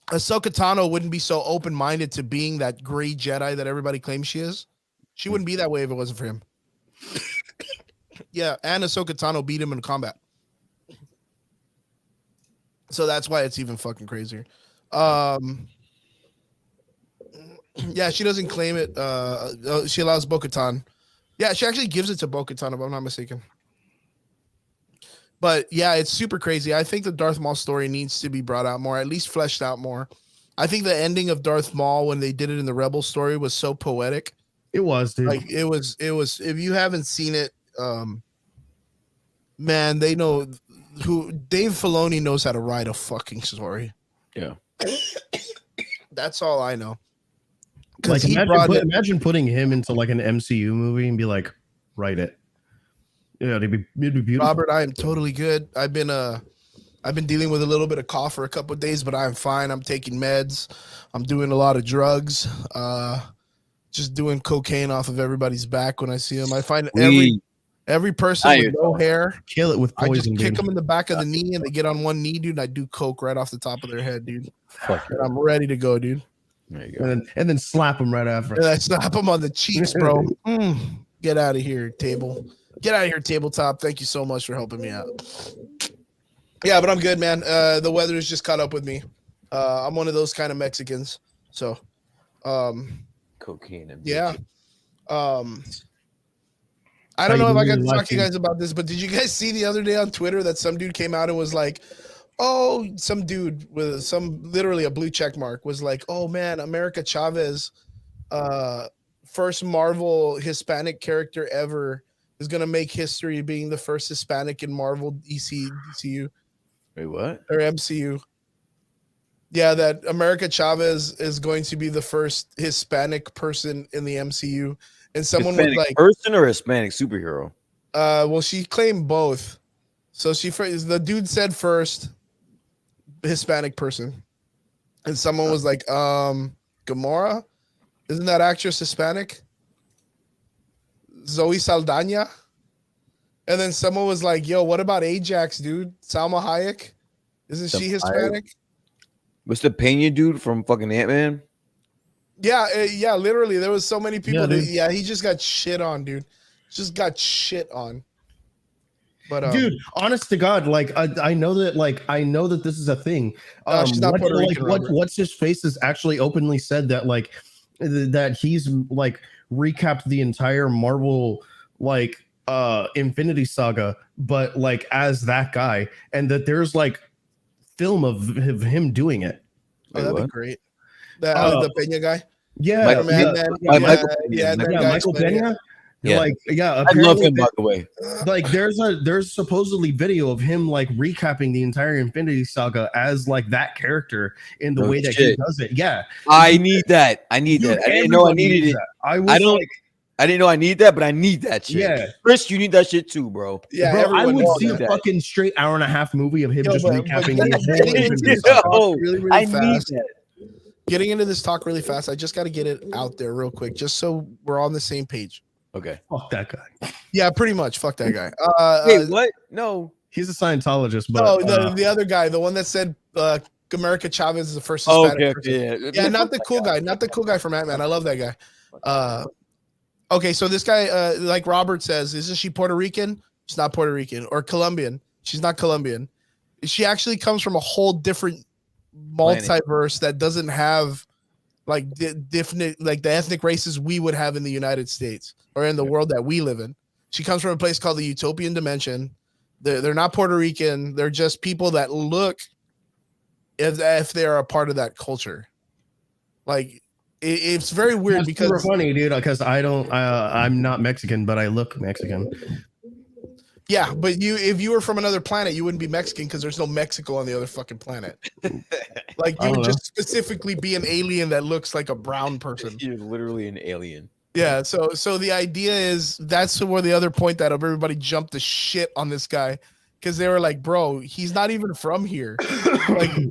Ahsoka Tano wouldn't be so open-minded to being that great Jedi that everybody claims she is. She wouldn't be that way if it wasn't for him. Yeah, and Ahsoka Tano beat him in combat. So that's why it's even fucking crazier. Yeah, she doesn't claim it. She allows Bo-Katan. Yeah, she actually gives it to Bo-Katan, if I'm not mistaken. But yeah, it's super crazy. I think the Darth Maul story needs to be brought out more, at least fleshed out more. I think the ending of Darth Maul when they did it in the Rebel story was so poetic. It was, dude. Like it was. If you haven't seen it, man, they know who Dave Filoni knows how to write a fucking story. Yeah. That's all I know. Like imagine putting him into like an MCU movie and be like, write it. Yeah, it'd be beautiful. Robert, I am totally good. I've been dealing with a little bit of cough for a couple of days, but I'm fine. I'm taking meds. I'm doing a lot of drugs. Just doing cocaine off of everybody's back when I see them. I find every person with no hair, kill it with poison. I just kick dude. them in the back of the knee and they get on one knee, dude. And I do coke right off the top of their head, dude. Fuck and I'm ready to go, dude. There you go. And then slap them right after. And I slap them on the cheeks, bro. Get out of here, table. Get out of here, tabletop. Thank you so much for helping me out. Yeah, but I'm good, man. The weather has just caught up with me. I'm one of those kind of Mexicans. So, cocaine and yeah. I don't know if I got to really talk to you guys about this, but did you guys see the other day on Twitter that some dude came out and was like, oh, some dude with literally a blue check mark was like, oh man, America Chavez, first Marvel Hispanic character ever, is going to make history being the first Hispanic in Marvel DCU Wait, what? or MCU. Yeah, that America Chavez is going to be the first Hispanic person in the MCU. And someone Hispanic was like, person or Hispanic superhero? well, she claimed both. So the dude said first Hispanic person. And someone was like, Gamora? Isn't that actress Hispanic? Zoe Saldana? And then someone was like, yo, what about Ajax, dude? Salma Hayek? Isn't she Hispanic? What's the Pena dude from fucking Ant-Man? Yeah, literally. There was so many people. Yeah, he just got shit on, dude. Just got shit on. But dude, honest to God, like I know that this is a thing. She's not Puerto Rican. What's his face has actually openly said that like that he's like recapped the entire Marvel like Infinity Saga, but like as that guy, and that there's like film of him doing it. Oh, that'd be great. The Pena guy. Yeah, Michael Pena. Yeah, like I love him, by the way. Like there's supposedly video of him like recapping the entire Infinity Saga as like that character in the way that he does it. Yeah, I need that. I didn't know I needed it. I didn't know I need that, but I need that shit. Yeah, Chris, you need that shit too, bro. Yeah, bro, I would see a fucking straight hour-and-a-half movie of him just recapping the whole really I fast. need that. Getting into this talk really fast, I just got to get it out there real quick, just so we're on the same page. Okay. Fuck that guy. Yeah, pretty much. Fuck that guy. Wait, what? No. He's a Scientologist, but the other guy, the one that said America Chavez is the first Hispanic person. Yeah, not the cool guy, not the cool guy from Ant-Man. I love that guy. Okay, so this guy, like Robert says, isn't she Puerto Rican? She's not Puerto Rican. Or Colombian? She's not Colombian. She actually comes from a whole different multiverse that doesn't have like different, like the ethnic races we would have in the United States or in the world that we live in. She comes from a place called the Utopian Dimension. They're not Puerto Rican. They're just people that look as if they're a part of that culture. Like it's very weird. That's because super funny, dude. Because I'm not Mexican, but I look Mexican. Yeah, but if you were from another planet, you wouldn't be Mexican because there's no Mexico on the other fucking planet. Like you would just specifically be an alien that looks like a brown person. You're literally an alien. Yeah, so the idea is that's where the other point that everybody jumped the shit on this guy because they were like, bro, he's not even from here.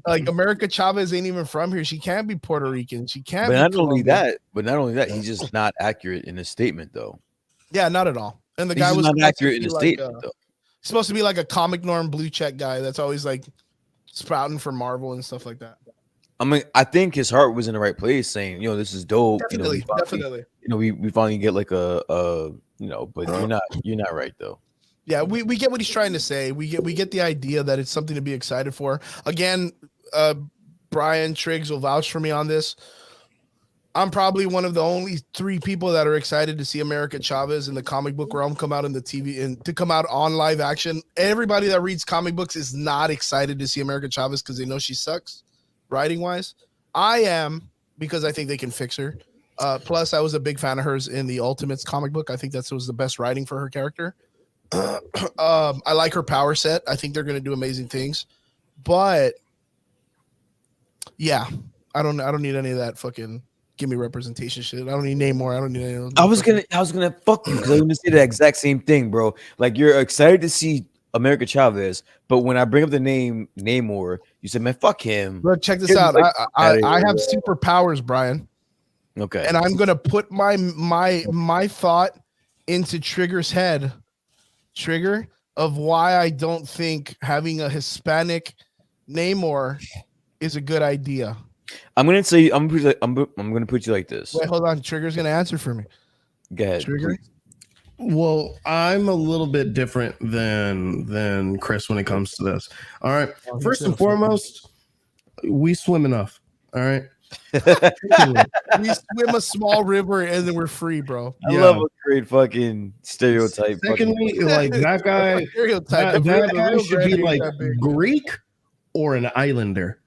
like America Chavez ain't even from here. She can't be Puerto Rican. She can't. But not only that, he's just not accurate in his statement, though. Yeah, not at all. And the guy was not accurate in the statement, though. Supposed to be like a comic norm blue check guy that's always like sprouting for Marvel and stuff like that. I mean, I think his heart was in the right place, saying, this is dope. Definitely, definitely. We finally get like but you're not right though. Yeah, we get what he's trying to say. We get the idea that it's something to be excited for. Again, Brian Triggs will vouch for me on this. I'm probably one of the only 3 people that are excited to see America Chavez in the comic book realm come out in the TV and to come out on live action. Everybody that reads comic books is not excited to see America Chavez because they know she sucks writing wise. I am because I think they can fix her. Plus, I was a big fan of hers in the Ultimates comic book. I think that was the best writing for her character. I like her power set. I think they're going to do amazing things. But yeah, I don't need any of that fucking give me representation shit. I don't need Namor. I don't need any. I was gonna fuck you because I was gonna say the exact same thing, bro. Like you're excited to see America Chavez, but when I bring up the name Namor, you said, "Man, fuck him." Look, check this out. I have superpowers, Brian. Okay, and I'm gonna put my thought into Trigger's head. Trigger of why I don't think having a Hispanic Namor is a good idea. I'm gonna say I'm gonna put you like this. Wait, hold on. Trigger's gonna answer for me. Go ahead. Trigger. Well, I'm a little bit different than Chris when it comes to this. All right. First and foremost, we swim enough. All right. We swim a small river and then we're free, bro. I love a great fucking stereotype. Secondly, like that guy, Stereotype. that guy should be like Greek or an islander.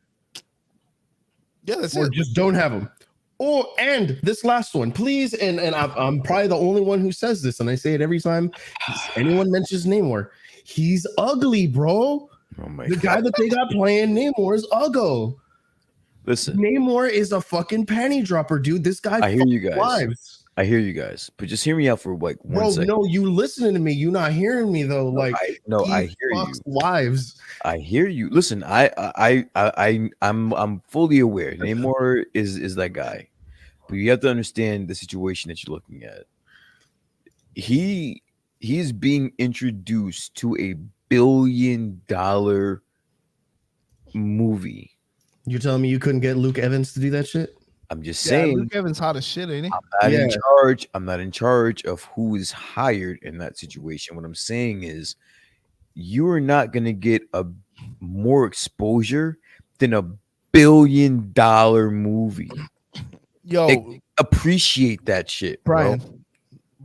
Yeah, that's Or it. just don't have him. Oh, and this last one, please. And I'm probably the only one who says this, and I say it every time anyone mentions Namor. He's ugly, bro. Oh my The guy that they got playing Namor is uggo. Listen, Namor is a fucking panty dropper, dude. This guy I hear you fucks guys. wives. I hear you guys, but just hear me out for like 1 Bro, second. no, you listening to me. You not hearing me though. Like, I he hear you. fucks wives. I hear you. Listen, I'm fully aware. Namor is that guy, but you have to understand the situation that you're looking at. He's being introduced to a $1 billion movie. You're telling me you couldn't get Luke Evans to do that shit? I'm just Yeah, saying. Luke Evans hot as shit, ain't he? I'm not in Yeah. charge. I'm not in charge of who is hired in that situation. What I'm saying is, you are not going to get a more exposure than a $1 billion movie. Yo, Like, appreciate that shit, bro. Brian.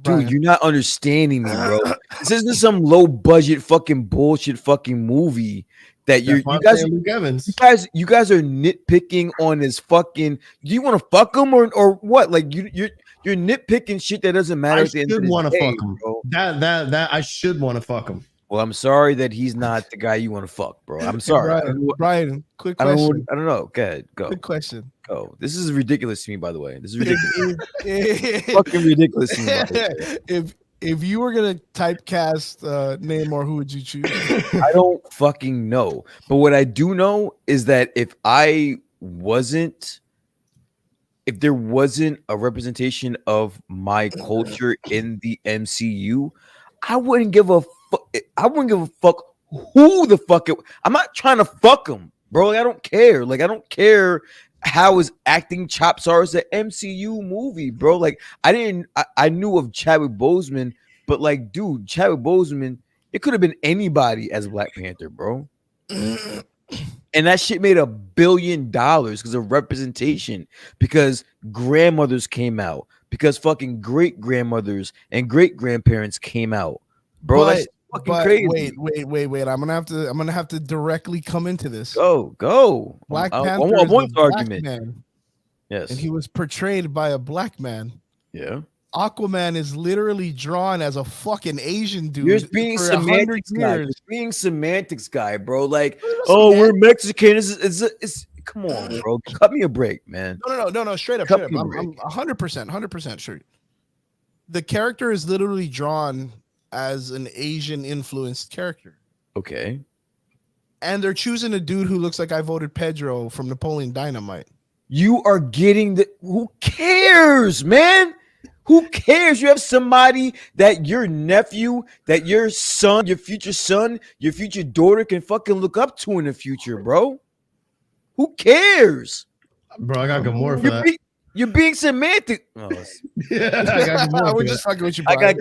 Dude, you're not understanding me, bro. This isn't some low budget fucking bullshit fucking movie that That's why you I'm guys. saying Luke Evans. You guys are nitpicking on his fucking. Do you want to fuck him or what? Like you're nitpicking shit that doesn't matter. I at the end of should the want to day, fuck him. bro. That I should want to fuck him. Well, I'm sorry that he's not the guy you want to fuck, bro. I'm sorry. Brian, quick I don't know. question. I don't know. Go ahead. Go. Quick question. Go. This is ridiculous to me, by the way. This is ridiculous. if, Fucking ridiculous to me. By the way. if you were gonna typecast Namor, who would you choose? I don't fucking know. But what I do know is that if there wasn't a representation of my culture in the MCU, I wouldn't give a fuck. I wouldn't give a fuck who the fuck it. I'm not trying to fuck him, bro. Like, I don't care. Like, I don't care how his acting chops are. It's an MCU movie, bro. Like, I knew of Chadwick Boseman, but like, dude, Chadwick Boseman, it could have been anybody as Black Panther, bro. And that shit made $1 billion because of representation, because grandmothers came out, because fucking great grandmothers and great grandparents came out, bro. That's fucking crazy. Wait. I'm gonna have to directly come into this. Go. Black I Panther want is a one black argument. man, Yes. and he was portrayed by a black man. Yeah. Aquaman is literally drawn as a fucking Asian dude. You're being for 100 semantics guy. You're years. being semantics guy, bro. Like, Listen, oh, man. we're Mexican. It's come on, bro. Cut me a break, man. No. Straight up. Cut I'm me a break. 100% sure. The character is literally drawn as an Asian influenced character, Okay. and they're choosing a dude who looks like I voted Pedro from Napoleon Dynamite. You are getting the. Who cares, man? Who cares? You have somebody that your nephew, that your son, your future daughter can fucking look up to in the future, bro. Who cares? Bro, I got Gamora for that. You're being semantic. Oh, Yeah, I got Gamora We're for just that. fucking with you, I Brian.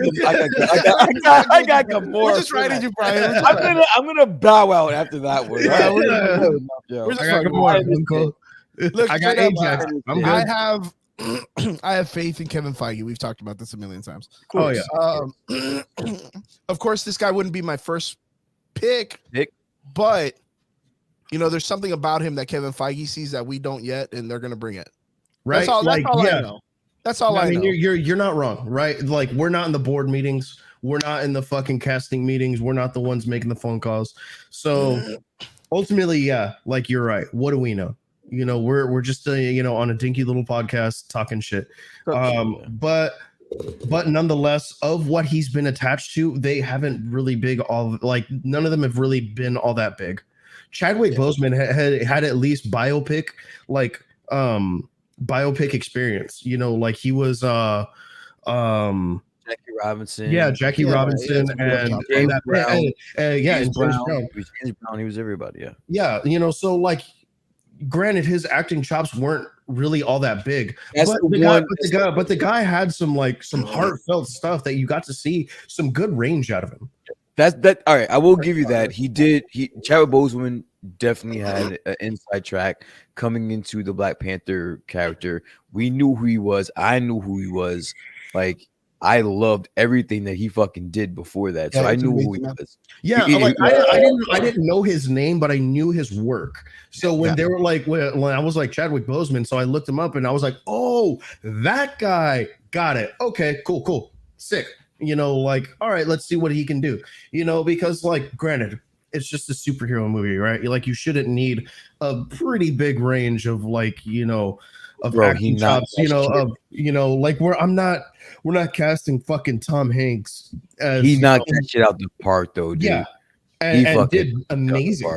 got Gamora. We're just writing you, Brian. I'm gonna bow out after that one. Yeah, All right? we're Yo. we're just I got fucking Gamora. with you. Uncle. Look, I got straight up, Ajax. I'm I good. have I have faith in Kevin Feige. We've talked about this a million times. Oh yeah. Of course, this guy wouldn't be my first pick, Pick. but there's something about him that Kevin Feige sees that we don't yet, and they're gonna bring it. Right. That's all I know. That's all I know. You're not wrong, right? Like, we're not in the board meetings. We're not in the fucking casting meetings. We're not the ones making the phone calls. So ultimately, yeah, like, you're right. What do we know? We're just on a dinky little podcast talking shit. But nonetheless, of what he's been attached to, they haven't really none of them have really been all that big. Chadwick Boseman had at least biopic experience. Like, he was Jackie Robinson. yeah, Jackie Robinson and James that Brown. and James Brown. James Brown. He was everybody. Yeah. Yeah, so like, granted, his acting chops weren't really all that big, That's but the guy had some heartfelt stuff that you got to see some good range out of him. That's that. All right, I will give you that. Chadwick Boseman definitely had an inside track coming into the Black Panther character. We knew who he was. I knew who he was. Like, I loved everything that he fucking did before that. So Yeah, I it's knew who amazing, he man. was. Yeah, like I didn't know his name, but I knew his work. So when they were like, when I was like Chadwick Boseman, so I looked him up and I was like, oh, that guy, got it. Okay, cool, sick. You know, like, all right, let's see what he can do. You know, because like, granted, it's just a superhero movie, right? Like, you shouldn't need a pretty big range of like, you know, of Bro, acting chops. You know, of like we're not casting fucking Tom Hanks as he knocked that shit out the park, though, dude. Yeah, He and fucking did amazing.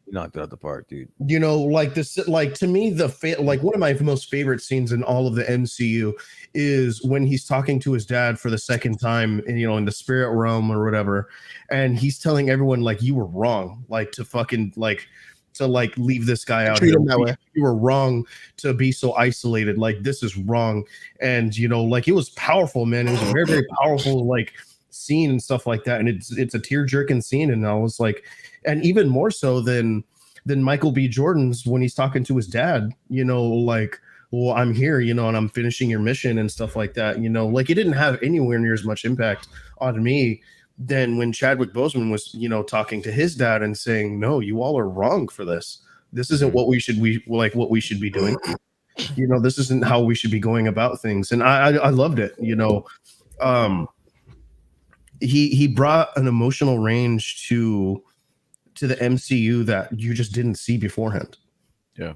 He knocked it out the park, dude. You know, like this, like to me, like one of my most favorite scenes in all of the MCU is when he's talking to his dad for the second time, and you know, in the spirit realm or whatever, and he's telling everyone like, you were wrong, like to fucking like to like leave this guy out. Treat him that way. You were wrong to be so isolated. Like, this is wrong, and you know, like, it was powerful, man. It was a very, very powerful like scene and stuff like that, and it's a tear-jerking scene, and I was like, and even more so than Michael B. Jordan's when he's talking to his dad, you know, like, well, I'm here, you know, and I'm finishing your mission and stuff like that, you know, like, it didn't have anywhere near as much impact on me than when Chadwick Boseman was, you know, talking to his dad and saying, no, you all are wrong for this. This isn't what we should be doing. You know, this isn't how we should be going about things. And I loved it, you know. He brought an emotional range to the MCU that you just didn't see beforehand. Yeah.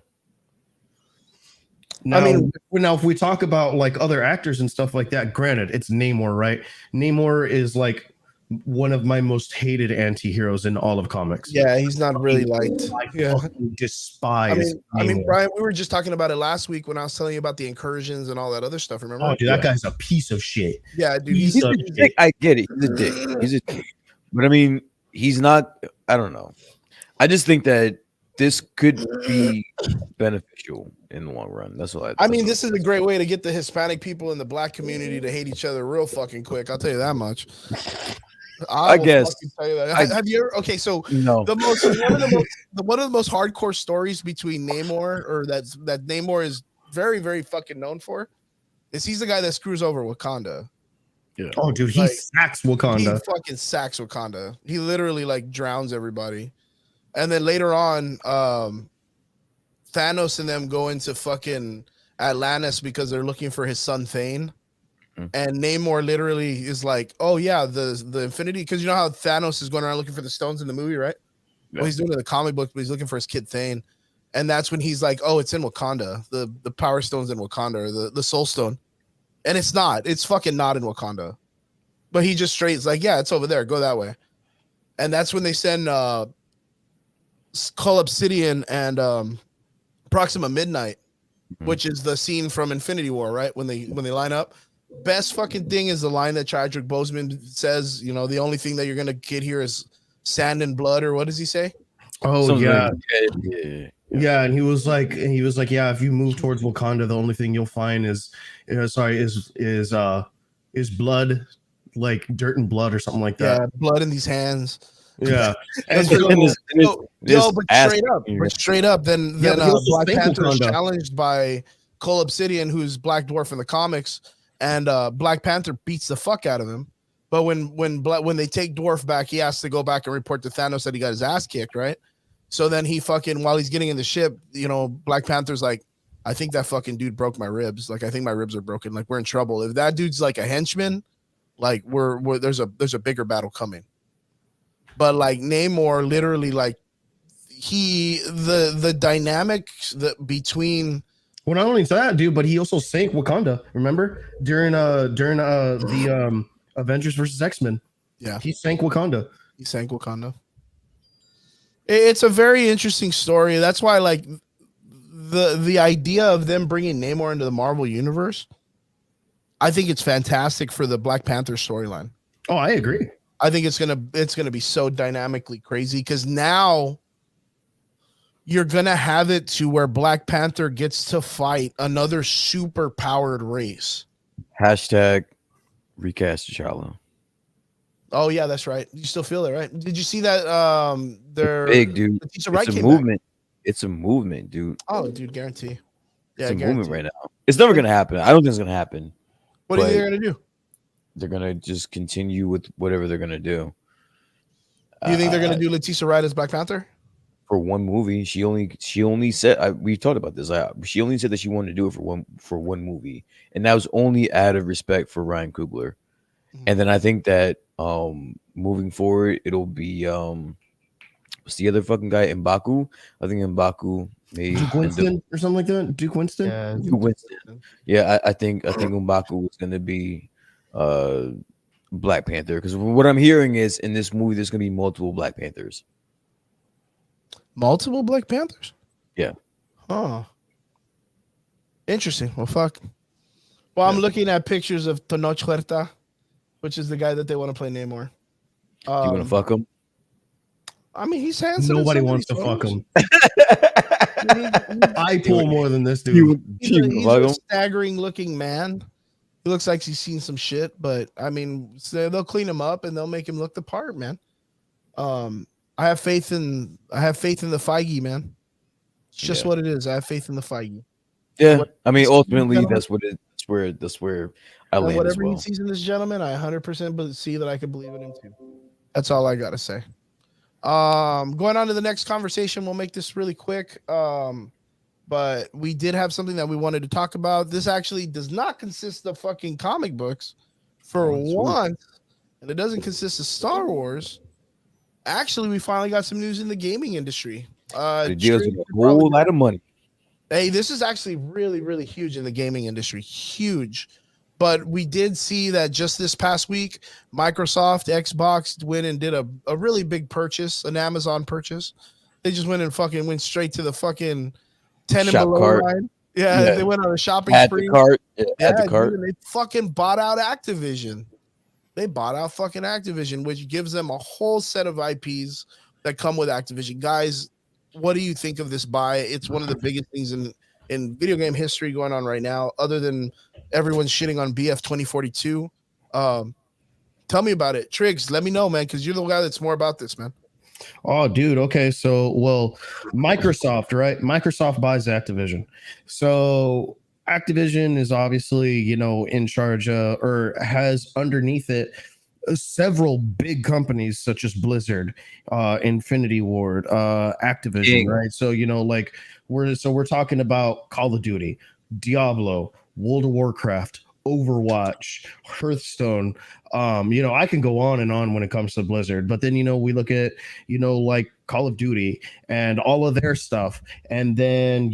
Now, now if we talk about like other actors and stuff like that, granted, it's Namor, right? Namor is like one of my most hated anti-heroes in all of comics. Yeah, he's not really liked. I fucking despise. I mean, Brian, we were just talking about it last week when I was telling you about the incursions and all that other stuff. Remember? Oh, dude, that guy's a piece of shit. Yeah, dude, He's a dick. I get it. He's a dick. He's a dick. But I mean, he's not. I don't know. I just think that this could be beneficial in the long run. That's what I mean, this is a great way to get the Hispanic people in the black community to hate each other real fucking quick. I'll tell you that much. I guess. Tell you that. Have you ever? Okay, so no. One of the most hardcore stories between Namor, or that Namor is very, very fucking known for, is he's the guy that screws over Wakanda. Yeah. Oh, dude, he sacks Wakanda. He fucking sacks Wakanda. He literally like drowns everybody. And then later on, Thanos and them go into fucking Atlantis because they're looking for his son Thane. And Namor literally is like, oh yeah, the Infinity, because you know how Thanos is going around looking for the stones in the movie, right? Yeah. Well, he's doing it in the comic book, but he's looking for his kid Thane. And that's when he's like, oh, it's in Wakanda. The Power Stone's in Wakanda, or the Soul Stone. And it's not. It's fucking not in Wakanda. But he just straight is like, yeah, it's over there. Go that way. And that's when they send Cull Obsidian and Proxima Midnight, which is the scene from Infinity War, right? When they line up. Best fucking thing is the line that Chadwick Boseman says, you know, the only thing that you're going to get here is sand and blood, or what does he say? Oh, yeah. Yeah, and he was like, yeah, if you move towards Wakanda, the only thing you'll find is blood, like dirt and blood or something like that. Yeah, blood in these hands. Yeah, but straight up, then Black Panther is challenged by Cull Obsidian, who's Black Dwarf in the comics, and Black Panther beats the fuck out of him. But when they take Dwarf back, he has to go back and report to Thanos that he got his ass kicked, right? So then he fucking, while he's getting in the ship, you know, Black Panther's like, I think that fucking dude broke my ribs. Like, I think my ribs are broken. Like, we're in trouble. If that dude's like a henchman, like there's a bigger battle coming. But like Namor, literally, like the dynamic between. Well, not only that, dude, but he also sank Wakanda. Remember during the Avengers versus X-Men. Yeah, he sank Wakanda. It's a very interesting story. That's why, like, the idea of them bringing Namor into the Marvel universe, I think it's fantastic for the Black Panther storyline. Oh, I agree. I think it's gonna be so dynamically crazy, because now you're gonna have it to where Black Panther gets to fight another super powered race. # recast T'Challa. Oh yeah, that's right. You still feel it, right? Did you see that? Their Big dude. Letitia Wright It's a came back. movement. It's a movement, dude. Oh, dude, guarantee. It's Yeah, a movement guarantee. right now. It's never gonna happen. I don't think it's gonna happen. What do you think But they're gonna do? they're gonna just continue with whatever they're gonna do. Do you think they're Uh, gonna do Letitia Wright as Black Panther? for one movie? She only said we talked about this. She only said that she wanted to do it for one movie, and that was only out of respect for Ryan Coogler. And then I think that moving forward, it'll be what's the other fucking guy? M'Baku. I think M'Baku may Duke Winston or something like that. Duke Winston. Yeah, Duke Winston. Yeah, I think M'Baku is gonna be Black Panther, because what I'm hearing is in this movie there's gonna be multiple Black Panthers. multiple Black Panthers. Yeah. Oh, interesting. Well, fuck. Well, I'm Yeah. looking at pictures of Tenoch Huerta, which is the guy that they want to play Namor. Do you want to fuck him? I mean, he's handsome. Nobody in some of wants to these fuck photos. him. I mean, I pull more than this dude. he's a staggering looking man. He looks like he's seen some shit, but I mean, so they'll clean him up and they'll make him look the part, man. I have faith in the Feige, man. It's just Yeah. what it is. I have faith in the Feige. Yeah, What- I mean, ultimately, gentlemen? that's where I And land as whatever he well. sees in this gentleman, I 100% see that I could believe in him too. That's all I gotta say. Going on to the next conversation, we'll make this really quick. But we did have something that we wanted to talk about. This actually does not consist of fucking comic books for Oh, sweet. once, and it doesn't consist of Star Wars. Actually, we finally got some news in the gaming industry. It deals with Triggs a could probably- whole lot of money. Hey, this is actually really, really huge in the gaming industry. Huge. But we did see that just this past week, Microsoft, Xbox went and did a really big purchase, an Amazon purchase. They just went and fucking went straight to the fucking 10 and Shop below cart. line. Yeah, Yeah. they went on a shopping Add spree. the cart. Yeah, Add the dude, cart. and they fucking bought out Activision. They bought out fucking Activision, which gives them a whole set of IPs that come with Activision. Guys, what do you think of this buy? It's one of the biggest things in video game history going on right now, other than everyone's shitting on BF 2042. Tell me about it. Triggs, let me know, man, because you're the guy that's more about this, man. Oh, dude. Okay. So, well, Microsoft, right? Microsoft buys Activision. So, Activision is obviously, in charge or has underneath it several big companies such as Blizzard, Infinity Ward, Activision, King. right? So, we're talking about Call of Duty, Diablo, World of Warcraft, Overwatch, Hearthstone. I can go on and on when it comes to Blizzard, but then we look at like Call of Duty and all of their stuff, and then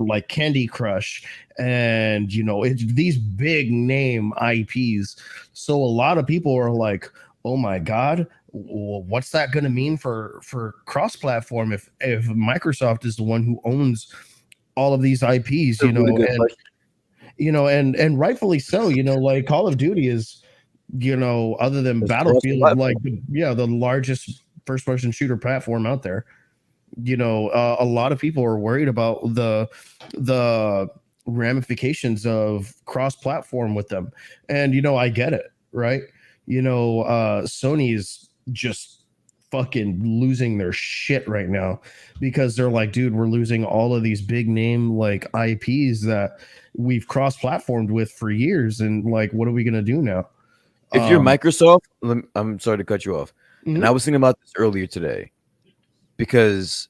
like Candy Crush, and it's these big name IPs. So a lot of people are like, oh my god, what's that going to mean for cross platform if Microsoft is the one who owns all of these IPs? That's a really good question. And rightfully so. Like Call of Duty is, other than It's Battlefield, cross-platform. like the largest first-person shooter platform out there. A lot of people are worried about the ramifications of cross-platform with them, and I get it, right? Sony is just fucking losing their shit right now because they're like, dude, we're losing all of these big name like IPs that we've cross-platformed with for years, and like, what are we gonna do now? If you're Microsoft, I'm sorry to cut you off. Mhm. And I was thinking about this earlier today, because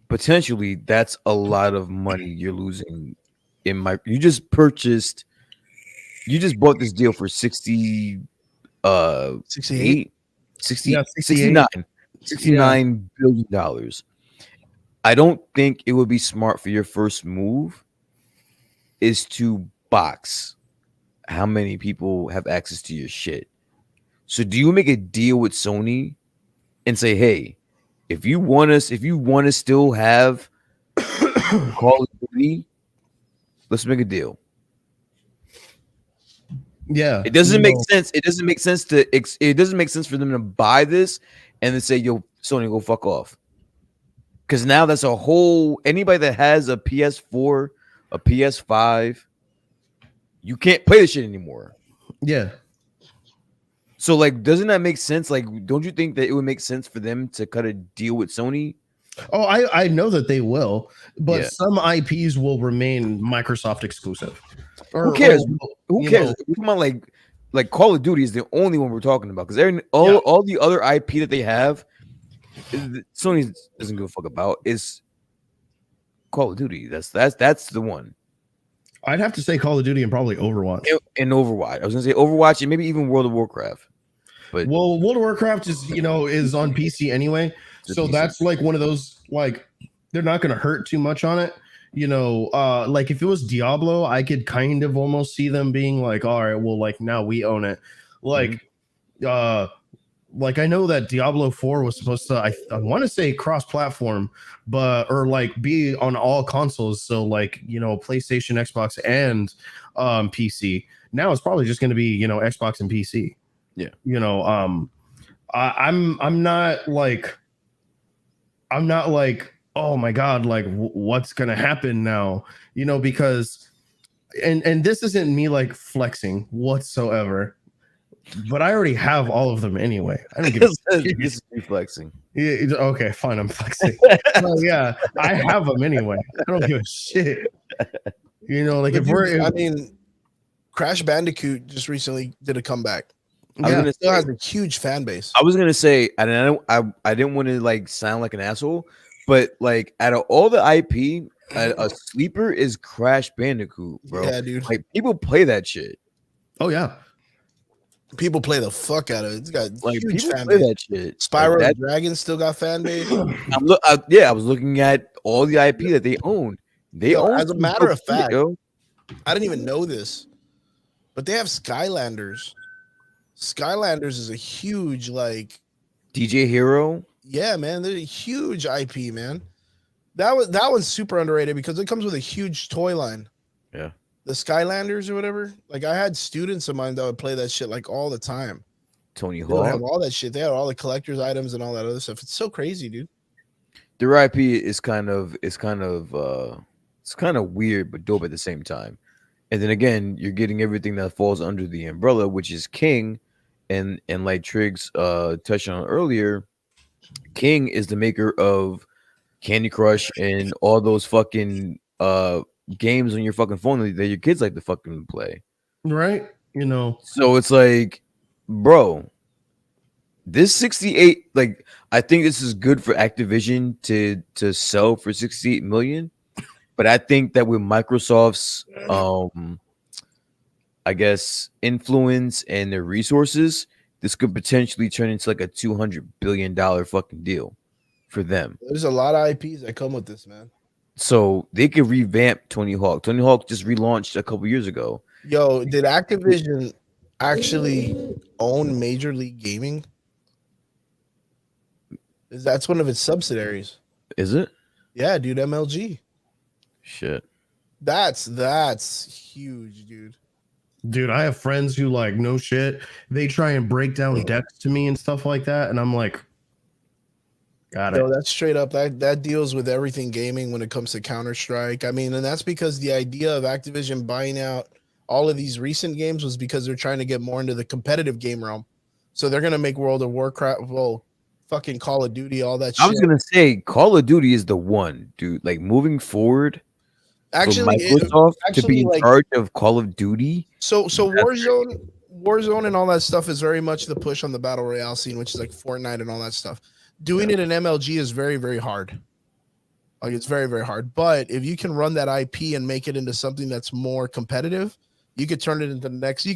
potentially that's a lot of money you're losing you just bought this deal for 68 68. 60 Yeah, 69 $69 billion. I don't think it would be smart for your first move is to box how many people have access to your shit. So do you make a deal with Sony and say, hey, if you want to still have Call of Duty, let's make a deal. Yeah, It doesn't make sense. It doesn't make sense for them to buy this and then say, yo, Sony, go fuck off. Because now that's a whole, anybody that has a PS4, a PS5, you can't play this shit anymore. Yeah. So like, doesn't that make sense? Like, don't you think that it would make sense for them to cut a deal with Sony? Oh, I know that they will, but Yeah. some IPs will remain Microsoft exclusive. Who cares? Or, Who you cares? know, We're talking about like Call of Duty is the only one we're talking about because Yeah. all the other IP that they have, Sony doesn't give a fuck about is Call of Duty. That's the one. I'd have to say Call of Duty and probably Overwatch. And Overwatch. I was gonna say Overwatch and maybe even World of Warcraft. But Well, World of Warcraft is on PC anyway, It's a so PC. that's like one of those like they're not going to hurt too much on it. Like if it was Diablo, I could kind of almost see them being like, all right, well, like now we own it. Like I know that Diablo 4 was supposed to, I want to say cross-platform, or like be on all consoles. So like, PlayStation, Xbox, and PC. Now it's probably just going to be, Xbox and PC. Yeah. I'm not like, oh my God, like what's going to happen now? Because, and this isn't me like flexing whatsoever. But I already have all of them anyway. I don't give a shit. This is reflexing. Yeah, okay, fine. I'm flexing. Well, yeah, I have them anyway. I don't give a shit. Like if we're, I mean, Crash Bandicoot just recently did a comeback. I was yeah, gonna Still has say, a huge fan base. I was gonna say, and I didn't want to like sound like an asshole, but like out of all the IP, a sleeper is Crash Bandicoot, bro. Yeah, dude. Like people play that shit. oh yeah, People play the fuck out of it. It's got Like huge people fan play base. that shit. Spyro Like, the Dragon still got fan base. I was looking at all the IP that they own. They Yo, own. as a some matter dope of shit, fact, yo. I didn't even know this, but they have Skylanders. Skylanders is a huge, like, DJ Hero. yeah, man. They're a huge IP, man. That one's super underrated because it comes with a huge toy line. Yeah. The Skylanders or whatever. Like I had students of mine that would play that shit like all the time. Tony They would have Hawk. all that shit. They had all the collector's items and all that other stuff. It's so crazy, dude. Their IP is kind of weird but dope at the same time. And then again, you're getting everything that falls under the umbrella, which is King, and like Triggs touched on earlier, King is the maker of Candy Crush and all those fucking games on your fucking phone that your kids like to fucking play. right. So it's like, bro, this 68, like, I think this is good for Activision to sell for 68 million. But I think that with Microsoft's I guess influence and their resources, this could potentially turn into like a $200 billion fucking deal for them. There's a lot of IPs that come with this, man. So they could revamp Tony Hawk. Tony Hawk just relaunched a couple years ago. Yo, did Activision actually own Major League Gaming? That's one of its subsidiaries. Is it? Yeah, dude, MLG. Shit. That's huge, dude. Dude, I have friends who like no shit. They try and break down decks to me and stuff like that, and I'm like, got it. Yo, that's straight up. That deals with everything gaming when it comes to Counter-Strike. I mean, and that's because the idea of Activision buying out all of these recent games was because they're trying to get more into the competitive game realm. So they're gonna make World of Warcraft, well, fucking Call of Duty, all that shit. I was gonna say Call of Duty is the one, dude. Like moving forward, Actually, for Microsoft to be in like, charge of Call of Duty. So Warzone and all that stuff is very much the push on the battle royale scene, which is like Fortnite and all that stuff. Doing it in MLG is very, very hard. Like it's very, very hard. But if you can run that IP and make it into something that's more competitive, you could turn it into the next.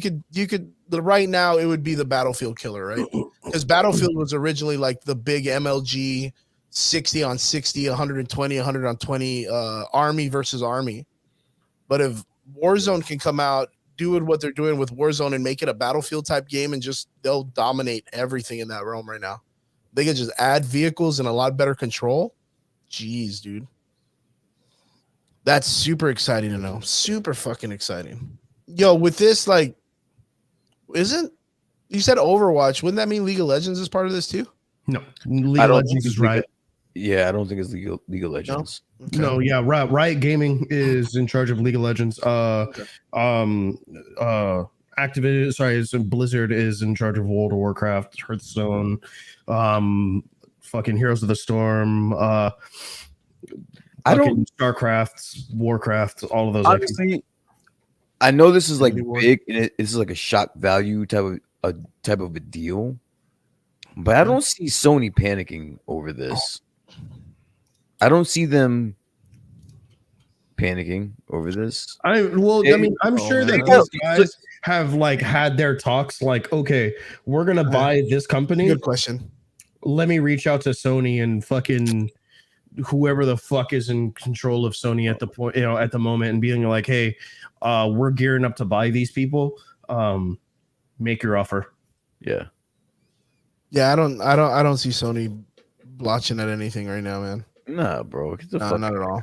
Right now it would be the Battlefield killer, right? Because Battlefield was originally like the big MLG 60 on 60, 120, 100 on 20, army versus army. But if Warzone can come out, do what they're doing with Warzone and make it a Battlefield type game, and just they'll dominate everything in that realm right now. They can just add vehicles and a lot better control. Jeez, dude. That's super exciting to know. Super fucking exciting. Yo, with this, like, you said Overwatch? Wouldn't that mean League of Legends is part of this too? No, League I of don't Legends think is it's right. Yeah, I don't think it's League of Legends. Okay. No, yeah, Riot Gaming is in charge of League of Legends. Activision, sorry, it's Blizzard is in charge of World of Warcraft, Hearthstone, fucking Heroes of the Storm, I don't StarCraft, Warcraft, all of those. honestly. I know this is like Infinity Ward. big, and this is like a shock value type of a deal, but I don't see Sony panicking over this. I don't see them panicking over this. I mean, I'm sure that man. these guys have like had their talks. Like, okay, we're gonna buy this company. Good question. Let me reach out to Sony and fucking whoever the fuck is in control of Sony at the point, at the moment, and being like, hey, we're gearing up to buy these people. Make your offer. Yeah, Yeah, I don't see Sony blotching at anything right now, man. nah, bro. Get the No, fuck not out at of all.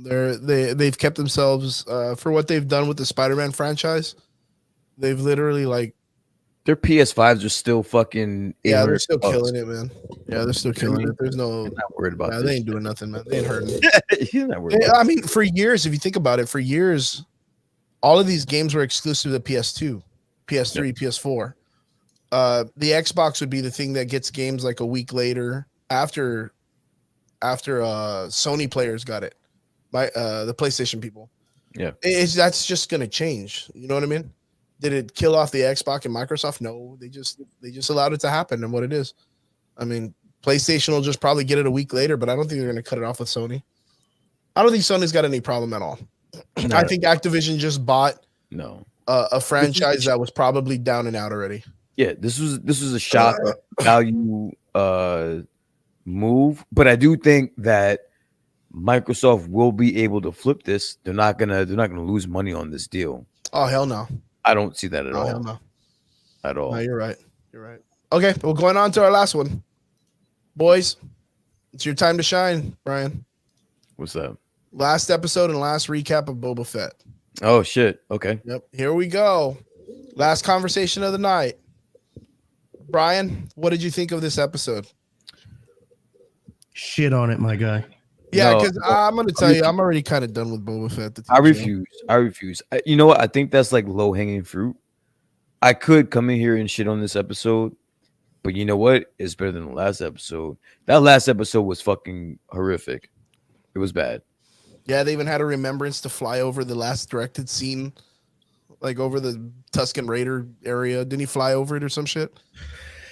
here. They've kept themselves for what they've done with the Spider-Man franchise. They've literally like Their PS5s are still fucking. yeah, they're still $800. killing it, man. Yeah, they're still killing it. There's no He's not worried about yeah, this. they ain't doing nothing, man. They ain't hurting. He's not worried. Yeah, About I mean, for years, if you think about it, for years, all of these games were exclusive to PS2, PS3, PS4. The Xbox would be the thing that gets games like a week later after Sony players got it. The PlayStation people. Yeah. That's just gonna change. You know what I mean? Did it kill off the Xbox and Microsoft? No, they just allowed it to happen and what it is. I mean, PlayStation will just probably get it a week later, but I don't think they're gonna cut it off with Sony. I don't think Sony's got any problem at all. No. I think Activision just bought No. a franchise that was probably down and out already. Yeah, this was a shock value move, but I do think that Microsoft will be able to flip this. They're not gonna lose money on this deal. Oh hell no! I don't see that at Oh all. hell no! At all. No, you're right. You're right. Okay, well, going on to our last one, boys. It's your time to shine, Brian. What's that? Last episode and last recap of Boba Fett. Oh shit. Okay. Yep, here we go. Last conversation of the night. Brian, what did you think of this episode? Shit on it, my guy. Yeah, No, because I'm going to tell you, I'm already kind of done with Boba Fett. I refuse. I refuse. You know what? I think that's like low hanging fruit. I could come in here and shit on this episode, but you know what? It's better than the last episode. That last episode was fucking horrific. It was bad. Yeah, they even had a remembrance to fly over the last directed scene, like over the Tusken Raider area. Didn't he fly over it or some shit?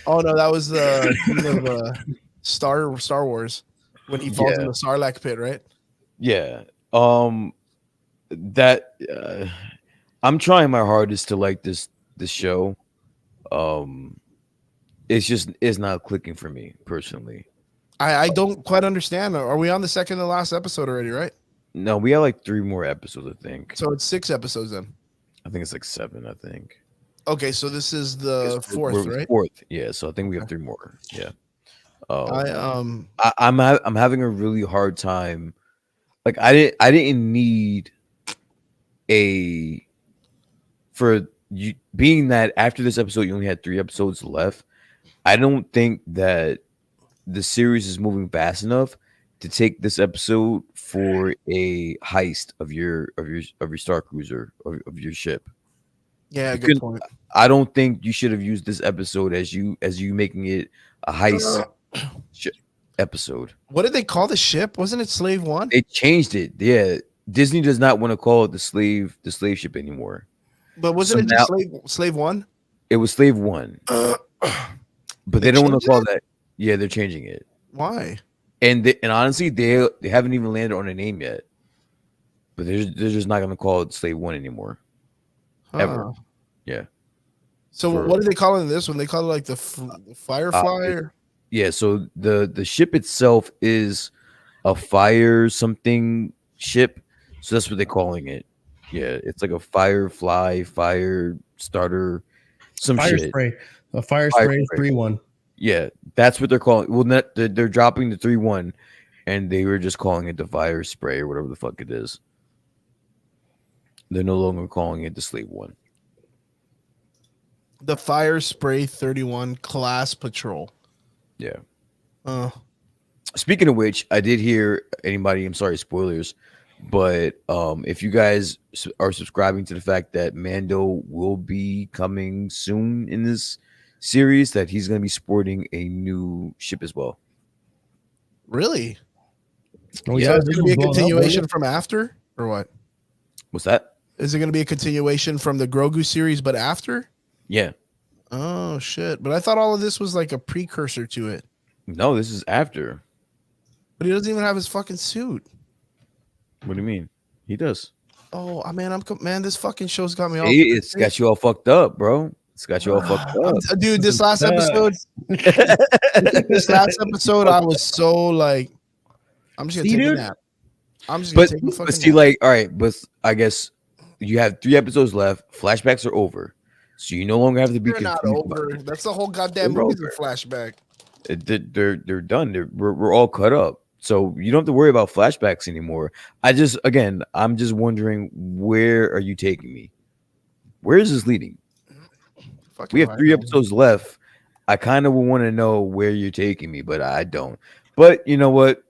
Oh no, that was the scene of Star Wars when he falls in the Sarlacc pit, right? Yeah. That I'm trying my hardest to like this show. It's not clicking for me personally. I don't quite understand. Are we on the second and last episode already, right? No, we have like 3 more episodes, I think. So it's 6 episodes then. I think it's like 7, I think. Okay, so this is the Yes, fourth, we're right? 4th. Yeah, so I think we have 3 more. Yeah. I'm I'm having a really hard time. Like I didn't need for you being that after this episode you only had 3 episodes left. I don't think that the series is moving fast enough to take this episode for a heist of your Star Cruiser of your ship. yeah, You good couldn't- point. I don't think you should have used this episode as you making it a heist episode. What did they call the ship? Wasn't it Slave One? They changed it. Yeah, Disney does not want to call it the slave ship anymore. But wasn't so it just now- Slave One? It was Slave One, but they don't want to call that. Yeah, they're changing it. Why? And honestly, they haven't even landed on a name yet. But they're just not going to call it Slave One anymore. Ever. Huh. Yeah. So what do they call it in this one? They call it like the Firefly. Or? Yeah. So the ship itself is a fire something ship. So that's what they're calling it. Yeah, it's like a Firefly, fire starter, some Fire shit. spray. A fire Fire spray spray. 3-1. Yeah, that's what they're calling. Well, they're dropping the 3-1, and they were just calling it the fire spray or whatever the fuck it is. They're no longer calling it the Slave One. The Fire Spray 31 Class Patrol. Yeah. Uh, Speaking of which, I did hear anybody. I'm sorry, spoilers. But if you guys are subscribing to the fact that Mando will be coming soon in this series, that he's going to be sporting a new ship as well. Really? Oh, Yeah, So it's going to be a blown up, continuation from after, or what? What's that? Is it going to be a continuation from the Grogu series, but after? Yeah. Oh shit! But I thought all of this was like a precursor to it. No, this is after. But he doesn't even have his fucking suit. What do you mean? He does. Oh, man, this fucking show's got me all. It's got you all fucked up, bro. It's got you all fucked up. Dude, this last episode, I was so like, I'm just gonna See, take a dude? nap. I'm just gonna But, take a fucking but see, nap. like, all right, but I guess you have 3 episodes left. Flashbacks are over, so you no longer have to be They're not confused about over. it. That's the whole goddamn They're movie's a over. flashback. They're done. We're all cut up, so you don't have to worry about flashbacks anymore. I'm just wondering, where are you taking me? Where is this leading? Fucking We have right, 3 man. episodes left. I kind of would want to know where you're taking me, but I don't. But you know what?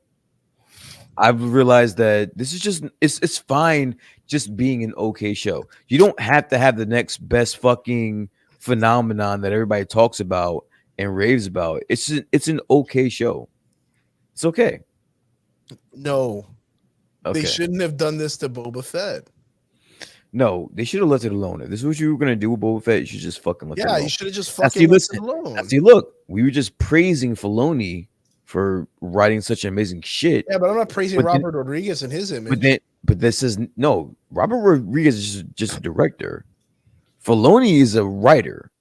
I've realized that this is just it's fine just being an okay show. You don't have to have the next best fucking phenomenon that everybody talks about and raves about. It's an okay show. It's okay. No, Okay. they shouldn't have done this to Boba Fett. No, they should have left it alone. If this is what you were gonna do with Boba Fett, you should just fucking let it Yeah, alone. you should have just Now, see, fucking left listen. it alone. Now, see, look, we were just praising Filoni for writing such amazing shit. Yeah, but I'm not praising But then- Robert Rodriguez and his image. But this is no Robert Rodriguez is just a director. Filoni is a writer.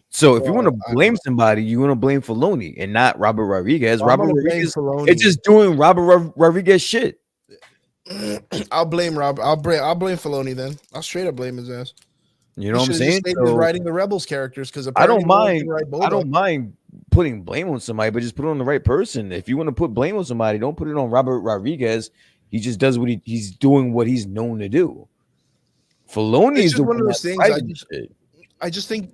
So if you want to blame somebody, you want to blame Filoni and not Robert Rodriguez. I'm Robert gonna blame Rodriguez Filoni. it's just doing Robert Rodriguez shit. I'll blame Rob. I'll blame Filoni then. I'll straight up blame his ass. You know what I'm saying? He So, writing the Rebels characters because I don't mind. I don't mind putting blame on somebody, but just put it on the right person. If you want to put blame on somebody, don't put it on Robert Rodriguez. He just does what he's doing what he's known to do. Filoni It's is just the one of one those that's things. writing shit. I just think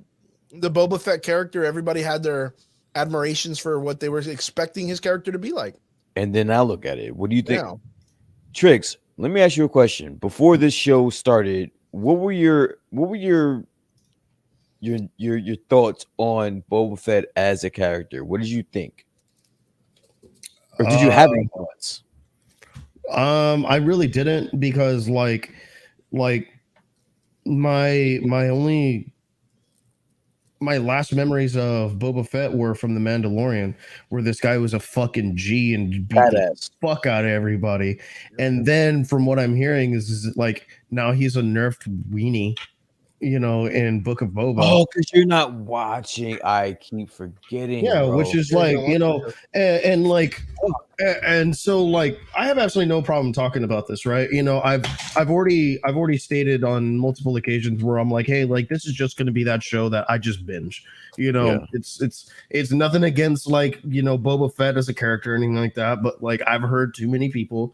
the Boba Fett character, everybody had their admirations for what they were expecting his character to be like. And then I look at it. What do you think? Yeah. Tricks, let me ask you a question. Before this show started, what were your thoughts on Boba Fett as a character? What did you think? Or did you have any thoughts? I really didn't, because like my last memories of Boba Fett were from The Mandalorian, where this guy was a fucking G and beat the fuck out of everybody. And then from what I'm hearing is like now he's a nerfed weenie, you know, in Book of Boba. Oh, because you're not watching. I keep forgetting. Yeah, bro. which is like, you know, and like, and so like, I have absolutely no problem talking about this, right? You know, I've already stated on multiple occasions where I'm like, hey, like this is just going to be that show that I just binge. You know, it's nothing against like, you know, Boba Fett as a character or anything like that, but like I've heard too many people,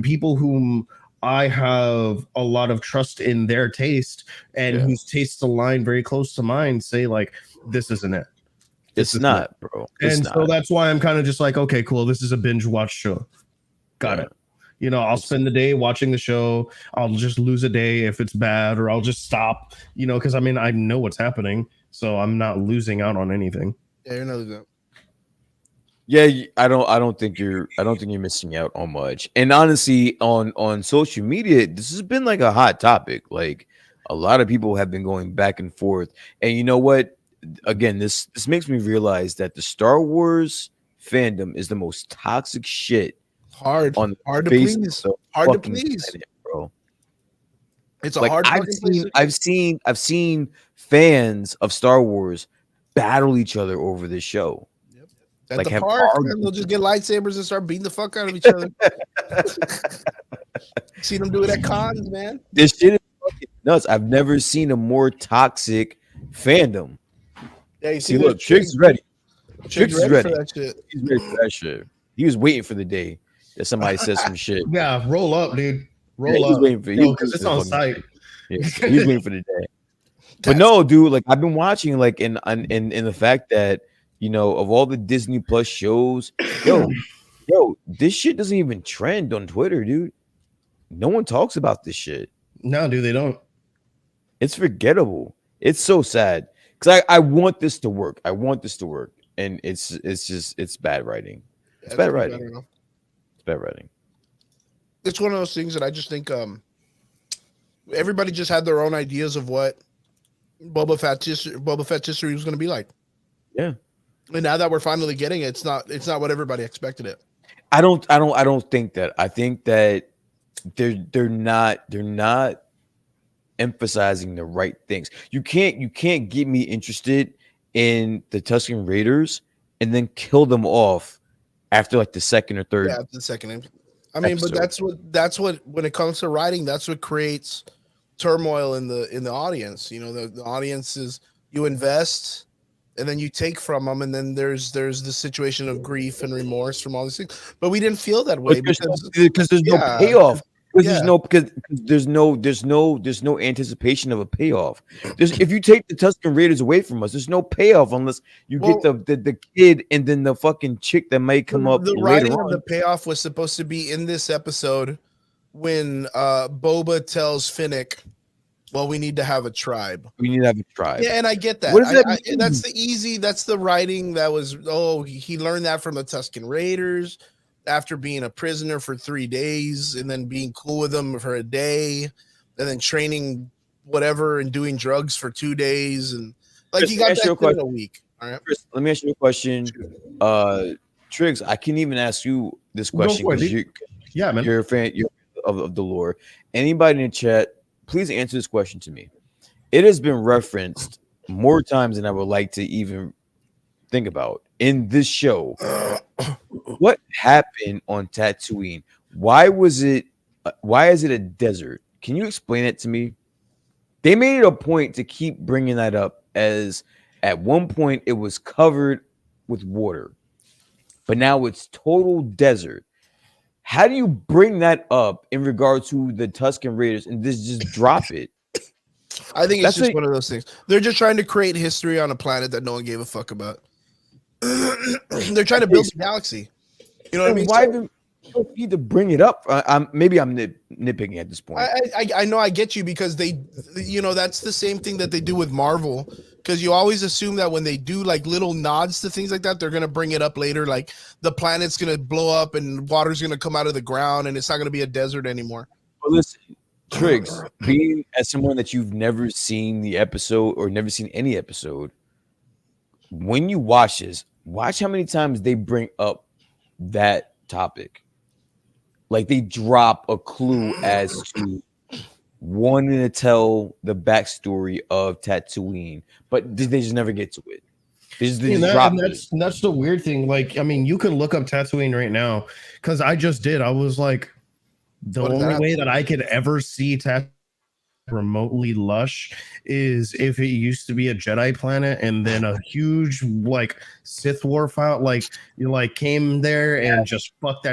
people whom I have a lot of trust in their taste and whose tastes align very close to mine, say like, this isn't it. It's not, bro. It's And not. so that's why I'm kind of just like, okay, cool. This is a binge watch show. Got it. You know, I'll spend the day watching the show. I'll just lose a day if it's bad, or I'll just stop, you know, because I mean, I know what's happening. So I'm not losing out on anything. Yeah, you're not losing out. Yeah, I don't think you're missing out on much. And honestly, on social media, this has been like a hot topic. Like a lot of people have been going back and forth. And you know what? Again, this makes me realize that the Star Wars fandom is the most toxic shit Hard on to face please. of the Hard to fucking please. planet, bro. It's a Like hard I've fucking place seen to- I've seen fans of Star Wars battle each other over this show. At like the have park, arguments. man, they'll just get lightsabers and start beating the fuck out of each other. See them do it at cons, man. This shit is fucking nuts. I've never seen a more toxic fandom. Yeah, you See, see, look, Tricks is ready. Tricks is ready ready. for that shit. He's ready for that shit. He was waiting for the day that somebody says some shit. Yeah, roll up, dude. Roll Yeah, he's up. waiting for Because it's on site. Yeah, he's waiting for the day. But no, dude, like I've been watching, like in the fact that, you know, of all the Disney Plus shows, yo, Yo, this shit doesn't even trend on Twitter, dude. No one talks about this shit. No, dude, they don't. It's forgettable. It's so sad because I want this to work. I want this to work, and it's just it's bad writing. It's bad pretty writing. bad, It's bad writing. it's one of those things that I just think everybody just had their own ideas of what Boba Fett's history was going to be like. Yeah. And now that we're finally getting it, it's not what everybody expected it. I don't think that. I think that they're not emphasizing the right things. You can't get me interested in the Tusken Raiders and then kill them off after like the second or third. Yeah, the second. I mean, episode. but that's what when it comes to writing, that's what creates turmoil in the audience. You know, the audience is you invest and then you take from them, and then there's the situation of grief and remorse from all these things. But we didn't feel that way Because there's no yeah, payoff. Because yeah. there's no anticipation of a payoff. If you take the Tusken Raiders away from us, there's no payoff unless you get the kid and then the fucking chick that may come up. The later writing on. of the payoff was supposed to be in this episode when Boba tells Finnick, well, we need to have a tribe. We need to have a tribe. Yeah, and I get that. What does that mean? That's the writing that was, he learned that from the Tusken Raiders after being a prisoner for 3 days and then being cool with them for a day and then training whatever and doing drugs for 2 days. And like Chris, he got ask you a that in a question. week. All right. Chris, let me ask you a question. Triggs, I can even ask you this question for it, because Yeah, man. you're a fan of the lore. Anybody in the chat, please answer this question to me. It has been referenced more times than I would like to even think about in this show. What happened on Tatooine? Why is it a desert? Can you explain it to me? They made it a point to keep bringing that up, as at one point it was covered with water, but now it's total desert. How do you bring that up in regard to the Tusken Raiders and just drop it? I think it's That's just one of those things. They're just trying to create history on a planet that no one gave a fuck about. They're trying to build a galaxy. You know what I mean? Why do you need to bring it up? I'm nitpicking at this point. I know I get you because they, you know, that's the same thing that they do with Marvel. Because you always assume that when they do like little nods to things like that, they're gonna bring it up later. Like the planet's gonna blow up and water's gonna come out of the ground and it's not gonna be a desert anymore. Well, listen, Triggs, being as someone that you've never seen the episode or never seen any episode, when you watch this, watch how many times they bring up that topic. Like they drop a clue as to wanting to tell the backstory of Tatooine, but they just never get to it. They just drop it. That's the weird thing. Like, I mean, you can look up Tatooine right now because I just did. I was like, the only way that I could ever see Tatooine remotely lush is if it used to be a Jedi planet and then a huge like Sith war fight, like you like came there and just fucked up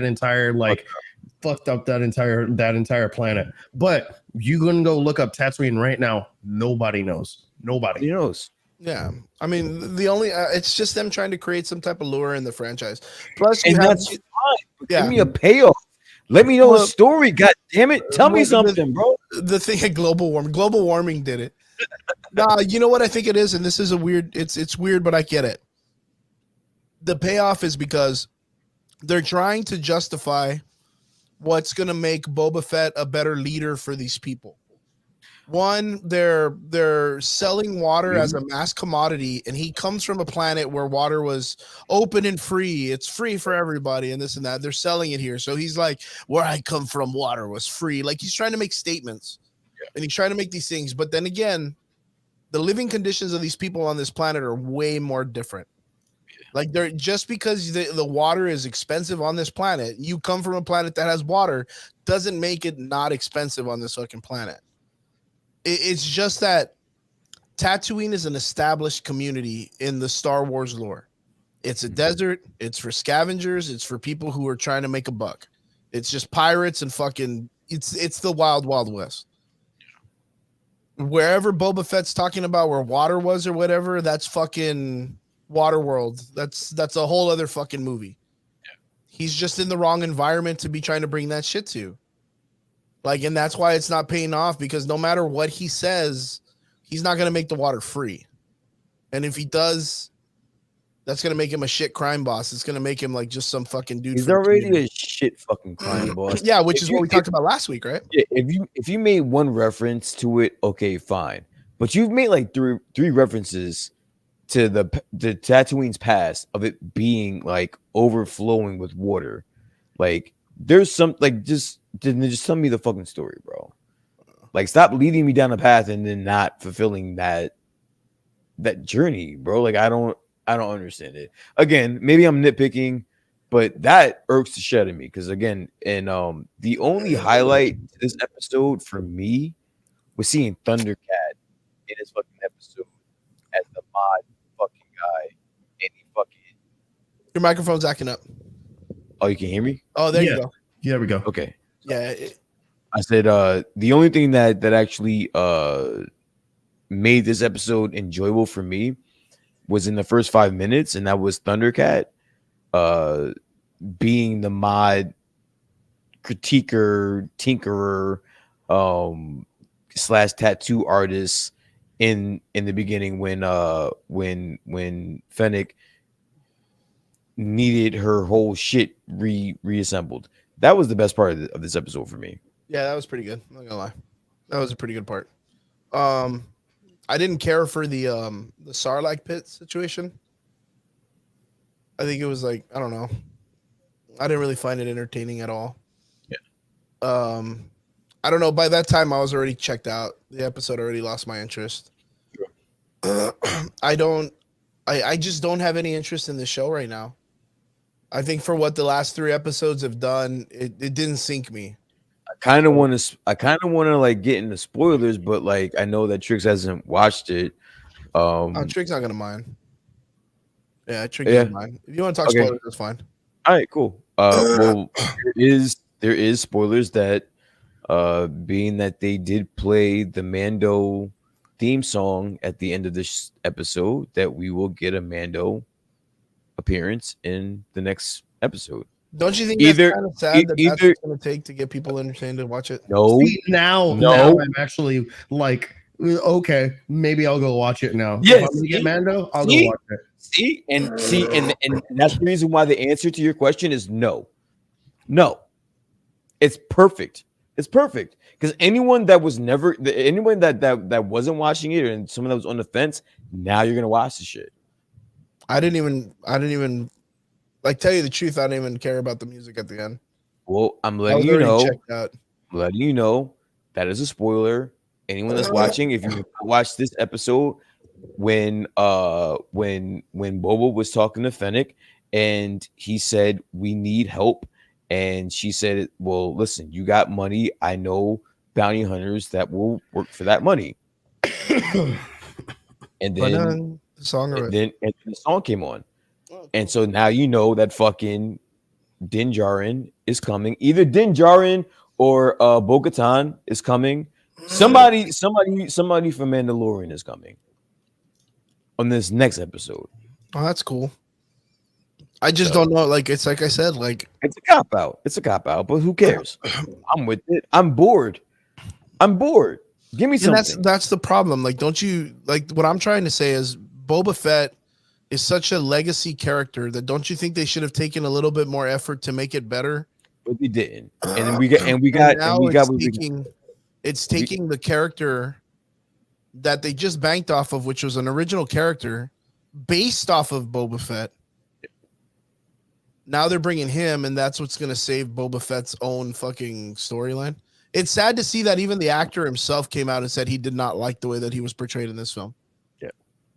that entire planet. But you gonna go look up Tatooine right now, nobody knows. Nobody knows. Yeah, I mean the only it's just them trying to create some type of lure in the franchise. Plus, that's fine. Give me a payoff. Let me know a story. God damn it! Tell me something, bro. The thing at global warming did it. Nah, you know what I think it is, and this is a weird. It's weird, but I get it. The payoff is because they're trying to justify what's going to make Boba Fett a better leader for these people. One, they're selling water as a mass commodity, and he comes from a planet where water was open and free. It's free for everybody, and this and that. They're selling it here. So he's like, where I come from, water was free. Like he's trying to make statements, and he's trying to make these things. But then again, the living conditions of these people on this planet are way more different. Like they're just because the water is expensive on this planet, you come from a planet that has water, doesn't make it not expensive on this fucking planet. It's just that Tatooine is an established community in the Star Wars lore. It's a desert. It's for scavengers. It's for people who are trying to make a buck. It's just pirates and fucking. It's the wild, wild west. Wherever Boba Fett's talking about where water was or whatever, that's fucking Waterworld. That's a whole other fucking movie. He's just in the wrong environment to be trying to bring that shit to. Like, and that's why it's not paying off, because no matter what he says, he's not going to make the water free. And if he does, that's going to make him a shit crime boss. It's going to make him like just some fucking dude. He's already a shit fucking crime boss. Yeah, which is what we talked about last week, right? Yeah, if you made one reference to it, okay, fine. But you've made like three references to the Tatooine's past of it being like overflowing with water. Like there's some like just tell me the fucking story, bro. Like stop leading me down a path and then not fulfilling that journey, bro. Like I don't understand it. Again, maybe I'm nitpicking, but that irks the shit out of me because again, and the only highlight to this episode for me was seeing Thundercat in his fucking episode as the mod fucking guy, and he fucking. Your microphone's acting up. Oh, you can hear me? Oh, there Yeah. you go. Yeah, there we go. Okay. Yeah. I said the only thing that actually made this episode enjoyable for me was in the first 5 minutes, and that was Thundercat being the mod critiquer, tinkerer, / tattoo artist in the beginning when Fennec needed her whole shit reassembled. That was the best part of this episode for me. Yeah, that was pretty good. I'm not gonna lie. That was a pretty good part. I didn't care for the Sarlacc pit situation. I think it was like, I don't know. I didn't really find it entertaining at all. Yeah. I don't know. By that time, I was already checked out. The episode already lost my interest. Sure. I just don't have any interest in the show right now. I think for what the last 3 episodes have done, it didn't sink me. I kind of want to like get into spoilers, but like I know that Trix hasn't watched it. Oh, Trig's not gonna mind. Yeah, Trig Yeah. doesn't mind. If you want to talk Okay. spoilers, that's fine. All right, cool. Well, there is spoilers that being that they did play the Mando theme song at the end of this episode, that we will get a Mando appearance in the next episode. Don't you think Either- that's kind of sad that that's either- what's gonna take to get people entertained to watch it? No, See, now No. I'm actually like, okay, maybe I'll go watch it now. Yes, If I'm gonna get see? Mando, I'll See? go watch it. and that's the reason why the answer to your question is no. It's perfect. It's perfect because anyone that wasn't watching it and someone that was on the fence, now you're gonna watch the shit. I didn't even like, tell you the truth. I didn't even care about the music at the end. Well, I'm I letting was you already know. checked out. I'm letting you know that is a spoiler. Anyone that's watching, if you watch this episode, when Boba was talking to Fennec and he said we need help, and she said, well, listen, you got money. I know bounty hunters that will work for that money. And then The song and already. then the song came on. And so now you know that fucking Din Djarin is coming. Either Din Djarin or Bo-Katan is coming. Somebody from Mandalorian is coming on this next episode. Oh, that's cool. I just don't know. Like, it's like I said, like, It's a cop out. But who cares? I'm with it. I'm bored. Give me and something. that's the problem. Like, don't you like what I'm trying to say is Boba Fett is such a legacy character that don't you think they should have taken a little bit more effort to make it better? But we didn't. And then we got it's taking the character that they just banked off of, which was an original character based off of Boba Fett. Now they're bringing him, and that's what's going to save Boba Fett's own fucking storyline. It's sad to see that even the actor himself came out and said he did not like the way that he was portrayed in this film.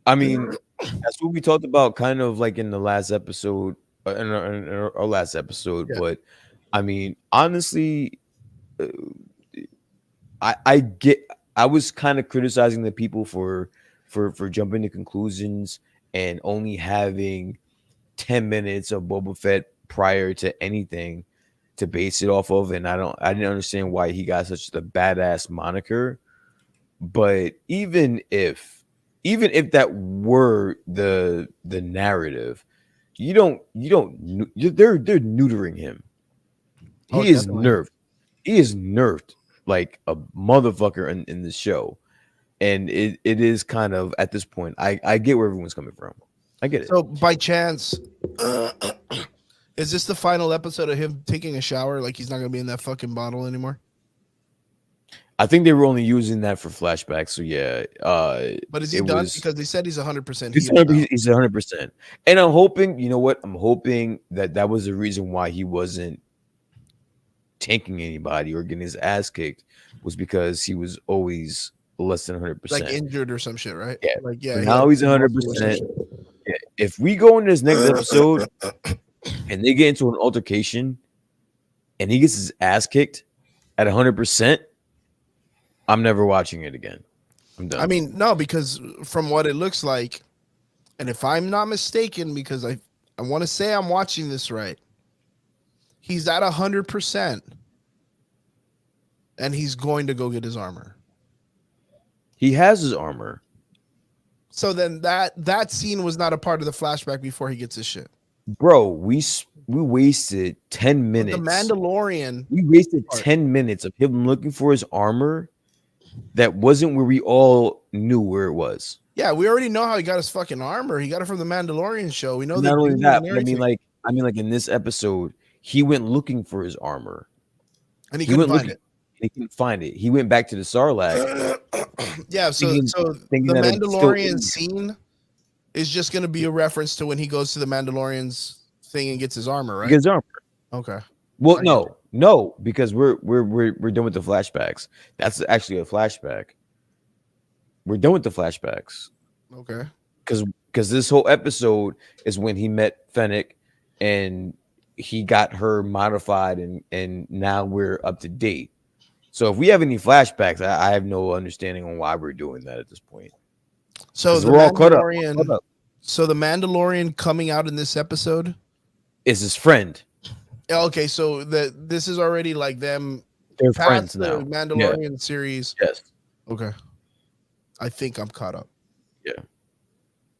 I mean, that's what we talked about kind of like in the last episode, in our last episode. Yeah. But I mean, honestly, I was kind of criticizing the people for jumping to conclusions and only having 10 minutes of Boba Fett prior to anything to base it off of, and I didn't understand why he got such a badass moniker. But even if that were the narrative, they're neutering him. He Oh, is definitely. nerfed. He is nerfed like a motherfucker in the show. And it is kind of at this point, I get where everyone's coming from. I get it. So by chance, is this the final episode of him taking a shower? Like he's not gonna be in that fucking bottle anymore? I think they were only using that for flashbacks. So yeah, But is he it done? was- Because they said he's 100% he's healed now. 100%. And I'm hoping, you know what? I'm hoping that was the reason why he wasn't tanking anybody or getting his ass kicked, was because he was always less than 100%. Like injured or some shit, right? Yeah. Like yeah. So he now had he's muscle or some 100%. shit. If we go in this next episode and they get into an altercation and he gets his ass kicked at 100%, I'm never watching it again. I'm done. I mean, no, because from what it looks like, and if I'm not mistaken, because I want to say I'm watching this right, he's at 100%, and he's going to go get his armor. he has his armor. So then that scene was not a part of the flashback before he gets his shit. Bro, we wasted 10 minutes. The Mandalorian. We wasted part. 10 minutes of him looking for his armor that wasn't where we all knew where it was. Yeah, we already know how he got his fucking armor. He got it from the Mandalorian show. We know Not only dude that, and but I mean everything. like in this episode, he went looking for his armor. and he He couldn't went find looking. He couldn't find it. He went back to the Sarlacc. it. Yeah, so Thinking- so thinking the that it's still Mandalorian in. scene is just going to be a reference to when he goes to the Mandalorian's thing and gets his armor, right? His armor. Okay. Well, I get no, because we're done with the flashbacks. That's actually a flashback. We're done with the flashbacks Okay. because this whole episode is when he met Fennec and he got her modified and now we're up to date. So if we have any flashbacks, I have no understanding on why we're doing that at this point. So 'Cause the we're all caught up. Mandalorian. Caught up. So the Mandalorian coming out in this episode. Is his friend? Okay, so this is already like them They're past friends the now. Mandalorian series. Yes. Okay. I think I'm caught up.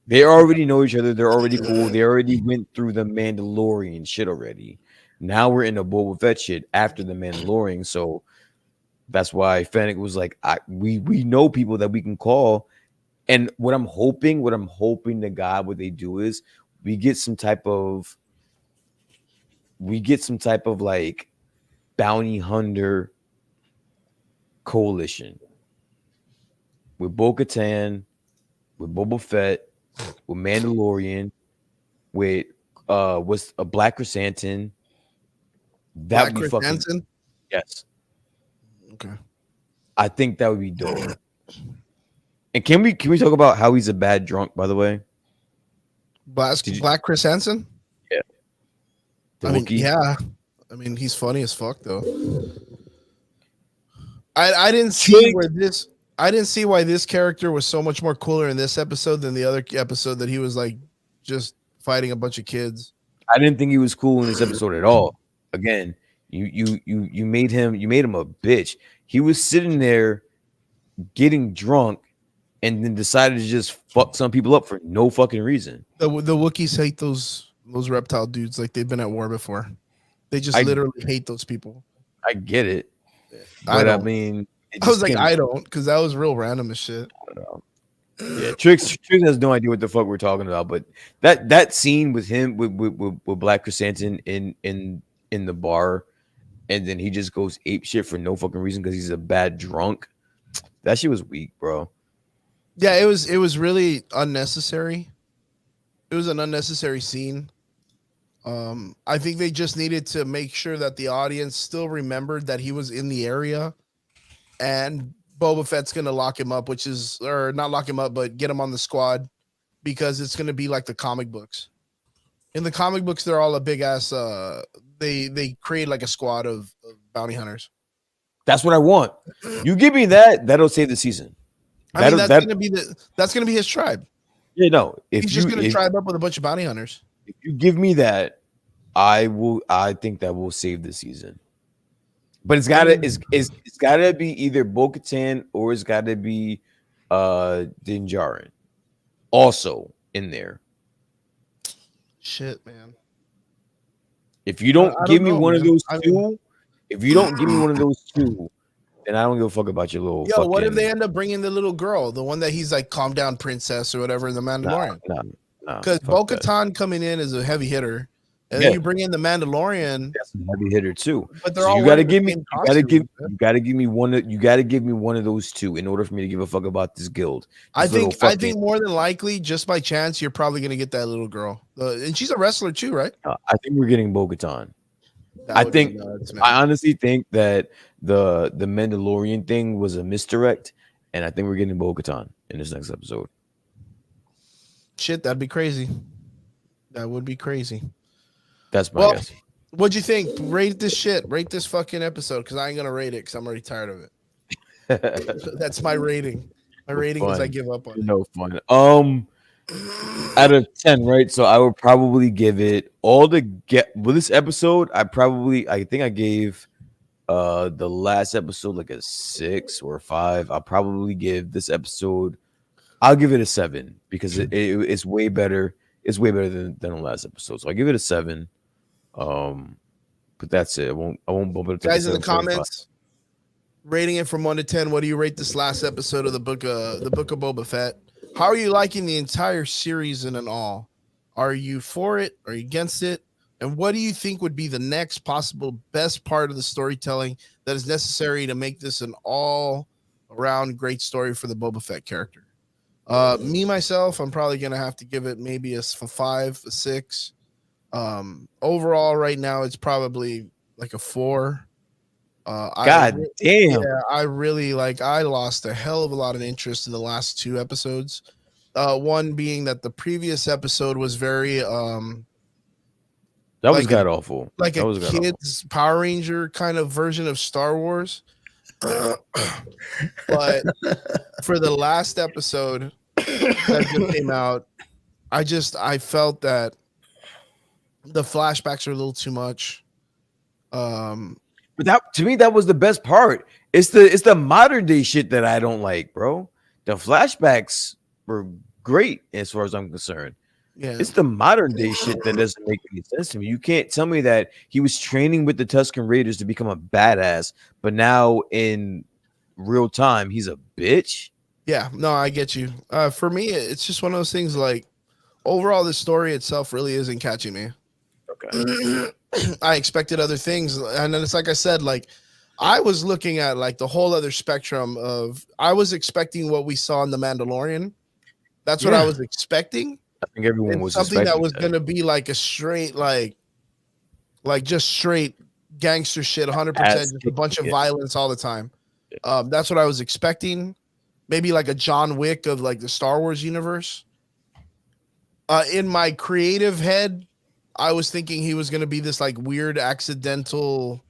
They already know each other. They're already cool. They already went through the Mandalorian shit already. Now we're in the Boba Fett shit after the Mandalorian. So that's why Fennec was like, we know people that we can call. And what I'm hoping to God, what they do is we get some type of like bounty hunter coalition with Bo-Katan, with Boba Fett, with Mandalorian, with what's a Black Chrysanthemum. That would be Black fucking Chrysanthemum? yes. Okay. I think that would be dope. And can we talk about how he's a bad drunk, by the way? Did you- Black Chris Hansen? The I mean, Wookiee? yeah. I mean, he's funny as fuck though. I didn't see Jake- where this. I didn't see why this character was so much more cooler in this episode than the other episode that he was like just fighting a bunch of kids. I didn't think he was cool in this episode at all. Again, you made him a bitch. He was sitting there getting drunk and then decided to just fuck some people up for no fucking reason. The Wookiees hate those reptile dudes like they've been at war before. They just I- literally hate those people. I get it. I But I, don't. mean, it I was just like, can't- I don't, because that was real random as shit. Yeah, Trix has no idea what the fuck we're talking about. But that scene with him with Black Chrysanthemum in the bar, and then he just goes ape shit for no fucking reason because he's a bad drunk. That shit was weak, bro. Yeah, it was really unnecessary. It was an unnecessary scene. I think they just needed to make sure that the audience still remembered that he was in the area, and Boba Fett's gonna lock him up, or not lock him up, but get him on the squad, because it's gonna be like the comic books. In the comic books, they're all a big ass. They create like a squad of bounty hunters. That's what I want. You give me that, that'll save the season. I mean, That'll- that's gonna be his tribe. Yeah, no. If He's just you gonna if, tribe up with a bunch of bounty hunters. if you give me that, I think that will save the season. But it's gotta be either Bo-Katan or it's gotta be Din Djarin also in there. Shit, man. If you don't I give don't me know, one of man. those I mean- two, if you don't give me one of those two, then I don't give a fuck about your little. Yo, what if fucking- they end up bringing the little girl, the one that he's like, calm down, princess, or whatever in the Mandalorian? Nah, Because fuck that. Bo-Katan coming in is a heavy hitter, and Yeah. then you bring in the Mandalorian, That's a heavy hitter too. but they're So all you gotta wearing the give me, same you gotta costumes, give, man. you gotta give me one. You gotta give me one of those two in order for me to give a fuck about this guild. I This little think more than likely, just by chance, you're probably gonna get that little girl, and she's a wrestler too, right? I think we're getting Bo-Katan. That I would be think- nuts, man. I honestly think that the Mandalorian thing was a misdirect, and I think we're getting Bo-Katan in this next episode. Shit, that'd be crazy. That would be crazy. That's my Well, guess. What'd you think? Rate this shit. Rate this fucking episode, because I ain't gonna rate it because I'm already tired of it. That's my rating. My For rating is I fun. give up on it. No fun. Out of 10, right? So I would probably give it all the with this episode. I think I gave the last episode like a 6 or a 5. I'll probably give this episode, I'll give it a 7 because it's way better. It's way better than the last episode. So I give it a 7. But that's it. I won't bump it up to Guys in the 7.5. comments, rating it from 1 to 10. What do you rate this last episode of the book of Boba Fett? How are you liking the entire series in and all? Are you for it? Are you against it? And what do you think would be the next possible best part of the storytelling that is necessary to make this an all-around great story for the Boba Fett character? Me myself, I'm probably gonna have to give it maybe a 5, a 6. Overall, right now it's probably like a 4. God damn. Yeah, I really I lost a hell of a lot of interest in the last 2 episodes. One being that the previous episode was very That was like god awful. like That a was god awful. kids Power Ranger kind of version of Star Wars. But for the last episode that just came out, I felt that the flashbacks are a little too much. But that, to me, that was the best part. It's the modern day shit that I don't like, bro. The flashbacks were great as far as I'm concerned. Yeah, It's the modern day shit that doesn't make any sense to me. You can't tell me that he was training with the Tusken Raiders to become a badass, but now in real time he's a bitch. yeah, no, I get you. For me, it's just one of those things. Like overall, the story itself really isn't catching me. Okay. I expected other things, and then it's like I said, like I was looking at like the whole other spectrum of. I was expecting what we saw in the Mandalorian. That's what I Yeah. was expecting. I think everyone And was something that expecting was gonna be like a straight, like just straight gangster shit, 100%, Ass just a bunch of kicking, yeah. violence all the time. That's what I was expecting. Maybe like a John Wick of like the Star Wars universe. In my creative head, I was thinking he was gonna be this like weird accidental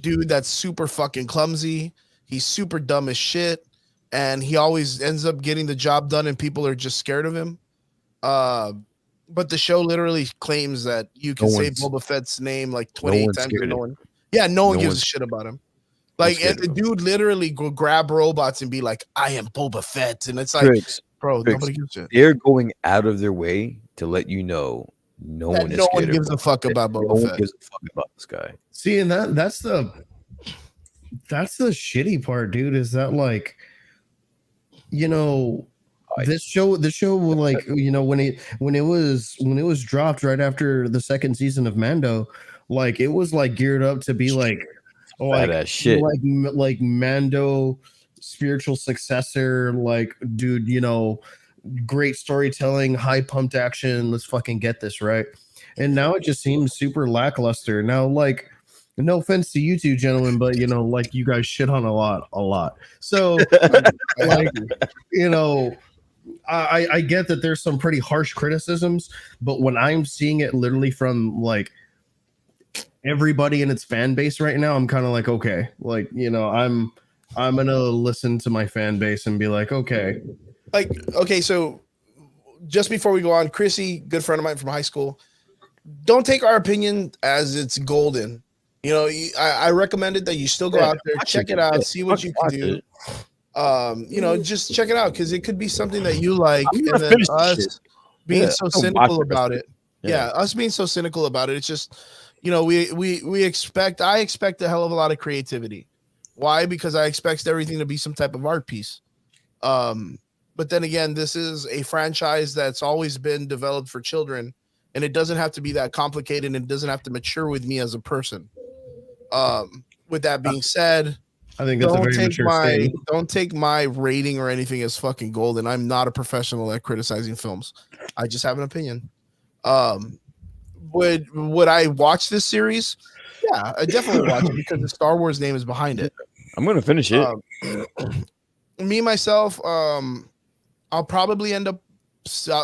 dude that's super fucking clumsy. He's super dumb as shit, and he always ends up getting the job done, and people are just scared of him. But the show literally claims that you can No say one's- Boba Fett's name like 28 one's times. scared And of no one, yeah, no one No gives a one's- shit about him. Like, scared and the of him. dude literally go grab robots and be like, "I am Boba Fett," and it's like, Tricks. bro, Tricks. nobody gives a shit. They're going out of their way to let you know no That one is no one scared gives of a fuck about no Boba one Fett. gives a fuck about this guy. See, and that's the shitty part, dude, is that like, you know, this show like, you know, when it was dropped right after the second season of Mando, like it was like geared up to be like Badass shit. like Mando spiritual successor, like, dude, you know, great storytelling, high pumped action, let's fucking get this right. And now it just seems super lackluster. Now, like, no offense to you two gentlemen, but you know, like you guys shit on a lot. So like, you know, I get that there's some pretty harsh criticisms, but when I'm seeing it literally from like everybody in its fan base right now, I'm kind of like, okay, like, you know, I'm gonna listen to my fan base and be like, okay. Like, okay, so just before we go on, Chrissy, good friend of mine from high school, don't take our opinion as it's golden. You know, I recommended that you still go out there, check it out, see what you can do. You know, just check it out because it could be something that you like, I'm and gonna then finish this us shit. being Yeah, so I'll cynical watch it. about it. Yeah, us being so cynical about it, it's just, we expect. I expect a hell of a lot of creativity. Why? Because I expect everything to be some type of art piece. But then again, this is a franchise that's always been developed for children, and it doesn't have to be that complicated, and it doesn't have to mature with me as a person. With that being said, I think that's a very mature statement. don't take my rating or anything as fucking golden. I'm not a professional at criticizing films. I just have an opinion. Would I watch this series? Yeah, I definitely watch it because the Star Wars name is behind it. I'm gonna finish it. Me myself, I'll probably end up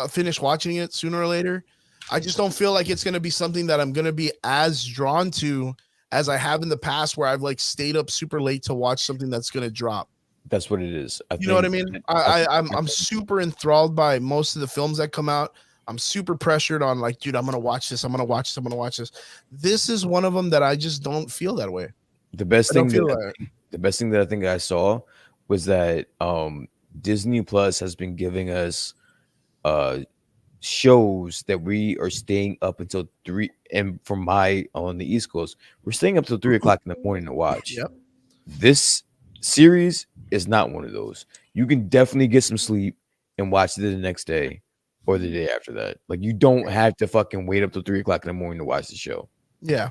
finish watching it sooner or later. I just don't feel like it's gonna be something that I'm gonna be as drawn to as I have in the past, where I've like stayed up super late to watch something that's gonna drop. That's what it is. You know what I mean? I'm super enthralled by most of the films that come out. I'm super pressured on like, dude, I'm gonna watch this. I'm gonna watch this. I'm gonna watch this. This is one of them that I just don't feel that way. The best thing that I think I saw was that Disney Plus has been giving us shows that we are staying up until 3, and from my on the East Coast, we're staying up till 3 o'clock in the morning to watch. Yep. This series is not one of those. You can definitely get some sleep and watch it the next day or the day after that. Like, you don't have to fucking wait up till 3 o'clock in the morning to watch the show. Yeah,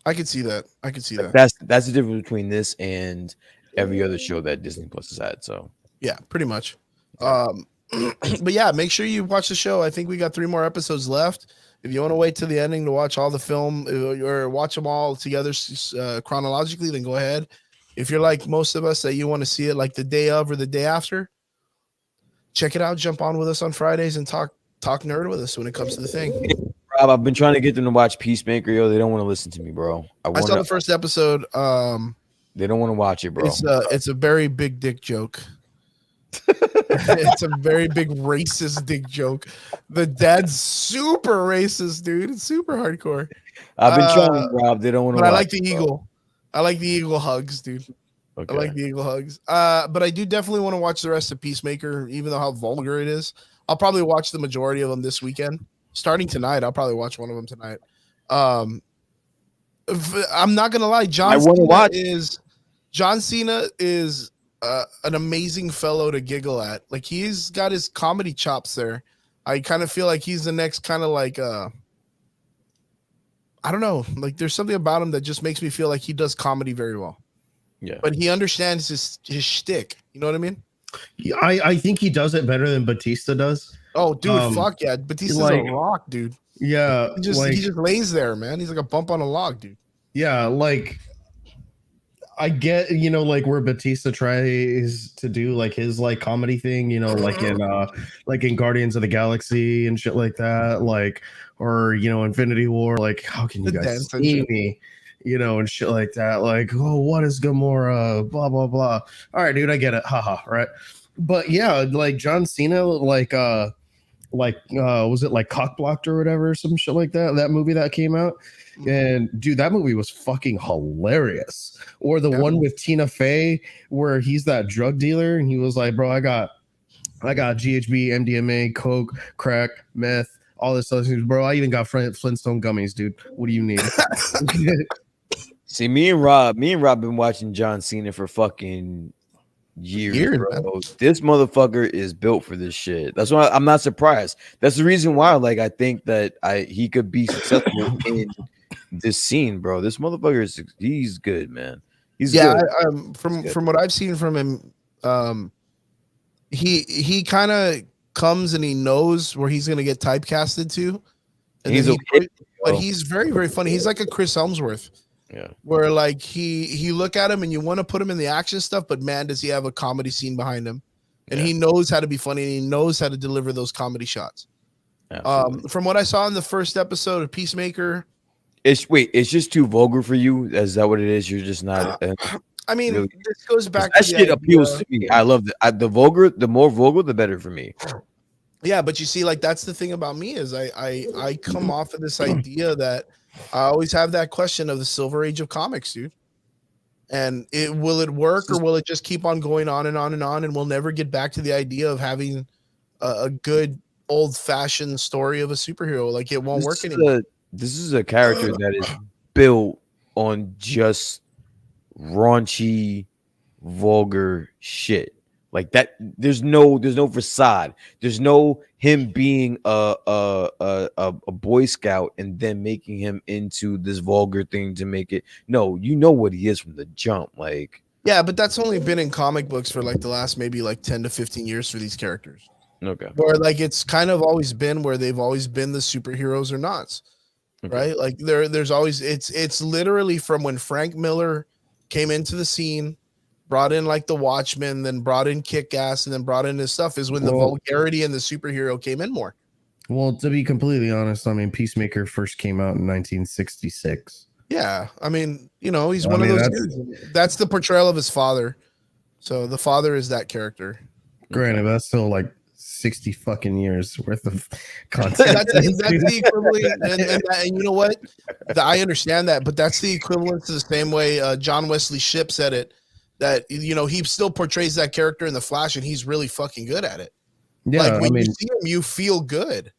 I could see that. That's the difference between this and every other show that Disney Plus has had. So yeah, pretty much. But yeah, make sure you watch the show. I think we got 3 more episodes left. If you want to wait till the ending to watch all the film or watch them all together chronologically, then go ahead. If you're like most of us that you want to see it like the day of or the day after, check it out. Jump on with us on Fridays and talk nerd with us when it comes to the thing. Rob, I've been trying to get them to watch Peacemaker. Yo, they don't want to listen to me, bro. I saw the first episode. They don't want to watch it, bro. It's a very big dick joke. It's a very big racist dick joke. The dad's super racist, dude. It's super hardcore. I've been trying, Rob. They don't want to. But I like the eagle. I like the eagle hugs, dude. Okay. I like the eagle hugs. But I do definitely want to watch the rest of Peacemaker, even though how vulgar it is. I'll probably watch the majority of them this weekend. Starting tonight, I'll probably watch one of them tonight. I'm not gonna lie, John Cena is an amazing fellow to giggle at. Like, he's got his comedy chops there. I kind of feel like he's the next kind of like I don't know, like there's something about him that just makes me feel like he does comedy very well. Yeah, but he understands his shtick. You know what I mean? Yeah, I think he does it better than Batista does. Oh, dude, fuck yeah, Batista's like, a rock, dude. Yeah, he just lays there, man. He's like a bump on a log, dude. Yeah, like I get, like where Batista tries to do like his like comedy thing, like in Guardians of the Galaxy and shit like that, like, or Infinity War, like, how can you guys see me, and shit like that, like, oh, what is Gamora, blah blah blah. All right, dude, I get it, haha, right? But yeah, like John Cena, like was it like Cockblocked or whatever, some shit like that movie that came out. And dude, that movie was fucking hilarious. Or the one with Tina Fey where he's that drug dealer and he was like, bro, I got GHB, MDMA, coke, crack, meth, all this other things, bro. I even got Flintstone gummies, dude. What do you need? See, me and Rob been watching John Cena for fucking years, bro. This motherfucker is built for this shit. That's why I'm not surprised. That's the reason why, like, I think that he could be successful in this scene, bro. This motherfucker he's good, man. He's good. From what I've seen from him, he kind of comes and he knows where he's gonna get typecasted to, and but he's very, very funny. He's like a Chris Helmsworth. Yeah, where like he look at him and you want to put him in the action stuff, but man, does he have a comedy scene behind him, and he knows how to be funny and he knows how to deliver those comedy shots. From what I saw in the first episode of Peacemaker, it's just too vulgar for you. Is that what it is? You're just not. I mean, really, this goes back. That shit appeals to me. I love the vulgar. The more vulgar, the better for me. Yeah, but you see, like that's the thing about me is I come off of this idea that I always have that question of the silver age of comics, dude. And will it work or will it just keep on going on and on and on, and we'll never get back to the idea of having a good old fashioned story of a superhero. Like it won't work This is anymore. this is a character that is built on just raunchy, vulgar shit. Like that, there's no facade. There's no him being a Boy Scout and then making him into this vulgar thing to make it. No, you know what he is from the jump. Like, Yeah, but that's only been in comic books for like the last maybe like 10 to 15 years for these characters. okay, Where like it's kind of always been where they've always been the superheroes or not. okay. Right? Like there's always it's literally from when Frank Miller came into the scene, brought in like the Watchmen, then brought in Kick-Ass, and then brought in this stuff is when the Well- vulgarity and the superhero came in more. Well, to be completely honest, I mean, Peacemaker first came out in 1966. Yeah, I mean, you know, he's I one mean, of those that's- dudes. That's the portrayal of his father. So the father is that character. Granted, that's still like 60 fucking years worth of content. That's the equivalent, and you know what? I understand that, but that's the equivalent to the same way John Wesley Shipp said it. That you know he still portrays that character in the Flash, and he's really fucking good at it. Yeah, Like I when mean, you see him, you feel good.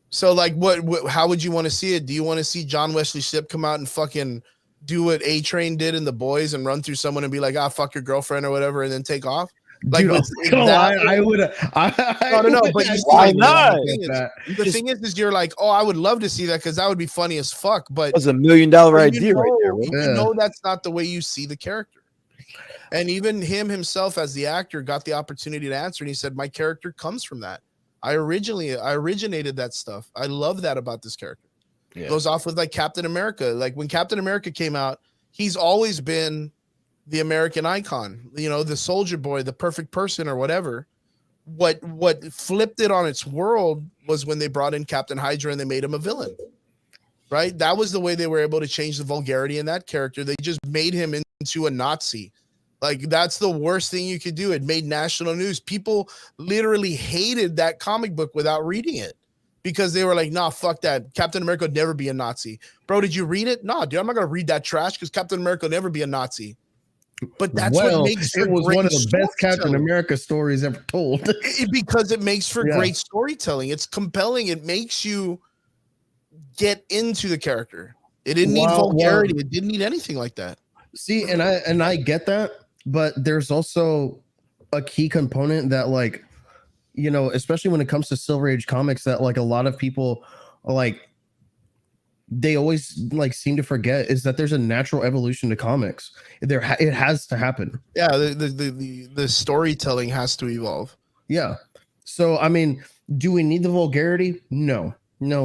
So like, what how would you want to see it? Do you want to see John Wesley Shipp come out and fucking do what A Train did in The Boys and run through someone and be like, ah, fuck your girlfriend or whatever, and then take off? Like, dude, with no, that- I would. No, but you see, Why like, not? The thing is you're like, oh, I would love to see that because that would be funny as fuck. But That's $1 million idea right there. Bro. you Yeah. know that's not the way you see the character. And even him himself as the actor got the opportunity to answer, and he said, my character comes from that. I originated that stuff. I love that about this character. Yeah. Goes off with like Captain America. Like when Captain America came out, he's always been the American icon, you know, the soldier boy, the perfect person or whatever. What flipped it on its world was when they brought in Captain Hydra and they made him a villain. Right? That was the way they were able to change the vulgarity in that character. They just made him into a Nazi. Like that's the worst thing you could do. It made national news. People literally hated that comic book without reading it because they were like, nah, fuck that. Captain America would never be a Nazi. Bro, did you read it? Nah, dude, I'm not going to read that trash because Captain America would never be a Nazi. But that's what makes for it was great one of the best Captain storytelling. America stories ever told. Because it makes for Yeah. great storytelling. It's compelling. It makes you get into the character. It didn't need Well, vulgarity. It didn't need anything like that. See, and I get that, but there's also a key component that, like, you know, especially when it comes to Silver Age comics, that like a lot of people like they always like seem to forget is that there's a natural evolution to comics. It has to happen. Yeah, the storytelling has to evolve. Yeah. So I mean, do we need the vulgarity? No,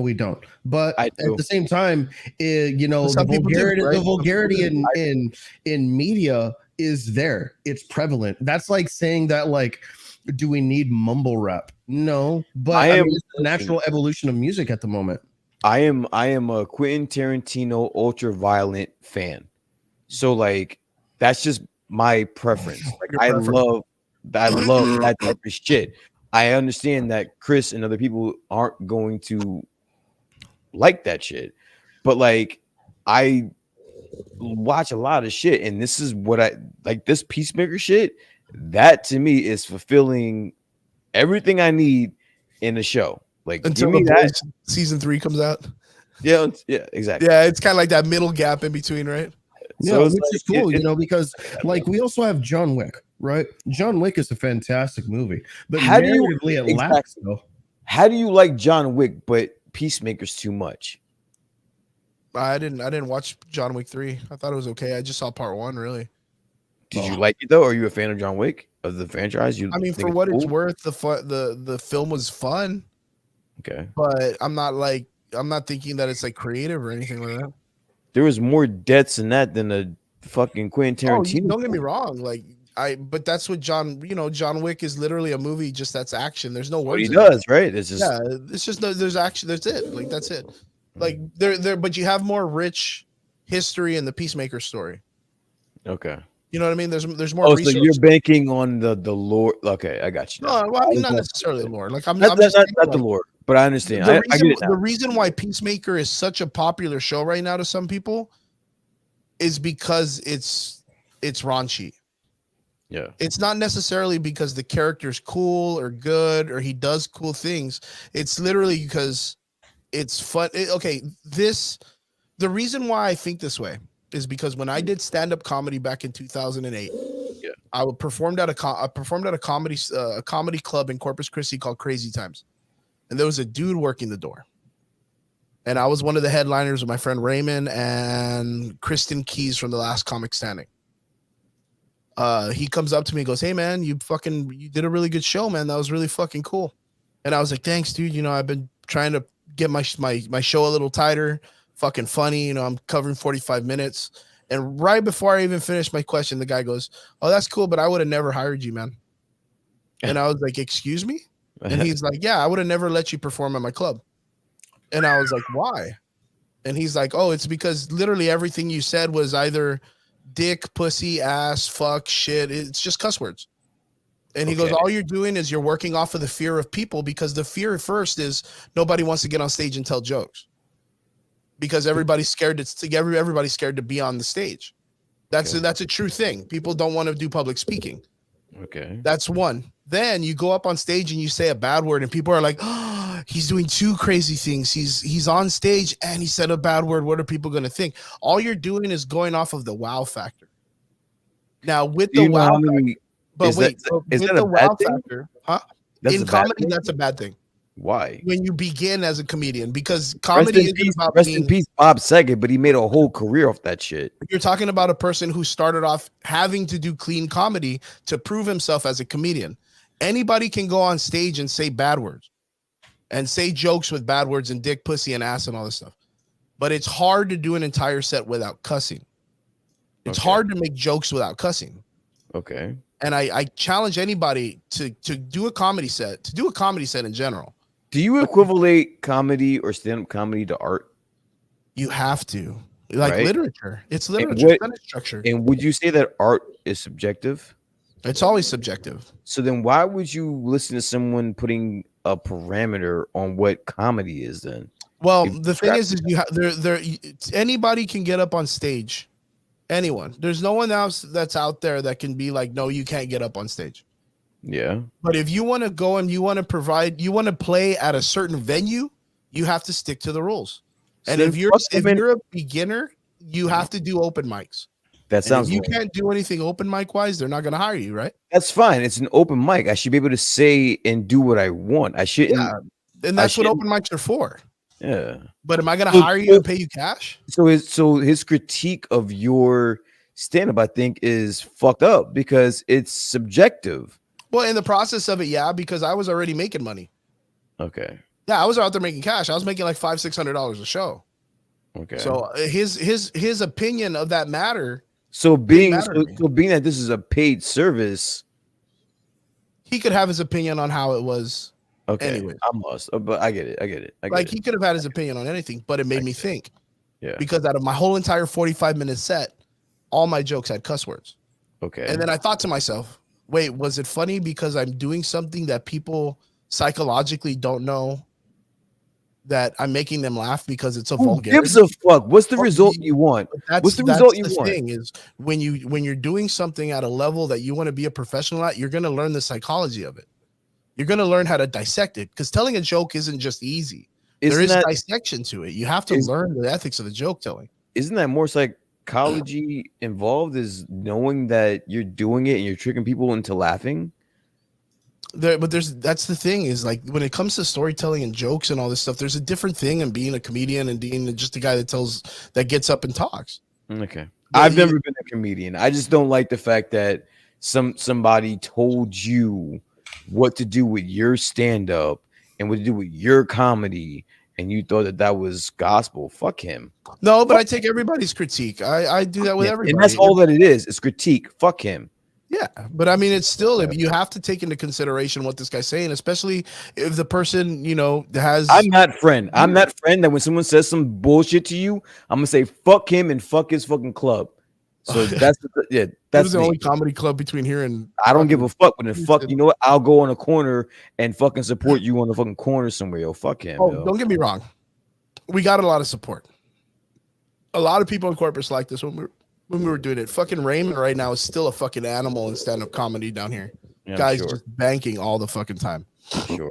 we don't. But I at do. the same time, you know, Some the people do, vulgarity, right? the vulgarity in media is there. It's prevalent. That's like saying that, like, do we need mumble rap? No, but I I am- mean, it's the natural evolution of music at the moment. I am a Quentin Tarantino ultra violent fan. So like that's just my preference. Like Your I preference. love that type of shit. I understand that Chris and other people aren't going to like that shit. But like I watch a lot of shit and this is what I like, this Peacemaker shit. That to me is fulfilling everything I need in a show. Like Until give me the that. Boys season 3 comes out. Yeah, exactly. Yeah, it's kind of like that middle gap in between, right? Yeah, So which it's is like, cool, it- you know, because like we also have John Wick, right? John Wick is a fantastic movie, but How do you- narratively it exactly. lacks though. How do you like John Wick, but Peacemaker's too much? I didn't watch John Wick 3. I thought it was okay. I just saw part 1, really. Did you like it though? Are you a fan of John Wick, of the franchise? You I mean, think for what it's cool? worth, the film was fun, Okay. but I'm not thinking that it's like creative or anything like that. There was more deaths in that than a fucking Quentin Oh, Tarantino. don't get me wrong. Like but that's what John Wick is literally a movie just that's action. There's no What words. he in it. does, right? It's just Yeah, it's just there's action. That's it. Like that's it. Like there, but you have more rich history in the Peacemaker story. okay. You know what I mean? There's more. Oh, so resources. you're banking on the lore. Okay, I got you. No, well, I mean, not Okay. necessarily lore. Like I'm Not, just not, saying, not the like, lore, but I understand. the I reason, get it now. the reason why Peacemaker is such a popular show right now to some people is because it's raunchy. Yeah. It's not necessarily because the character's cool or good or he does cool things. It's literally because it's fun. The reason why I think this way is because when I did stand-up comedy back in 2008, I performed at a comedy club in Corpus Christi called Crazy Times, and there was a dude working the door, and I was one of the headliners with my friend Raymond and Kristen Keys from The Last Comic Standing. He comes up to me and goes, "Hey man, you did a really good show, man. That was really fucking cool." And I was like, "Thanks, dude. You know, I've been trying to get my show a little tighter, fucking funny. You know, I'm covering 45 minutes." And right before I even finished my question, the guy goes, "Oh, that's cool, but I would have never hired you, man." And I was like, "Excuse me?" And he's like, "Yeah, I would have never let you perform at my club." And I was like, "Why?" And he's like, "Oh, it's because literally everything you said was either dick, pussy, ass, fuck, shit. It's just cuss words." And he goes, "All you're doing is you're working off of the fear of people, because the fear first is nobody wants to get on stage and tell jokes because everybody's scared everybody's scared to be on the stage. That's a true thing. People don't want to do public speaking. Okay. That's one. Then you go up on stage and you say a bad word and people are like, "Oh, he's doing two crazy things. He's on stage and he said a bad word. What are people going to think?" All you're doing is going off of the wow factor. Now with the wow factor, but wait, with the wow factor, huh? In comedy, that's a bad thing. Why? When you begin as a comedian, because comedy isn't about rest in peace, Bob Saget, but he made a whole career off that shit. You're talking about a person who started off having to do clean comedy to prove himself as a comedian. Anybody can go on stage and say bad words and say jokes with bad words and dick, pussy, and ass and all this stuff. But it's hard to do an entire set without cussing. It's hard to make jokes without cussing. Okay. And I challenge anybody to do a comedy set, in general. Do you equivalate comedy or stand-up comedy to art? You have to. Like literature. It's literature. Sentence structure. And would you say that art is subjective? It's always subjective. So then why would you listen to someone putting a parameter on what comedy is then? Well, the thing is anybody can get up on stage. Anyone. There's no one else that's out there that can be like, "No, you can't get up on stage." Yeah. But if you want to go and you want to play at a certain venue, you have to stick to the rules. And if you're a beginner, you have to do open mics. That sounds. If you can't do anything open mic wise, they're not going to hire you, right? That's fine. It's an open mic. I should be able to say and do what I want. I shouldn't. Yeah. And that's what open mics are for. Yeah. But am I going to hire you and pay you cash? So his critique of your stand-up, I think, is fucked up because it's subjective. Well, in the process of it, yeah, because I was already making money. Okay. Yeah, I was out there making cash. I was making like $500-$600 a show. Okay. So his opinion of that matter. So being that this is a paid service, he could have his opinion on how it was. Okay. Anyway, I'm lost, but I get it. He could have had his opinion on anything, but it made me think. Yeah. Because out of my whole entire 45-minute set, all my jokes had cuss words. Okay. And then I thought to myself, wait, was it funny because I'm doing something that people psychologically don't know that I'm making them laugh because it's a vulgarity? Who gives a fuck? What's the result you want? What's the result you want? Thing is when you're doing something at a level that you want to be a professional at, you're going to learn the psychology of it. You're going to learn how to dissect it, because telling a joke isn't just easy. There is dissection to it. You have to learn the ethics of the joke telling. Isn't that more psychology involved, is knowing that you're doing it and you're tricking people into laughing? That's the thing, is like when it comes to storytelling and jokes and all this stuff, there's a different thing in being a comedian and being just a guy that gets up and talks. Okay. I've never been a comedian. I just don't like the fact that somebody told you what to do with your stand-up and what to do with your comedy, and you thought that was gospel. Fuck him. No, but I take everybody's critique. I do that with everybody. And that's all that it is. It's critique. Fuck him. Yeah, but I mean, it's still, you have to take into consideration what this guy's saying, especially if the person, has. I'm that friend that when someone says some bullshit to you, I'm gonna say fuck him and fuck his fucking club. So that's the only comedy club between here and. I don't give a fuck. But fuck, you know what? I'll go on a corner and fucking support you on the fucking corner somewhere. Yo, fuck him. Oh, don't get me wrong. We got a lot of support. A lot of people in Corpus liked us when when we were doing it. Fucking Raymond right now is still a fucking animal in stand-up comedy down here. Yeah, I'm Guys sure. just banking all the fucking time. Sure.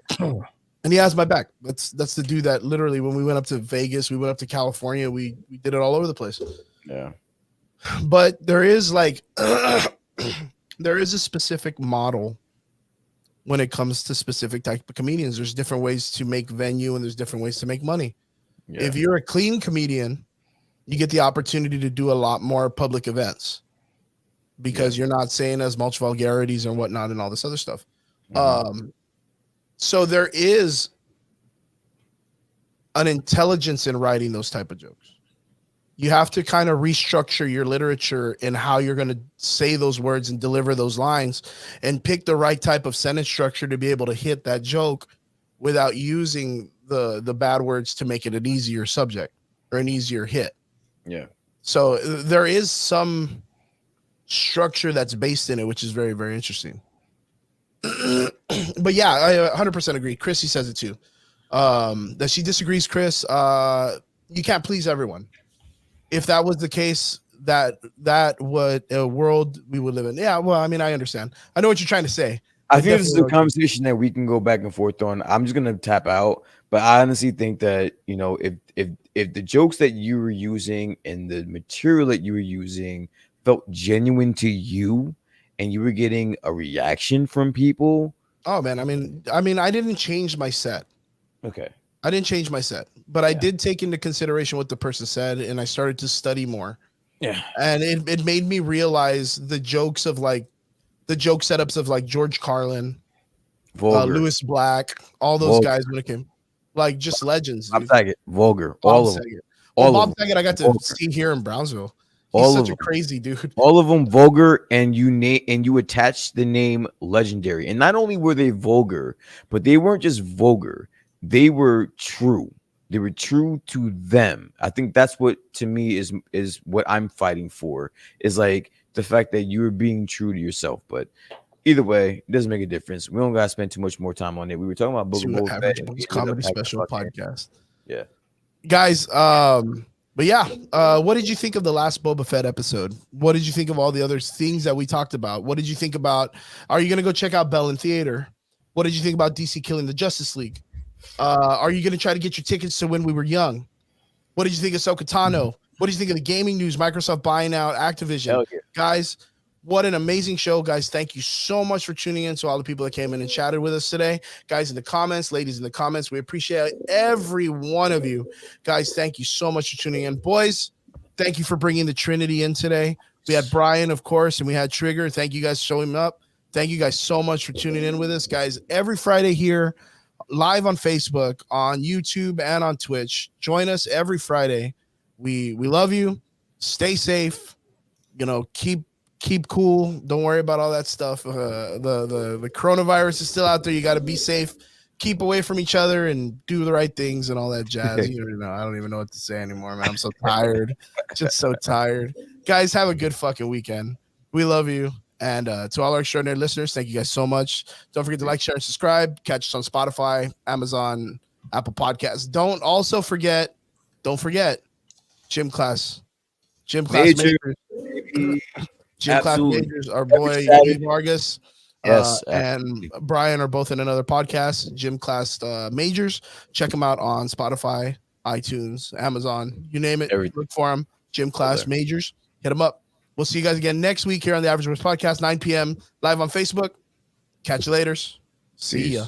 And he has my back. That's the dude that literally when we went up to Vegas, we went up to California, we did it all over the place. Yeah. But there is like there is a specific model when it comes to specific type of comedians. There's different ways to make venue and there's different ways to make money. Yeah. If you're a clean comedian, you get the opportunity to do a lot more public events because you're not saying as much vulgarities and whatnot and all this other stuff. So there is an intelligence in writing those type of jokes. You have to kind of restructure your literature and how you're going to say those words and deliver those lines and pick the right type of sentence structure to be able to hit that joke without using the bad words to make it an easier subject or an easier hit. Yeah. So there is some structure that's based in it, which is very, very interesting. But yeah, I 100% agree. Chrissy says it too. That she disagrees, Chris. You can't please everyone. If that was the case, that would a world we would live in. Yeah, well, I mean, I understand. I know what you're trying to say. I think this is a conversation that we can go back and forth on. I'm just gonna tap out, but I honestly think that, you know, if the jokes that you were using and the material that you were using felt genuine to you, and you were getting a reaction from people. Oh man, I mean, I didn't change my set. Okay. I didn't change my set, but I did take into consideration what the person said, and I started to study more. Yeah. And it made me realize the jokes of like the joke setups of like George Carlin, Lewis Black, all those guys when it came, like just legends. Bob Saget, vulgar, Bob all of Saget. them. Well, Bob Saget, I got to see here in Brownsville. He's all such of a them. crazy dude. All of them vulgar, and you attach the name legendary. And not only were they vulgar, but they weren't just vulgar. They were true. They were true to them. I think that's what, to me, is what I'm fighting for, is like the fact that you're being true to yourself. But either way, it doesn't make a difference. We don't gotta spend too much more time on it. We were talking about Book of Boba Fett, and we ended Comedy up having a special fucking- podcast. Yeah. Guys, but yeah, what did you think of the last Boba Fett episode? What did you think of all the other things that we talked about? What did you think about, are you going to go check out Bell in theater? What did you think about DC killing the Justice League? Are you going to try to get your tickets to When We Were Young? What did you think of Ahsoka Tano? What did you think of the gaming news? Microsoft buying out Activision. Yeah. Guys, what an amazing show, guys. Thank you so much for tuning in to all the people that came in and chatted with us today. Guys in the comments, ladies in the comments, we appreciate every one of you. Guys, thank you so much for tuning in. Boys, thank you for bringing the Trinity in today. We had Brian, of course, and we had Trigger. Thank you guys for showing up. Thank you guys so much for tuning in with us, guys. Every Friday here, live on Facebook, on YouTube, and on Twitch. Join us every Friday. We love you. Stay safe. You know, keep cool. Don't worry about all that stuff. The coronavirus is still out there. You got to be safe. Keep away from each other and do the right things and all that jazz. You know, I don't even know what to say anymore, man. I'm so tired. Just so tired. Guys, have a good fucking weekend. We love you. And to all our extraordinary listeners, thank you guys so much. Don't forget to like, share, and subscribe. Catch us on Spotify, Amazon, Apple Podcasts. Don't forget Gym Class Majors. Gym Class Majors, our boy Lee Vargas and Brian are both in another podcast, Gym Class Majors. Check them out on Spotify, iTunes, Amazon, you name it. Look for them, Gym Class Majors. Hit them up. We'll see you guys again next week here on the Average Boys Podcast, 9 p.m. live on Facebook. Catch you later. See ya.